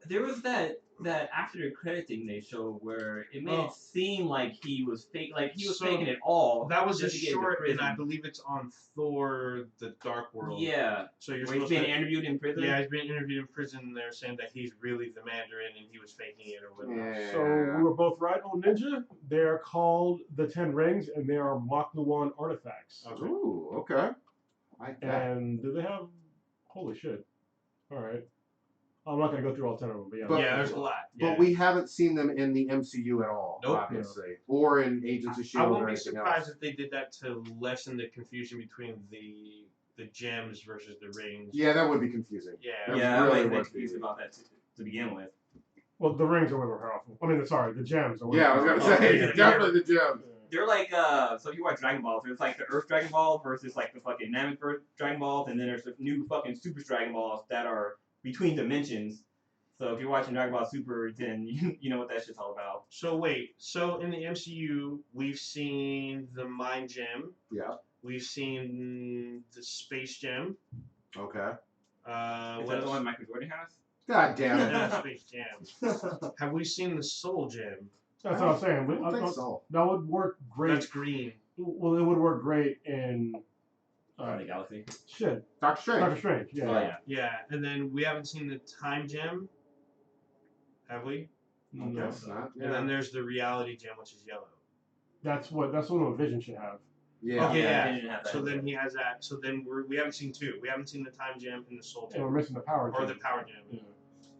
There was that that after the credit thing they showed where it made Oh. it seem like he was fake, like he was So, faking it all. That was a just to get into short, and I prison. believe it's on Thor: The Dark World. Yeah, So you're where he's supposed being to. interviewed in prison. Yeah, he's being interviewed in prison. And they're saying that he's really the Mandarin and he was faking it or whatnot. Yeah. So we were both right, old ninja. They are called the 10 Rings, and they are Maknawan artifacts. Okay. Ooh, okay. I like that. And do they have? Holy shit! All right, I'm not gonna go through all 10 of them, but yeah. But- Yeah, there's a lot. Yeah. But we haven't seen them in the MCU at all, Nope. obviously, or in Agents of I Shield or won't be anything surprised else. if they did that to lessen the confusion between the gems versus the rings. Yeah, that would be confusing. Yeah. That Yeah, really I would was be. confused about that to begin with. Well, the rings are way more powerful. I mean, sorry, the gems are way Yeah, I more was gonna powerful. say yeah. definitely the gems. They're like so if you watch Dragon Ball, there's like the Earth Dragon Ball versus like the fucking Namek Dragon Balls, and then there's the new fucking Super Dragon Balls that are between dimensions. So if you're watching Dragon Ball Super, then you know what that shit's all about. So wait, so in the MCU, we've seen the Mind Gem. Yeah. We've seen the Space Gem. Okay. Is What that the else? one Michael Jordan has? God damn it. Yeah, Space Jam. Have we seen the Soul Gem? That's what I'm saying. I don't think so. That would work great. That's green. Well, it would work great in The Galaxy. shit. Doctor Strange. Doctor Strange. Yeah. Oh yeah. Yeah, and then we haven't seen the Time Gem. Have we? I guess not. And then there's the Reality Gem, which is yellow. That's what Vision should have. Yeah. Okay, yeah. They didn't have that. So then he has that. So then we haven't seen two. We haven't seen the Time Gem and the Soul And we're Gem. missing the power. Or gem. the Power Gem. Yeah.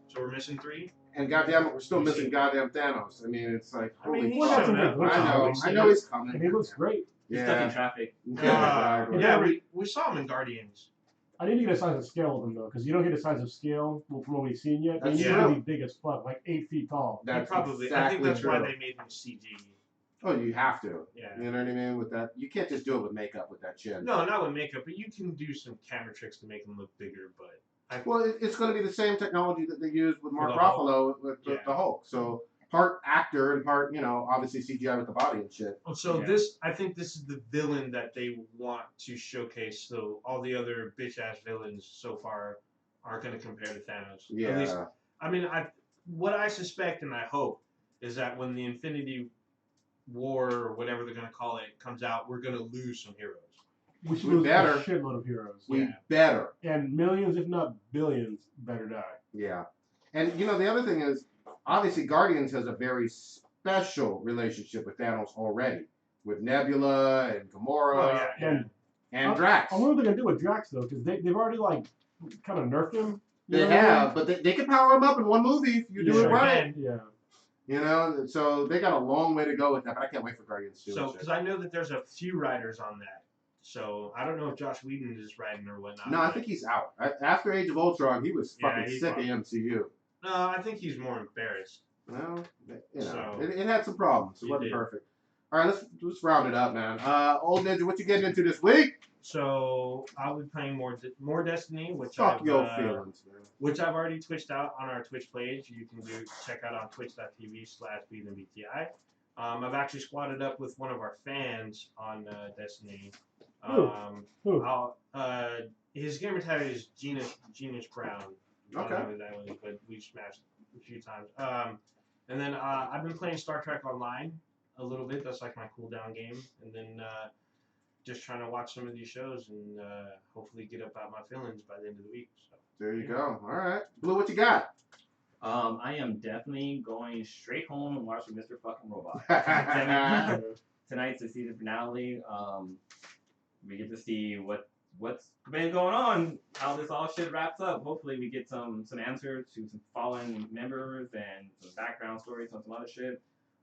So we're missing three? And goddamn it, we're still missing goddamn Thanos. I mean, it's like, I mean, holy he's Well, fuck. that's showing up. what I know he's coming. And he looks great. He's stuck in Yeah. traffic. Yeah, exactly. Yeah, we saw him in Guardians. I didn't get a size of scale of them though, because you don't get a size of scale from what we've seen yet. That's He's true. really big as fuck, like 8 feet tall. That's Probably. exactly I think that's true. why they made him CG. Oh, you have to. Yeah. You know what I mean? With that, you can't just do it with makeup with that chin. No, not with makeup, but you can do some camera tricks to make him look bigger. But Well, it's going to be the same technology that they used with Mark the Hulk. Ruffalo with Yeah. the Hulk. So part actor and part, obviously CGI with the body and shit. so Yeah. I think this is the villain that they want to showcase. So all the other bitch ass villains so far aren't going to compare to Thanos. Yeah. At least, I mean, what I suspect and I hope is that when the Infinity War or whatever they're going to call it comes out, we're going to lose some heroes. We should We lose better. a shitload of heroes. We Yeah. better. And millions, if not billions, better die. Yeah. And, the other thing is, obviously Guardians has a very special relationship with Thanos already. With Nebula and Gamora Oh yeah, yeah. and Drax. I wonder what they're gonna do with Drax though, because they've already kind of nerfed him. You They know what I mean? have, but they can power him up in one movie if you do Yeah, it right. Yeah. So they got a long way to go with that, but I can't wait for Guardians 2. So, because I know that there's a few writers on that. So, I don't know if Josh Whedon is writing or whatnot. No, I but- think he's out. After Age of Ultron, he was Yeah, fucking he's sick of gone. MCU. No, I think he's more embarrassed. Well, So- it had some problems. It It wasn't did. perfect. All right, let's round it up, man. Old Ninja, what you getting into this week? So, I'll be playing more Destiny, which Fuck I've, your feelings, man. which I've already twitched out on our Twitch page. You can check out on twitch.tv/BeatandBTI. I've actually squatted up with one of our fans on Destiny. Who? His gamer tag is Genius Brown. I don't know Okay. who that was, but we've smashed a few times. And then I've been playing Star Trek Online a little bit. That's like my cooldown game. And then just trying to watch some of these shows and hopefully get up out my feelings by the end of the week. So. There you go. All right. Blue, what you got? I am definitely going straight home and watching Mr. Fucking Robot. Tonight's the season finale. We get to see what's been going on, how this all shit wraps up. Hopefully we get some answers to some fallen members and some background stories on some other shit.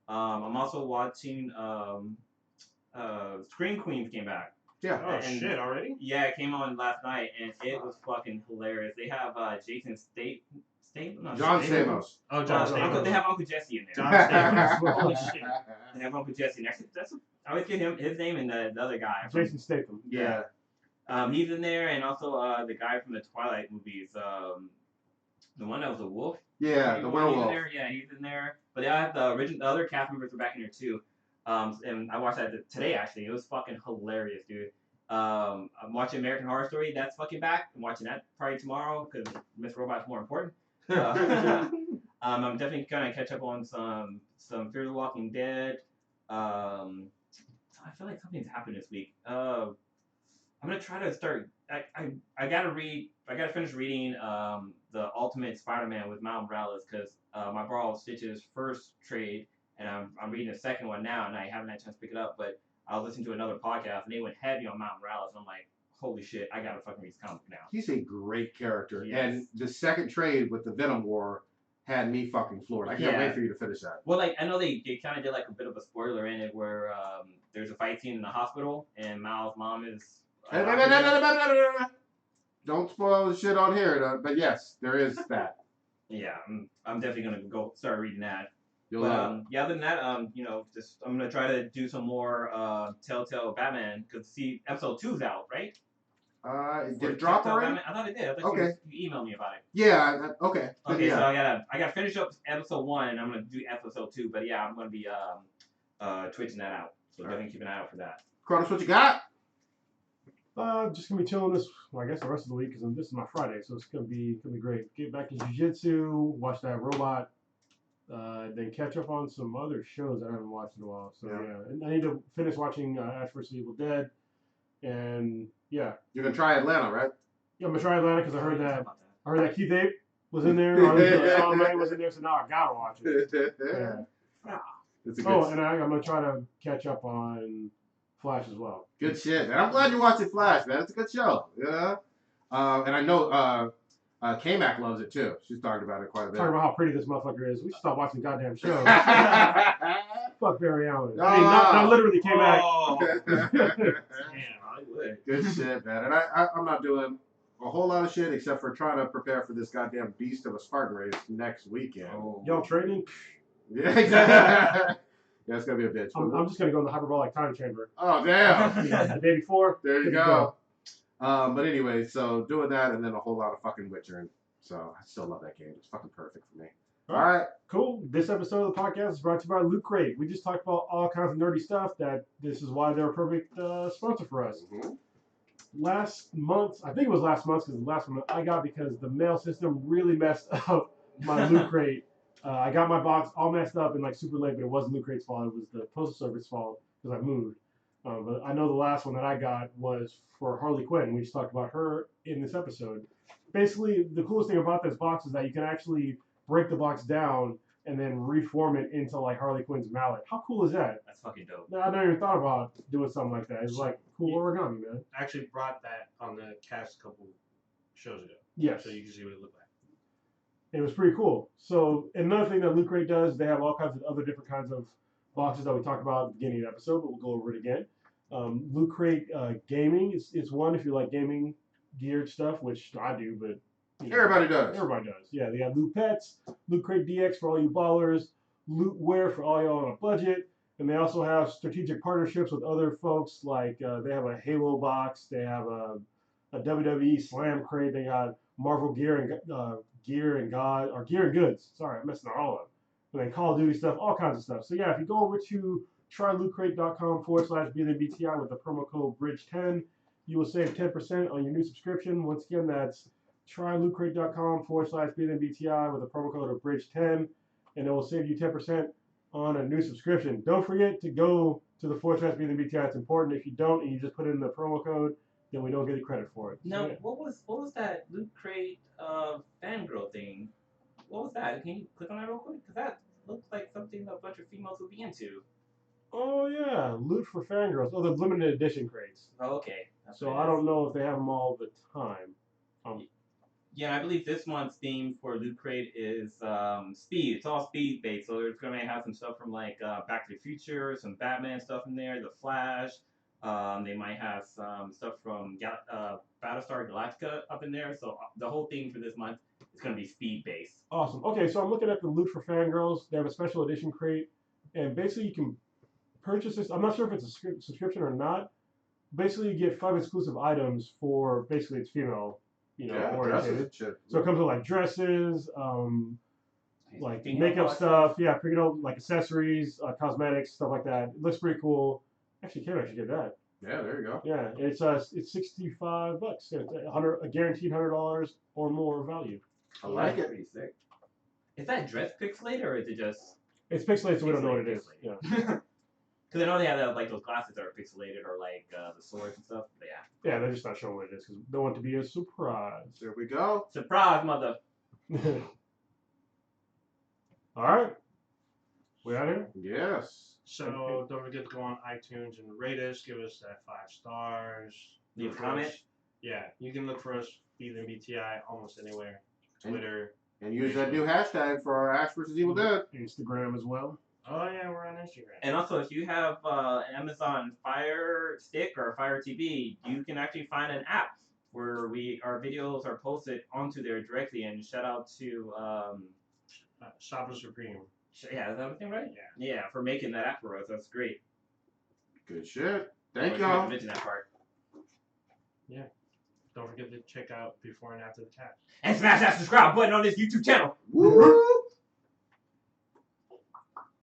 I'm also watching Scream Queens came back. Yeah. Oh, And- shit, already? Yeah, it came on last night and it was fucking hilarious. They have Jason Statham. John Stamos. Oh, John They Stamos. have Uncle Jesse in there. John Stamos. Holy shit. They have Uncle Jesse in there. I always get his name and the other guy. Jason Statham. Yeah. He's in there, and also the guy from the Twilight movies, the one that was a wolf. Yeah, the He's in werewolf. there. Yeah, he's in there. But they have the other cast members are back in there too. And I watched that today actually. It was fucking hilarious, dude. I'm watching American Horror Story. That's fucking back. I'm watching that probably tomorrow because Miss Robot's more important. I'm definitely gonna catch up on some Fear the Walking Dead. I feel like something's happened this week. I'm gonna try to start. I gotta read. I gotta finish reading the Ultimate Spider-Man with Miles Morales because my borrowed Stitch's first trade, and I'm reading the second one now, and I haven't had a chance to pick it up. But I was listening to another podcast, and they went heavy on Miles Morales. And I'm like, holy shit, I gotta fucking read this comic now. He's a great character, Yes. and the second trade with the Venom War had me fucking floored. I can't wait for you to finish that. Well, like I know they kind of did like a bit of a spoiler in it where there's a fight scene in the hospital, and Miles' mom is. Don't spoil the shit on here, but yes, there is that. Yeah, I'm definitely gonna go start reading that. You'll But love it. yeah, other than that, just I'm gonna try to do some more Telltale Batman because see, episode 2's out, right? Did it drop Telltale already? Batman? I thought it did. I thought Okay. you emailed me about it. Yeah. Okay. Okay, so Yeah. I gotta finish up episode 1 and I'm gonna do episode 2. But yeah, I'm gonna be twitching that out. So definitely keep an eye out for that. Cronus, what you got? Just gonna be chilling this. Well, I guess the rest of the week because this is my Friday, so it's gonna be great. Get back in jiu-jitsu, watch that robot, then catch up on some other shows that I haven't watched in a while. So yeah, and I need to finish watching Ash vs. Evil Dead, and yeah. You're gonna try Atlanta, right? Yeah, I'm gonna try Atlanta because I heard that Keith Ape was in there. Sean May was in there, so now I gotta watch it. Yeah. It's a good and I'm gonna try to catch up on Flash as well. Good shit, man. I'm glad you're watching Flash, man. It's a good show. Yeah. And I know K-Mac loves it too. She's talked about it quite a bit. Talking about how pretty this motherfucker is. We should stop watching the goddamn show. Fuck Barry Allen. I mean, not literally K-Mac. Oh. Good shit, man. And I'm not doing a whole lot of shit except for trying to prepare for this goddamn beast of a Spartan race next weekend. Oh. Y'all training? Yeah, exactly. Yeah, it's gonna be a bitch. I'm just gonna go in the hyperbolic time chamber. Oh damn! The day before. There you go. But anyway, so doing that and then a whole lot of fucking Witcher. So I still love that game. It's fucking perfect for me. All right. Cool. This episode of the podcast is brought to you by Loot Crate. We just talked about all kinds of nerdy stuff. This is why they're a perfect sponsor for us. Mm-hmm. Last month, I think it was last month because the last one I got because the mail system really messed up my Loot Crate. I got my box all messed up and like super late, but it wasn't Loot Crate's fault. It was the postal service fault because I moved. But I know the last one that I got was for Harley Quinn. We just talked about her in this episode. Basically, the coolest thing about this box is that you can actually break the box down and then reform it into like Harley Quinn's mallet. How cool is that? That's fucking dope. I never even thought about doing something like that. It's like cool origami, man. I actually brought that on the cast a couple shows ago. Yes. So you can see what it looked like. It was pretty cool. So another thing that Loot Crate does, they have all kinds of other different kinds of boxes that we talked about at the beginning of the episode, but we'll go over it again. Loot Crate gaming, it's one if you like gaming geared stuff, which I do, but Everybody does. Everybody does. Yeah, they got Loot Pets, Loot Crate DX for all you ballers, Loot Wear for all y'all on a budget, and they also have strategic partnerships with other folks like they have a Halo box, they have a WWE Slam Crate, they got Marvel gear and goods. Sorry, I'm messing it all up. And then Call of Duty stuff, all kinds of stuff. So yeah, if you go over to trylootcrate.com/BNBTI with the promo code BRIDGE10, you will save 10% on your new subscription. Once again, that's trylootcrate.com/BNBTI with the promo code of BRIDGE10, and it will save you 10% on a new subscription. Don't forget to go to the /BNBTI. It's important. If you don't and you just put in the promo code, then we don't get the credit for it. Now, So, yeah. what was that Loot Crate fangirl thing? What was that? Can you click on that real quick? Because that looks like something that a bunch of females would be into. Oh yeah, Loot for Fangirls. Oh, the limited edition crates. Oh, okay. That's So what it I don't is. know if they have them all the time. Yeah, I believe this month's theme for Loot Crate is speed. It's all speed based, so it's gonna have some stuff from like Back to the Future, some Batman stuff in there, The Flash. They might have some stuff from Battlestar Galactica up in there. So the whole theme for this month is gonna be speed based. Awesome. Okay, so I'm looking at the Loot for Fangirls. They have a special edition crate, and basically you can purchase this. I'm not sure if it's a subscription or not. Basically, you get 5 exclusive items for basically it's female, oriented. Dresses. Shit. So it comes with like dresses, like Female makeup products. stuff, yeah, like accessories, cosmetics, stuff like that. It looks pretty cool. Actually, Kim actually get that. Yeah, there you go. Yeah, it's $65. Yeah, it's a guaranteed $100 or more value. I like it. Pretty sick. Is that dress pixelated or is it just? It's pixelated, so we don't know what it is. Pixelated. Yeah. Because I know they have like those glasses that are pixelated or like the swords and stuff. But yeah. Yeah, they're just not showing what it is because they want it to be a surprise. There we go. Surprise, mother. All right. We out here? Yes. So don't forget to go on iTunes and rate us. Give us that 5 stars. Leave a Look for comment. us- Yeah, you can look for us even BTI almost anywhere. Twitter. And use that new hashtag for our Ash vs. Evil Dead. Instagram as well. Oh yeah, we're on Instagram. And also, if you have an Amazon Fire Stick or Fire TV, you can actually find an app where our videos are posted onto there directly. And shout out to Shopper Supreme. yeah, is that everything right? Yeah. Yeah, for making that app for us. That's great. Good shit. I Thank was going to y'all. mention that part. Don't forget to check out Before and After the Cast. And smash that subscribe button on this YouTube channel. Woo!